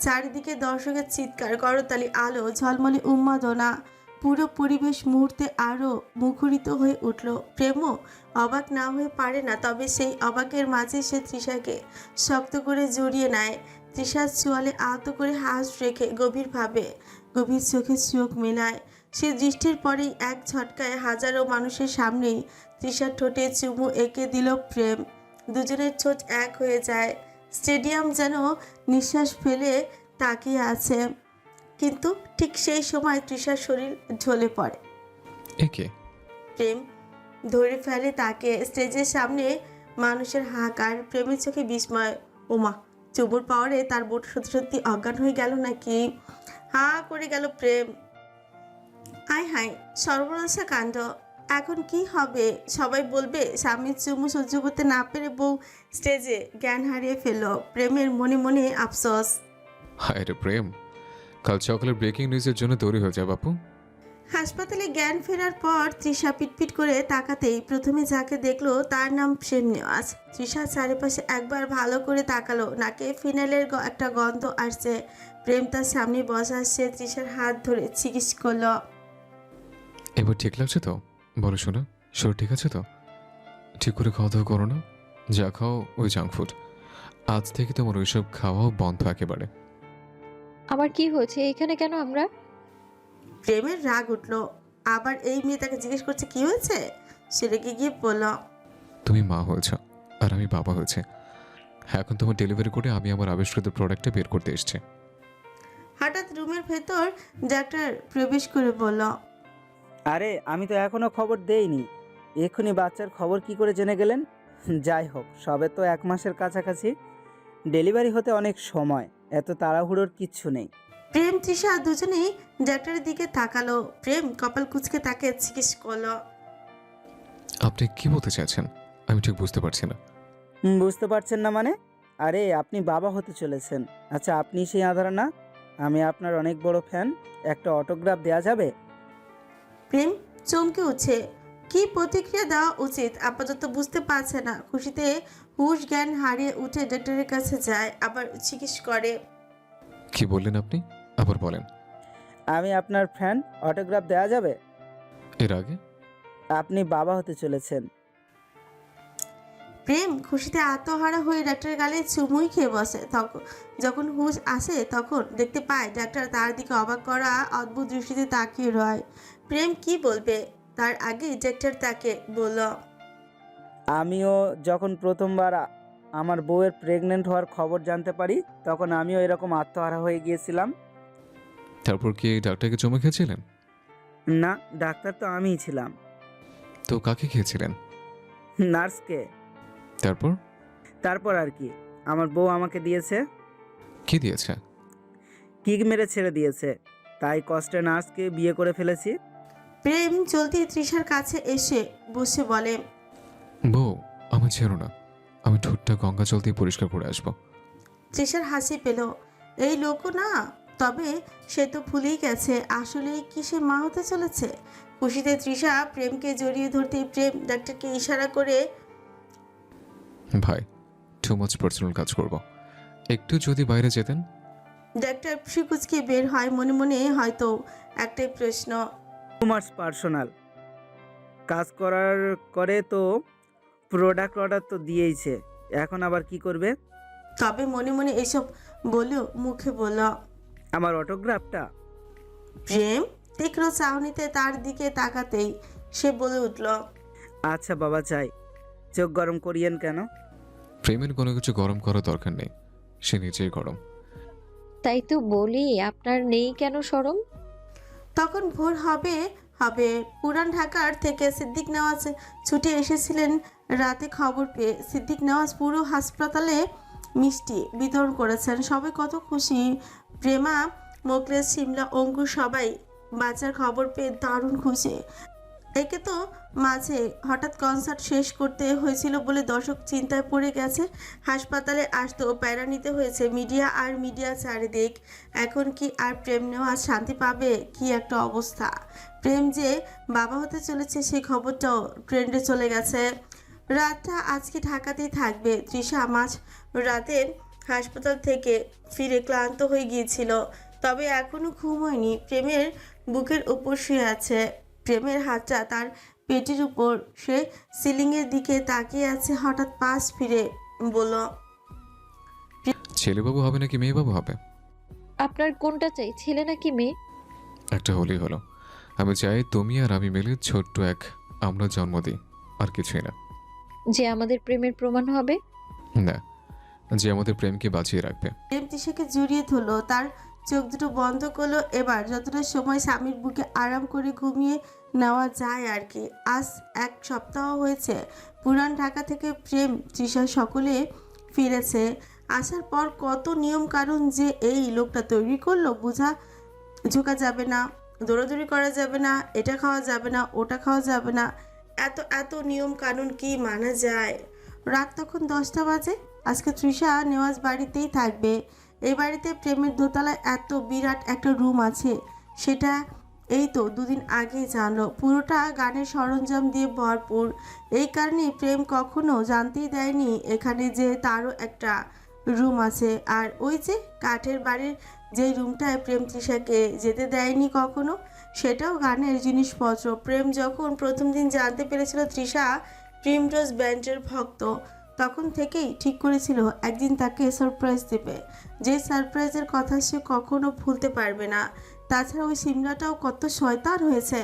চারিদিকে দর্শকের চিৎকার, করতালি, আলো, ঝলমলে উন্মাদনা। পুরো পরিবেশ মুহূর্তে আরও মুখরিত হয়ে উঠল। প্রেমও অবাক না হয়ে পারে না, তবে সেই অবাকের মাঝে সে তৃষাকে শক্ত করে জড়িয়ে নেয়। তৃষার চোয়ালে আলতো করে হাত রেখে গভীর চোখে চোখ মেলায়। সে দৃষ্টির পরেই এক ঝটকায় হাজারো মানুষের সামনেই তৃষার ঠোঁটে চুমু এঁকে দিল প্রেম। দুজনের ঠোঁট এক হয়ে যায়। স্টেডিয়াম যেন নিঃশ্বাস ফেলে তাকিয়ে আছে। কিন্তু ঠিক সেই সময় তৃষার শরীর ঢলে পড়ে। একে প্রেম ধরে ফেলে তাকে। স্টেজের সামনে মানুষের হাহাকার, প্রেমের চোখে বিস্ময়। ওমা, চুমুর পাওয়ারে তার বোট সত্যি সত্যি অজ্ঞান হয়ে গেল নাকি? হা করে গেল প্রেম। আয় হায়, সর্বনাশা কাণ্ড। এখন কি হবে? সবাই বলবে স্বামীর চুমু সহ্য করতে না পেরে বউ স্টেজে জ্ঞান হারিয়ে ফেলল। প্রেমের মনে মনে আফসোস। হায় রে প্রেম, কাল সকালে ব্রেকিং নিউজের জন্য তৈরি হয়ে যায় বাপু। হাসপাতালে জ্ঞান ফেরার পর তৃষা পিটপিট করে তাকাতেই প্রথমে যাকে দেখলো তার নাম প্রেম নেওয়াজ। তৃষা চারিপাশে একবার ভালো করে তাকালো, নাকে ফিনাইলের একটা গন্ধ আসছে। প্রেম তার সামনে বসা, সে তৃষার হাত ধরে জিজ্ঞেস করলো, এবার ঠিক লাগছে তো? বলো শোনা, শরীর ঠিক আছে তো? ঠিক করে খাওয়া দাওয়া করো না, যা খাও ওই জাঙ্ক ফুড। আজ থেকে তোমার ওইসব খাওয়াও বন্ধ একেবারে। আমার কি হয়েছে? এখানে কেন আমরা? প্রেমের রাগ উঠলো। আবার এই মেয়ে তাকে জিজ্ঞেস করছে কি হয়েছে। সে রেগে গিয়ে বলল, তুমি মা হয়েছ আর আমি বাবা হয়েছে। এখন তোমার ডেলিভারি করে আমি আমার আবিষ্কৃত প্রোডাক্টটা বের করতে এসেছি। হঠাৎ রুমের ভেতর ডাক্তার প্রবেশ করে বলল, আরে আমি তো এখনো খবর দেইনি, এক্ষুনি বাচ্চার খবর কি করে জেনে গেলেন? যাই হোক, সবে তো 1 মাসের কাছাকাছি, ডেলিভারি হতে অনেক সময়, এত তাড়াহুড়োর কিচ্ছু নেই। প্রেম তৃষা দুজনেই ডাক্তারের দিকে তাকালো। প্রেম কপাল কুঁচকে তাকে জিজ্ঞেস করলো, আপনি কি বলতে চাইছেন? আমি ঠিক বুঝতে পারছি না। বুঝতে পারছেন না মানে? আরে আপনি বাবা হতে চলেছেন। আচ্ছা, আপনি সেই আধার না? আমি আপনার অনেক বড় ফ্যান, একটা অটোগ্রাফ দেয়া যাবে? প্রেম চমকে উঠছে। কি প্রতিক্রিয়া দেওয়া উচিত আপাতত বুঝতে পারছে না। খুশিতে হুশ জ্ঞান হারিয়ে উঠে ডাক্তারের কাছে যায়, আবার জিজ্ঞেস করে, কি বললেন আপনি? আবার বলেন। আমি আপনার ফ্যান, অটোগ্রাফ দেয়া যাবে? এর আগে আপনি বাবা হতে চলেছেন। প্রেম খুশিতে আত্মহারা হয়ে ডাক্তারের গালে চুমুই খেয়ে বসে। তখন যখন হুশ আসে তখন দেখতে পায় ডাক্তার তার দিকে অবাক করা অদ্ভুত দৃষ্টিতে তাকিয়ে রয়। প্রেম কি বলবে তার আগে ডাক্তার তাকে বলল, আমিও যখন প্রথমবার আমার বউয়ের প্রেগনেন্ট হওয়ার খবর জানতে পারি, তখন আমিও এরকম আত্মহারা হয়ে গিয়েছিলাম। তারপর কি ডাক্তারকে চমে খেয়েছিলেন? না, ডাক্তার তো আমিই ছিলাম। তো কাকে খেয়েছিলেন? নার্সকে। তারপর? তারপর আর কি, আমার বউ আমাকে দিয়েছে। কি দিয়েছে? কিক মেরে ছেড়ে দিয়েছে, তাই কষ্টে নার্সকে বিয়ে করে ফেলেছি। প্রেম চলতি তৃষার কাছে এসে বসে বলে, বউ, আমি ছেড়ো না, আমি ঠোঁটটা গঙ্গা জল দিয়ে পরিষ্কার করে আসবো। তৃষার হাসি পেল। এই লোকও না, তবে সে তো ভুলেই গেছে আসলেই কি সে মা হতে চলেছে। খুশিতে তৃষা প্রেমকে জড়িয়ে ধরতেই প্রেম ডাক্তারকে ইশারা করে, ভাই, টু মাচ পার্সোনাল কাজ করব, একটু যদি বাইরে যেতেন। ডাক্তার ফ্রিকুচকে বের হয়। মনে মনে হয়তো একটাই প্রশ্ন, তোমার পার্সোনাল কাজ করার করে তো প্রোডাক্ট অর্ডার তো দিয়েইছে, এখন আবার কি করবে? তবে মনে মনে এসব বলেও মুখে বলল, আমার অটোগ্রাফটা। প্রেম তীক্ষ্ণ চাহনিতে তার দিকে তাকাতেই সে বলে উঠল, আচ্ছা বাবা, চাই। চোখ গরম করিয়েন কেন? প্রেমের কোনো কিছু গরম করার দরকার নেই, সে নিজেই গরম। তাই তো বলি, আপনার নেই কেন শরম? তখন ভোর হবে হবে পুরান ঢাকার থেকে সিদ্দিক নেওয়াজ ছুটে এসেছিলেন রাতে। খবর পেয়ে সিদ্দিক নেওয়াজ পুরো হাসপাতালে মিষ্টি বিতরণ করেছেন। সবাই কত খুশি। প্রেমা, মোকলেশ, শিমলা, অঙ্কুর সবাই বাচ্চার খবর পেয়ে দারুণ খুশি। একে তো মাঝে হঠাৎ কনসার্ট শেষ করতে হয়েছিল বলে দর্শক চিন্তায় পড়ে গেছে। হাসপাতালে আসতেও প্যারা নিতে হয়েছে মিডিয়া আর মিডিয়া চারিদিক। এখন কি আর প্রেম নেওয়া শান্তি পাবে? কি একটা অবস্থা। প্রেম যে বাবা হতে চলেছে সেই খবরটাও ট্রেন্ডে চলে গেছে। রাতটা আজকে ঢাকাতেই থাকবে। তৃষা মাঝ রাতে হাসপাতাল থেকে ফিরে ক্লান্ত হয়ে গিয়েছিল, তবে এখনো ঘুম হয়নি। প্রেমের বুকের উপর শুয়ে আছে, প্রেমের হাতটা তার পেটের উপর। সে সিলিংয়ের দিকে তাকিয়ে আছে। হঠাৎ পাশ ফিরে বলল, ছেলেবাবু হবে নাকি মেয়েবাবু হবে? আপনার কোনটা চাই, ছেলে নাকি মেয়ে? একটা হলেই হলো। আমি চাই তুমি আর আমি মিলে ছোট্ট এক আমরা জন্ম দিই, আর কিছুই না। যে আমাদের প্রেমের প্রমাণ হবে? না, যে আমাদের প্রেমকে বাঁচিয়ে রাখবে। প্রেম তৃষাকে জড়িয়ে ধরলো, তার চোখ দুটো বন্ধ করলো। এবার যতটা সময় স্বামীর বুকে আরাম করে ঘুমিয়ে নেওয়া যায় আর কি। আজ 1 সপ্তাহ হয়েছে পুরান ঢাকা থেকে প্রেম তৃষা সকলে ফিরেছে। আসার পর কত নিয়ম কানুন যে এই লোকটা তৈরি করলো, বোঝা ঝোঁকা যাবে না, দৌড়াদৌড়ি করা যাবে না, এটা খাওয়া যাবে না, ওটা খাওয়া যাবে না, এত এত নিয়ম কানুন কি মানা যায়? রাত তখন 10টা বাজে। আজকে তৃষা নেওয়াজ বাড়িতেই থাকবে। এই বাড়িতে প্রেমের দোতলায় এত বিরাট একটা রুম আছে, সেটা এই তো 2 দিন আগেই জানলো। পুরোটা গানের সরঞ্জাম দিয়ে ভরপুর। এই কারণে প্রেম কখনো জানতেই দেয়নি এখানে যে তারও একটা রুম আছে। আর ওই যে কাঠের বাড়ির যে রুমটায় প্রেম তৃষাকে যেতে দেয়নি কখনো, সেটাও গানের জিনিসপত্র। প্রেম যখন প্রথম দিন জানতে পেরেছিল তৃষা প্রিমরোজ ব্যান্ডের ভক্ত, তখন থেকেই ঠিক করেছিল একদিন তাকে সারপ্রাইজ দেবে, যে সারপ্রাইজের কথা সে কখনো ভুলতে পারবে না। তাছাড়া ওই সিমরাটাও কত শয়তান হয়েছে।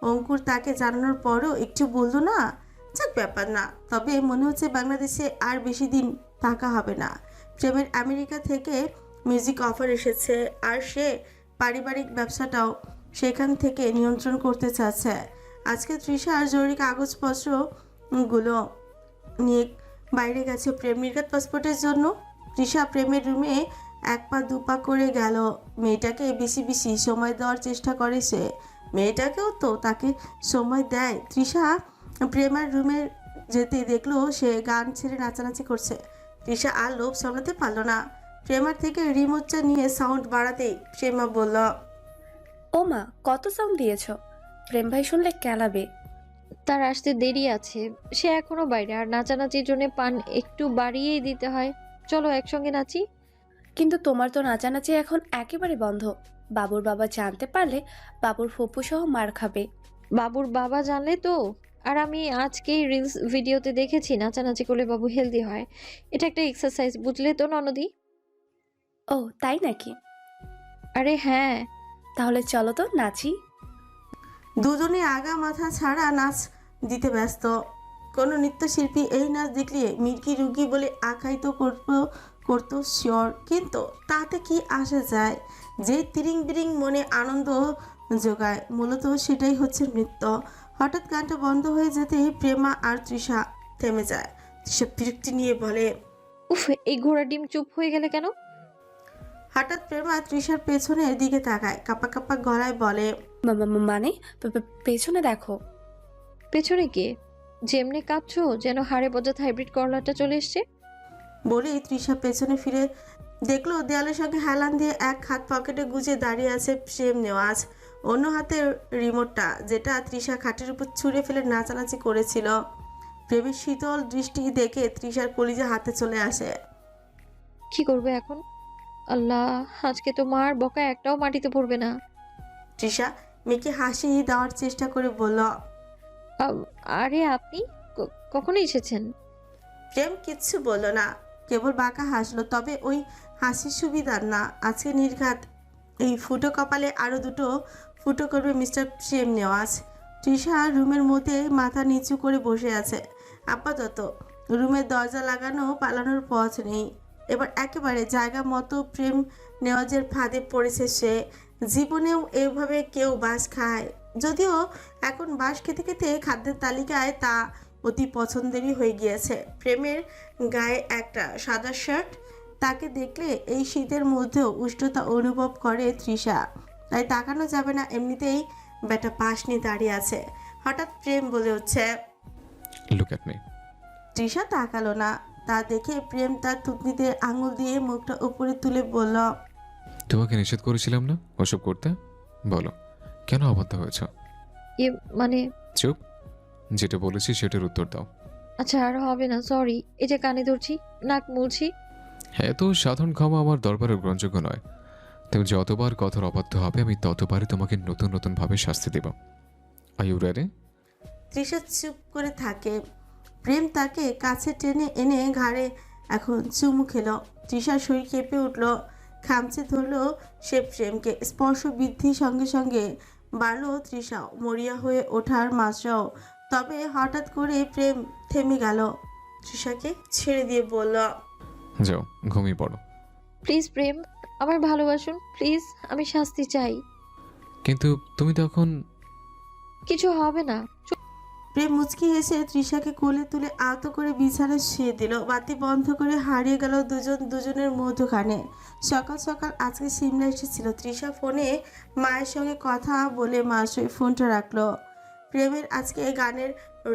অঙ্কুর তাকে জানানোর পরও একটু বলল না। যাক, ব্যাপার না। তবে মনে হচ্ছে বাংলাদেশে আর বেশি দিন থাকা হবে না। প্রেমের আমেরিকা থেকে মিউজিক অফার এসেছে, আর সে পারিবারিক ব্যবসাটাও সেখান থেকে নিয়ন্ত্রণ করতে চাচ্ছে। আজকে তৃষার জরুরি কাগজপত্রগুলো নিয়ে বাইরে গেছে প্রেম নির্ঘাত পাসপোর্টের জন্য। তৃষা প্রেমের রুমে 1 পা 2 পা করে গেল। মেয়েটাকে বেশি বেশি সময় দেওয়ার চেষ্টা করে সে। মেয়েটাকেও তো তাকে সময় দেয়। তৃষা প্রেমার রুমে যেতে দেখলো সে গান ছেড়ে নাচানাচি করছে। তৃষা আর লোভ সামলাতে পারলো না। প্রেমার থেকে রিমোটটা নিয়ে সাউন্ড বাড়াতেই প্রেমা বলল, ও মা, কত সাউন্ড দিয়েছ? প্রেম ভাই শুনলে কেলাবে। তার আসতে দেরি আছে, সে এখনো বাইরে, আর নাচানাচির জন্য পান একটু বাড়িয়েই দিতে হয়। চলো একসঙ্গে নাচি। কিন্তু তোমার তো নাচানাচি এখন একেবারে বন্ধ। বাবুর বাবা জানতে পারলে বাবুর ফুপু সহ মার খাবে। বাবুর বাবা জানলে তো। আর আমি আজকেই রিলস ভিডিওতে দেখেছি নাচানাচি করলে বাবু হেলদি হয়। এটা একটা এক্সারসাইজ, বুঝলে তো ননদি? ও তাই নাকি? আরে হ্যাঁ। তাহলে চলো তো নাচি। দুজনে আগা মাথা ছাড়া নাচ দিতে ব্যস্ত। কোনো নৃত্যশিল্পী এই নাচ দেখলে মির্কি রুগী বলে আখ্যায়িত করতো শিওর, কিন্তু তাতে কি আসে যায়? যে তিরিং বিরিং মনে আনন্দ যোগায়, মূলত সেটাই হচ্ছে নৃত্য। হঠাৎ গানটা বন্ধ হয়ে যেতেই প্রেমা আর তৃষা থেমে যায়। তৃষা বিরক্তি নিয়ে বলে, উফ, এই ঘোড়া ডিম চুপ হয়ে গেলে কেন? হঠাৎ প্রেমা তৃষার পেছনের দিকে তাকায়, কাপা কাপা গলায় বলে, মানে পেছনে দেখো। পেছনে কে? যেমনি কাঁদছো যেন হাড়ে বোঝা হাইব্রিড করলাটা চলে এসছে। বলেই তৃষা পেছনে ফিরে দেখলো দেয়ালের সঙ্গে হেলান দিয়ে এক হাত পকেটে গুজে দাঁড়িয়ে আছে প্রেম নেওয়াজ। অন্য হাতের রিমোটটা, যেটা তৃষা খাটের উপর ছুঁড়ে ফেলে নাচানাচি করেছিল। প্রেমের শীতল দৃষ্টি দেখে তৃষার কলিজা হাতে চলে আসে। কি করবে এখন? আল্লাহ, আজকে তো মার বকা একটাও মাটিতে পড়বে না। তৃষা মেয়েকে হাসি দেওয়ার চেষ্টা করে বলল, আরে আপনি কখন এসেছেন? প্রেম কিচ্ছু বলল না, কেবল বাঁকা হাসলো। তবে ওই হাসির সুবিধার না। আজকে নির্ঘাত এই ফুটো কপালে আরও 2টো ফুটো করবে মিস্টার প্রেম নেওয়াজ। তৃষা রুমের মধ্যে মাথা নিচু করে বসে আছে। আপাতত রুমের দরজা লাগানো পালানোর পথ নেই। এবার একেবারে জায়গা মতো প্রেম নেওয়াজের ফাঁদে পড়েছে সে। জীবনেও এভাবে কেউ বাস খায়? যদিও এখন বাস খেতে খেতে খাদ্যের তালিকায় তা অতি পছন্দেরই হয়ে গিয়েছে। প্রেমের গায়ে একটা সাদা শার্ট, তাকে দেখলে এই শীতের মধ্যেও উষ্ণতা অনুভব করে তৃষা। তাই তাকানো যাবে না, এমনিতেই বেটা পাশ নিয়ে দাঁড়িয়ে আছে। হঠাৎ প্রেম বলে উঠছে, লুক অ্যাট মি। তৃষা তাকালো না। তা দেখে প্রেম তার থুতনিতে আঙুল দিয়ে মুখটা উপরে তুলে বলল, তোমাকে নিষেধ করেছিলাম না ওসব করতে? বলো, কেন অবাধ্য হয়েছ? মানে চুপ, যেটা বলেছি সেটার উত্তর দাও। আচ্ছা, আর হবে না, সরি। এই যে কানে ধরছি, নাক মুলছি। এত সাধারণ ক্ষমা আমার দরবারে গ্রহণযোগ্য নয়। তুমি যতবার কথার অবাধ্য হবে আমি ততবারই তোমাকে নতুন নতুন ভাবে শাস্তি দেব। Are you ready? তৃষা চুপ করে থাকে। প্রেম তাকে কাছে টেনে এনে ঘাড়ে এখন চুমু খেলো। তৃষার শরীর কেঁপে উঠল। খামচে ধরলো সে প্রেমকে। স্পর্শ বৃদ্ধির সঙ্গে সঙ্গে বাড়লো তৃষাও, মরিয়া হয়ে ওঠার মাত্রাও। তবে হঠাৎ করে প্রেম থেমে গেল। তৃষাকে ছেড়ে দিয়ে বলল, যাও ঘুমিয়ে পড়ো। প্লিজ প্রেম, আমার ভালোবাসুন প্লিজ, আমি শাস্তি চাই। কিন্তু তুমি তো এখন। কিছু হবে না। প্রেম মুচকি হেসে তৃষাকে কোলে তুলে আলতো করে বিছানায় শুয়ে দিল। বাতি বন্ধ করে হারিয়ে গেল দুজনের মধ্যখানে। সকাল সকাল আজকে সিমলা এসেছিল। তৃষা ফোনে মায়ের সঙ্গে কথা বলে মার ফোনটা রাখলো। প্রেমের আজকে গানের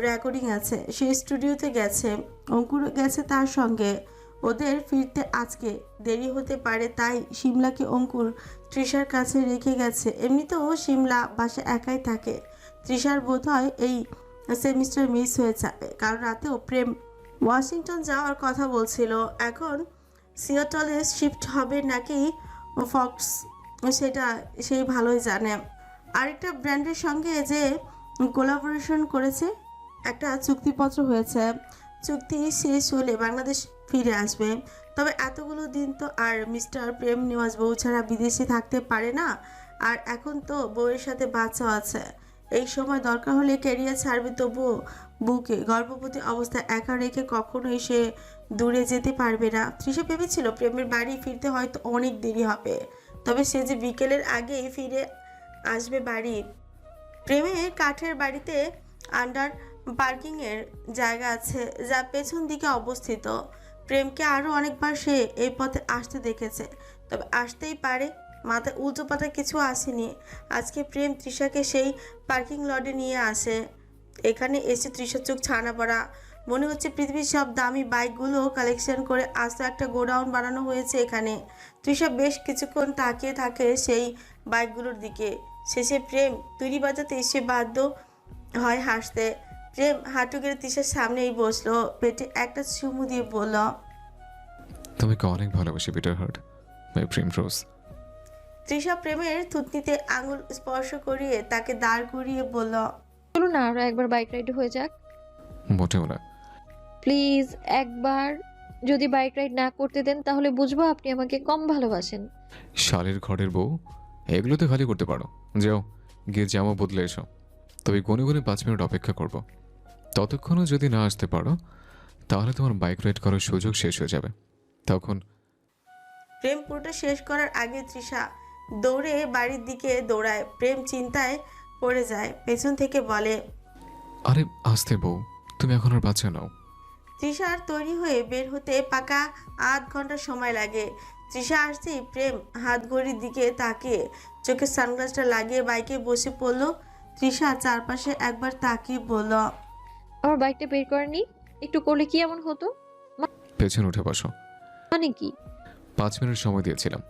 রেকর্ডিং আছে, সে স্টুডিওতে গেছে, অঙ্কুর গেছে তার সঙ্গে। ওদের ফিরতে আজকে দেরি হতে পারে, তাই সিমলাকে অঙ্কুর তৃষার কাছে রেখে গেছে। এমনিতেও সিমলা বাসা একাই থাকে। তৃষার বোধহয় এই সেমিস্টার মিস হয়ে যাবে। কাল রাতেও প্রেম ওয়াশিংটন যাওয়ার কথা বলছিল। এখন সিয়াটলে শিফট হবে নাকি ফক্স, সেটা সেই ভালোই জানে। আরেকটা ব্র্যান্ডের সঙ্গে যে কোলাবোরেশন করেছে, একটা চুক্তিপত্র হয়েছে। চুক্তি শেষ হলে বাংলাদেশ ফিরে আসবে। তবে এতগুলো দিন তো আর মিস্টার প্রেম নেওয়াজ বউ ছাড়া বিদেশে থাকতে পারে না। আর এখন তো বউয়ের সাথে বাচ্চাও আছে। এই সময় দরকার হলে ক্যারিয়ার ছাড়বে, তবুও বউকে গর্ভবতী অবস্থায় একা রেখে কখনোই সে দূরে যেতে পারবে না। তৃষা ভেবেছিল প্রেমের বাড়ি ফিরতে হয়তো অনেক দেরি হবে, তবে সে যে বিকেলের আগেই ফিরে আসবে বাড়ি। প্রেমের কাঠের বাড়িতে আন্ডার পার্কিংয়ের জায়গা আছে, যা পেছন দিকে অবস্থিত। প্রেমকে আরও অনেকবার সে এই পথে আসতে দেখেছে, তবে আসতেই পারে, মাথায় উল্টোপাতা কিছু আসেনি। আজকে প্রেম তৃষাকে সেই পার্কিং লটে নিয়ে আসে। এখানে এসে তৃষার চোখ ছানা পড়া। মনে হচ্ছে পৃথিবীর সব দামি বাইকগুলো কালেকশন করে আস্ত একটা গোডাউন বানানো হয়েছে এখানে। তৃষা বেশ কিছুক্ষণ তাকিয়ে থাকে সেই বাইকগুলোর দিকে। শেষে প্রেম তুড়ি বাজাতে এসে বাধ্য হয় হাসতে। প্রেম হাঁটু গেড়ে তৃষার সামনেই বসলো, পেটে একটা চুমু দিয়ে বলল, তোমাকে অনেক ভালোবাসি পিটার হার্ট, মাই প্রেম রোজ। তৃষা প্রেমের থুতনিতে আঙুল স্পর্শ করিয়ে তাকে দাঁড় করিয়ে বলল, চলুন না আরো একবার বাইক রাইড হয়ে যাক। মোটেও না। প্লিজ একবার যদি বাইক রাইড না করতে দেন তাহলে বুঝবো আপনি আমাকে কম ভালোবাসেন। শালের ঘরের বউ, এগুলো তো খালি করতে পারো। যাও গিয়ে জামা বদলে এসো। তবে গুনে গুনে 5 মিনিট অপেক্ষা করব। ততক্ষণও যদি না আসতে পারো তাহলে তোমার বাইক রাইড করার সুযোগ শেষ হয়ে যাবে। তখন প্রেম পুরোটা শেষ করার আগে তৃষা দৌড়ে বাড়ির দিকে দৌড়ায়। প্রেম চিন্তায় পড়ে যায়, পেছন থেকে বলে, আরে আসতে বউ, তুমি এখন আর বাচ্চা নাও। তৃষার তৈরি হয়ে বের হতে পাকা আধ ঘন্টা সময় লাগে। তৃষা আসতেই প্রেম হাত ঘড়ির দিকে তাকিয়ে চোখে সানগ্লাসটা লাগিয়ে বাইকে বসে পড়ল। তৃষা চারপাশে একবার তাকিয়ে বলল, আমার বাইকটা বের করেনি, একটু করলে কি এমন হতো? পেছনে উঠে বসো। মানে কি? 5 মিনিট সময় দিয়েছিলাম,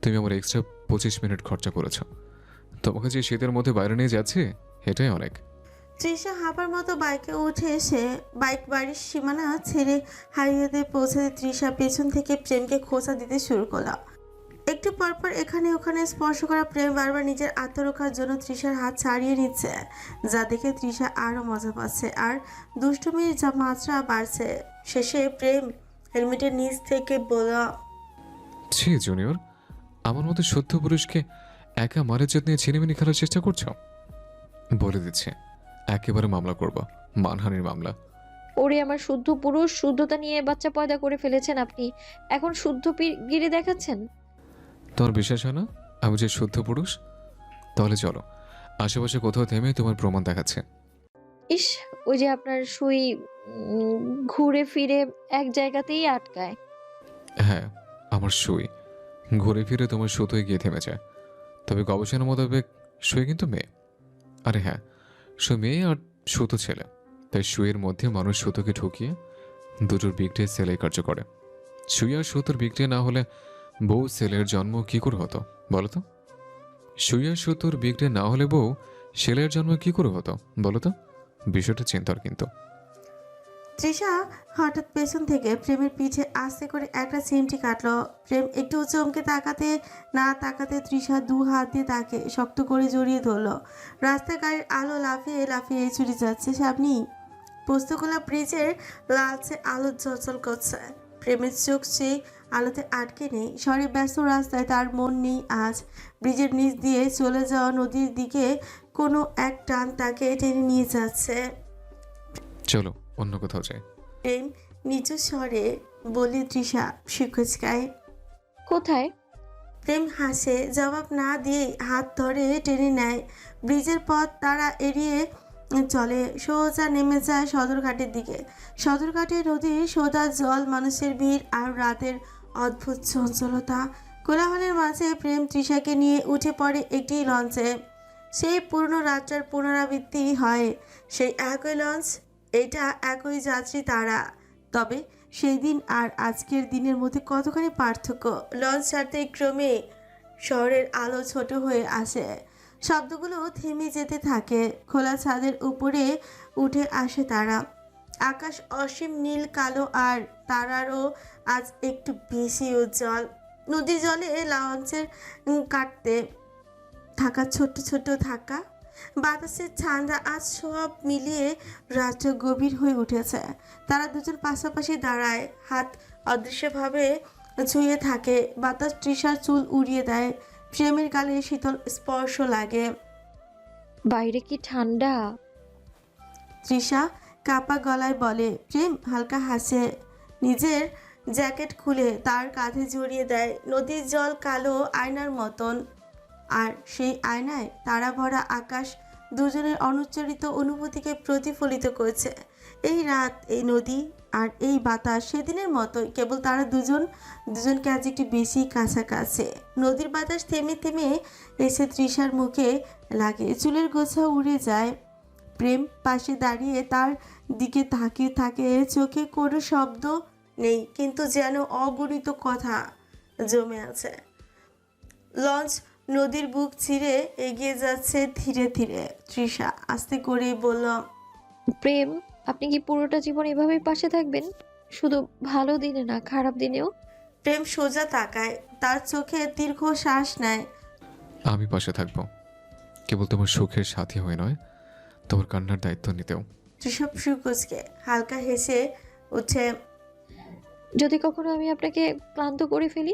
তুমি আমার এক্সট্রা 25 মিনিট খরচা করেছো। তোমাকে যে শীতের মধ্যে বাইরে নিয়ে যাচ্ছে এটাই অনেক। তৃষা হাঁপার মতো বাইকে উঠে এসে বাইক বাড়ির সীমানা ছেড়ে হাইওয়েতে পৌঁছাতে তৃষা পেছন থেকে প্রেমকে খোঁচা দিতে শুরু করলো। একটু পরপর এখানে ওখানে স্পর্শ করা প্রেম বারবার নিজের আত্মরক্ষার জন্য তৃষার হাত ছাড়িয়ে নিচ্ছে, যা দেখে তৃষা আরও মজা পাচ্ছে আর দুষ্টুমির যা মাত্রা বাড়ছে। শেষে প্রেম হেলমেটের নিচ থেকে বলল, ছি জুনিয়র, আমার মতো শুদ্ধ পুরুষকে একা মারের জন্য নিয়ে ছিনিমিনি খেলার চেষ্টা করছো? বলে দিচ্ছে একেবারে মামলা করব, মানহানির মামলা। ওরে আমার শুদ্ধ পুরুষ, শুদ্ধতা নিয়ে বাচ্চা পয়দা করে ফেলেছেন আপনি, এখন শুদ্ধ গিরি দেখাচ্ছেন? তোমার বিশ্বাস হয় না আমি যে শুদ্ধ পুরুষ? তাহলে চলো আশেপাশে কোথাও থেমে তোমার প্রমাণ দেখাচ্ছে। ইস, ওই যে আপনার সুই ঘুরে ফিরে এক জায়গাতেই আটকায়। হ্যাঁ, আমার সুই ঘুরে ফিরে তোমার সুতোয় গিয়ে থেমে যায়। তবে গবেষণা মোতাবেক সুই কিন্তু মেয়ে। আরে হ্যাঁ, সুই মেয়ে আর সুতো ছেলে, তাই সুইয়ের মধ্যে মানুষ সুতোকে ঢুকিয়ে দুটোর বিক্রিয়া সেলাই কার্য করে। সুই আর সুতোর বিক্রিয়া না হলে বউ সেলের জন্ম কি করে হতো বলো তো? সুই আর সুতোর বিক্রিয়া না হলে বউ সেলের জন্ম কি করে হতো বলো তো? বিষয়টা চিন্তার কিন্তু। তৃষা হঠাৎ পেছন থেকে প্রেমের পিঠে আস্তে করে একটা চিমটি কাটলো। প্রেম একটু চমকে তাকাতে না তাকাতে তৃষা 2 হাত দিয়ে তাকে শক্ত করে জড়িয়ে ধরলো। রাস্তায় গাড়ির আলো লাফিয়ে লাফিয়ে ছুটে যাচ্ছে সামনে। পোস্তগোলা ব্রিজের লালচে আলো ঝলঝল করছে। প্রেমের চোখ সেই আলোতে আটকে নেই। শহরে ব্যস্ত রাস্তায় তার মন নেই আজ। ব্রিজের নিচ দিয়ে চলে যাওয়া নদীর দিকে কোনো এক টান তাকে টেনে নিয়ে যাচ্ছে। চলো অন্য কোথাও যাই। প্রেম নিচু স্বরে বলে তৃষা শিক্ষিকায়। কোথায়? প্রেম হাসে, জবাব না দিয়ে হাত ধরে টেনে নেয়। ব্রিজের পথ তারা এড়িয়ে চলে, সোজা নেমে যায় সদরঘাটের দিকে। সদরঘাটে নদীর সোদা জল, মানুষের ভিড় আর রাতের অদ্ভুত চঞ্চলতা। কোলাহলের মাঝে প্রেম তৃষাকে নিয়ে উঠে পড়ে একটি লঞ্চে। সেই পুরনো রাতটার পুনরাবৃত্তি হয়। সেই একই লঞ্চ, এটা একই যাত্রী তারা। তবে সেই দিন আর আজকের দিনের মধ্যে কতখানি পার্থক্য। লঞ্চ ছাড়তে ক্রমে শহরের আলো ছোট হয়ে আসে, শব্দগুলো থেমে যেতে থাকে। খোলা ছাদের উপরে উঠে আসে তারা। আকাশ অসীম নীল কালো, আর তারারও আজ একটু বেশি উজ্জ্বল। নদীর জলে লঞ্চের কাটতে থাকা ছোট ছোট ধাক্কা, বাতাসের ঠান্ডা, আজ সব মিলিয়ে রাত্র গভীর হয়ে উঠেছে। তারা দুজন পাশাপাশি দাঁড়ায়, হাত অদৃশ্যভাবে ছুঁয়ে থাকে। বাতাস তৃষার চুল উড়িয়ে দেয়, প্রেমের গালে শীতল স্পর্শ লাগে। বাইরে কি ঠান্ডা! তৃষা কাপা গলায় বলে। প্রেম হালকা হাসে, নিজের জ্যাকেট খুলে তার কাঁধে জড়িয়ে দেয়। নদীর জল কালো আয়নার মতন, আর সেই আয়নায় তারা ভরা আকাশ দুজনের অনুচ্চারিত অনুভূতিকে প্রতিফলিত করছে। এই রাত, এই নদী আর এই বাতাস সেদিনের মতোই, কেবল তারা দুজনকে আজ একটু বেশি কাছাকাছি। নদীর বাতাস থেমে থেমে এসে তৃষার মুখে লাগে, চুলের গোছা উড়ে যায়। প্রেম পাশে দাঁড়িয়ে তার দিকে তাকিয়ে থাকে, চোখে কোনো শব্দ নেই, কিন্তু যেন অগণিত কথা জমে আছে। লঞ্চ নদীর বুক ছিঁড়ে এগিয়ে যাচ্ছে ধীরে ধীরে। তৃষা আস্তে করেই বলল, প্রেম, আপনি কি পুরোটা জীবন এভাবেই পাশে থাকবেন? শুধু ভালো দিনে না, খারাপ দিনেও? প্রেম সোজা তাকায়, তার চোখে দীর্ঘ শ্বাস নেয়। আমি পাশে থাকবো, কেবল তোমার সুখের সাথী হয়ে নয়, তোমার কান্নার দায়িত্ব নিতেও। তৃষা কুচকে হালকা হেসে উঠে। যদি কখনো আমি আপনাকে ক্লান্ত করে ফেলি?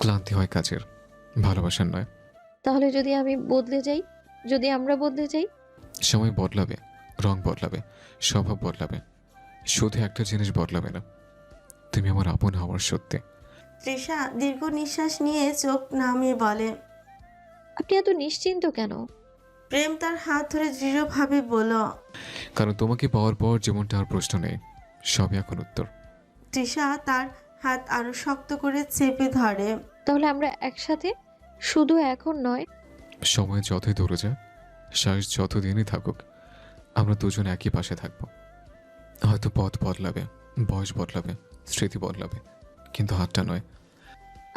ক্লান্তি হয় কাজের, ভালোবাসার নয়। তাহলে যদি আমি বদলে যাই, যদি আমরা বদলে যাই? সময় বদলাবে, রং বদলাবে, স্বভাব বদলাবে, শুধু একটা জিনিস বদলাবে না, তুমি আমার আপন হওয়ার সত্যি। তৃষা দীর্ঘ নিঃশ্বাস নিয়ে চোখ নামিয়ে বলে। আপনি এত নিশ্চিন্ত কেন? প্রেম তার হাত ধরে দৃঢ়ভাবে বলল, কারণ তোমাকে পাওয়ার পর যেমনটা আর প্রশ্ন নেই, সবই এখন উত্তর। তৃষা তার হাত আরো শক্ত করে চেপে ধরে। তাহলে আমরা একসাথে, শুধু এখন নয়। সময় যতই দূরে যায়, শ্বাস যতদিনই থাকুক, আমরা দুজন একই পাশে থাকবো। হয়তো পথ বদলাবে, বয়স বদলাবে, স্মৃতি বদলাবে, কিন্তু হাতটা নয়।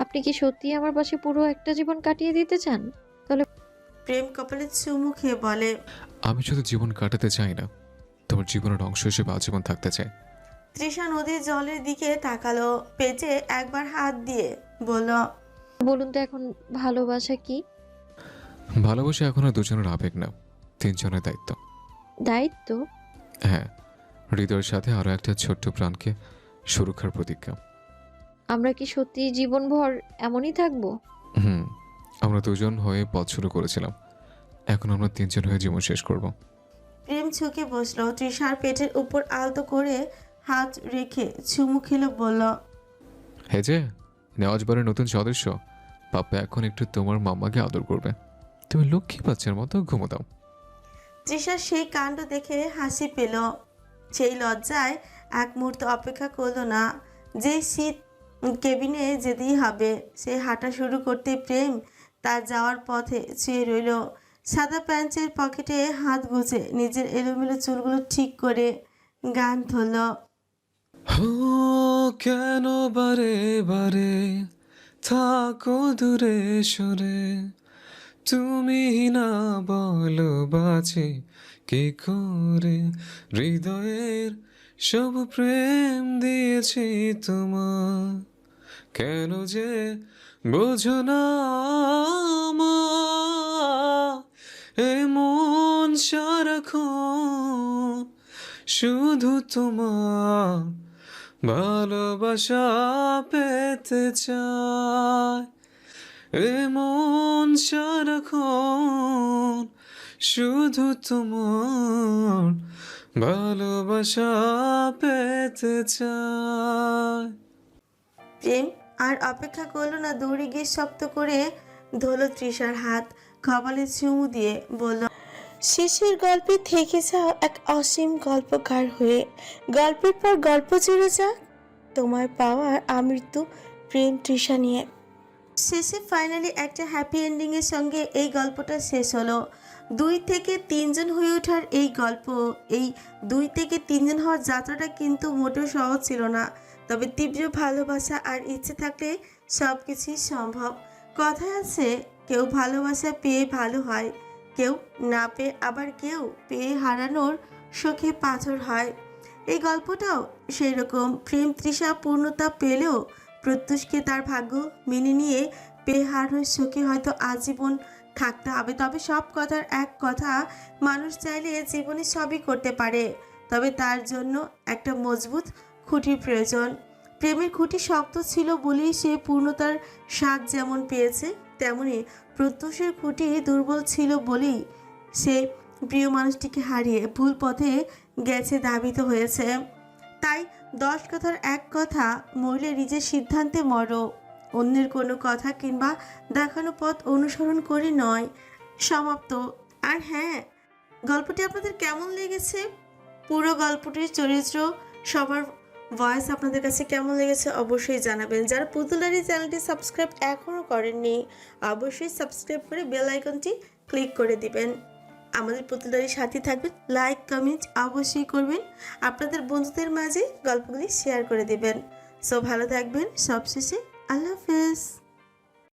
আপনি কি সত্যি আমার পাশে পুরো একটা জীবন কাটিয়ে দিতে চান? তাহলে প্রেম কপালে চুমু খেয়ে বলে, আমি শুধু জীবন কাটাতে চাই না, তোমার জীবনের অংশ হিসেবে আজীবন থাকতে চাই। তৃষা নদীর জলের দিকে তাকালো, পেটে একবার হাত দিয়ে বলল, বলুন তো এখন ভালোবাসা কি? ভালোবাসা এখন আর দুজনের আবেগ না, তিনজনের দায়িত্ব। দায়িত্ব? হ্যাঁ, হৃদয়ের সাথে আরো একটা ছোট্ট প্রাণকে সুরক্ষার প্রতিজ্ঞা। আমরা কি সত্যি জীবনভর এমনই থাকবো? আমরা দুজন হয়ে পথ শুরু করেছিলাম, এখন আমরা তিনজন হয়ে জীবন শেষ করব। প্রেম ঝুঁকে বসলো, তৃষার পেটের উপর আলতো করে হাত রেখে চুমু খেলো, বলল, হে যে নেওয়াজবারের নতুন সদস্য, পাপ্পা এখন একটু তোমার মাম্মাকে আদর করবে, তুমি লক্ষ্মী বাচ্চার মতো ঘুমো দাও। তৃষার সেই কাণ্ড দেখে হাসি পেল, সেই লজ্জায় এক মুহূর্ত অপেক্ষা করলো না। যে শীত কেবিনে যেতেই হবে, সে হাঁটা শুরু করতে প্রেম তার যাওয়ার পথে ছুঁয়ে রইল। সাদা প্যান্টের পকেটে হাত গুজে নিজের এলোমেলো চুলগুলো ঠিক করে গান ধরল। কেন বারে বারে থাকো দূরে সরে, তুমি না বলো বাঁচি কি করে, হৃদয়ের সব প্রেম দিয়েছি তোমার, কেন যে বোঝো না আমার, এমন সারাক্ষণ শুধু তোমার ভালোবাসা পেতে চায়, এমন সারাক্ষণ শুধু তোমার ভালোবাসা পেতে চাই। প্রেম আর অপেক্ষা করলো না, দৌড়ে গিয়ে শক্ত করে ধরল তৃষার হাত, কপালে চুমু দিয়ে বলল, শেষের গল্পে থেকে যাও এক অসীম গল্পকার হয়ে, গল্পের পর গল্প জুড়ে যাক তোমার পাওয়ার আমৃত্যু প্রেম তৃষা নিয়ে। শেষে ফাইনালি একটা হ্যাপি এন্ডিং এর সঙ্গে এই গল্পটা শেষ হলো। 2 থেকে 3 জন হয়ে ওঠার এই গল্প, এই 2 থেকে 3 জন হওয়ার যাত্রাটা কিন্তু মোটেও সহজ ছিল না। তবে তীব্র ভালোবাসা আর ইচ্ছে থাকলে সব কিছুই সম্ভব। কথায় আছে, কেউ ভালোবাসা পেয়ে ভালো হয়, কেউ না পেয়ে আবার কেউ পেয়ে হারানোর শোকে পাথর হয়। এই গল্পটাও সেই রকম। প্রেম তৃষা পূর্ণতা পেলেও প্রত্যুষকে তার ভাগ্য মেনে নিয়ে পেয়ে হারানোর শোকে হয়তো আজীবন থাকতে হবে। তবে সব কথার এক কথা, মানুষ চাইলে জীবনে সবই করতে পারে, তবে তার জন্য একটা মজবুত খুঁটির প্রয়োজন। প্রেমের খুঁটি শক্ত ছিল বলেই সে পূর্ণতার স্বাদ যেমন পেয়েছে, তেমনি প্রত্যুষের খুঁটি দুর্বল ছিল বলেই সে প্রিয় মানুষটিকে হারিয়ে ভুল পথে গেছে, ধাবিত হয়েছে। তাই 10 কথার এক কথা, মরলে নিজের সিদ্ধান্তে মরো, অন্যের কোনো কথা কিংবা দেখানো পথ অনুসরণ করে নয়। সমাপ্ত। আর হ্যাঁ, গল্পটি আপনাদের কেমন লেগেছে? পুরো গল্পটির চরিত্র, সবার ভয়েস আপনাদের কাছে কেমন লেগেছে অবশ্যই জানাবেন। যারা পুতুলারি চ্যানেলটি সাবস্ক্রাইব এখনও করেননি, অবশ্যই সাবস্ক্রাইব করে বেল আইকনটি ক্লিক করে দিবেন। আমাদের পুতুলারির সাথে থাকবেন, লাইক কমেন্ট অবশ্যই করবেন, আপনাদের বন্ধুদের মাঝে গল্পগুলি শেয়ার করে দিবেন। সো ভালো থাকবেন। সবশেষে আল্লাহ হাফেজ।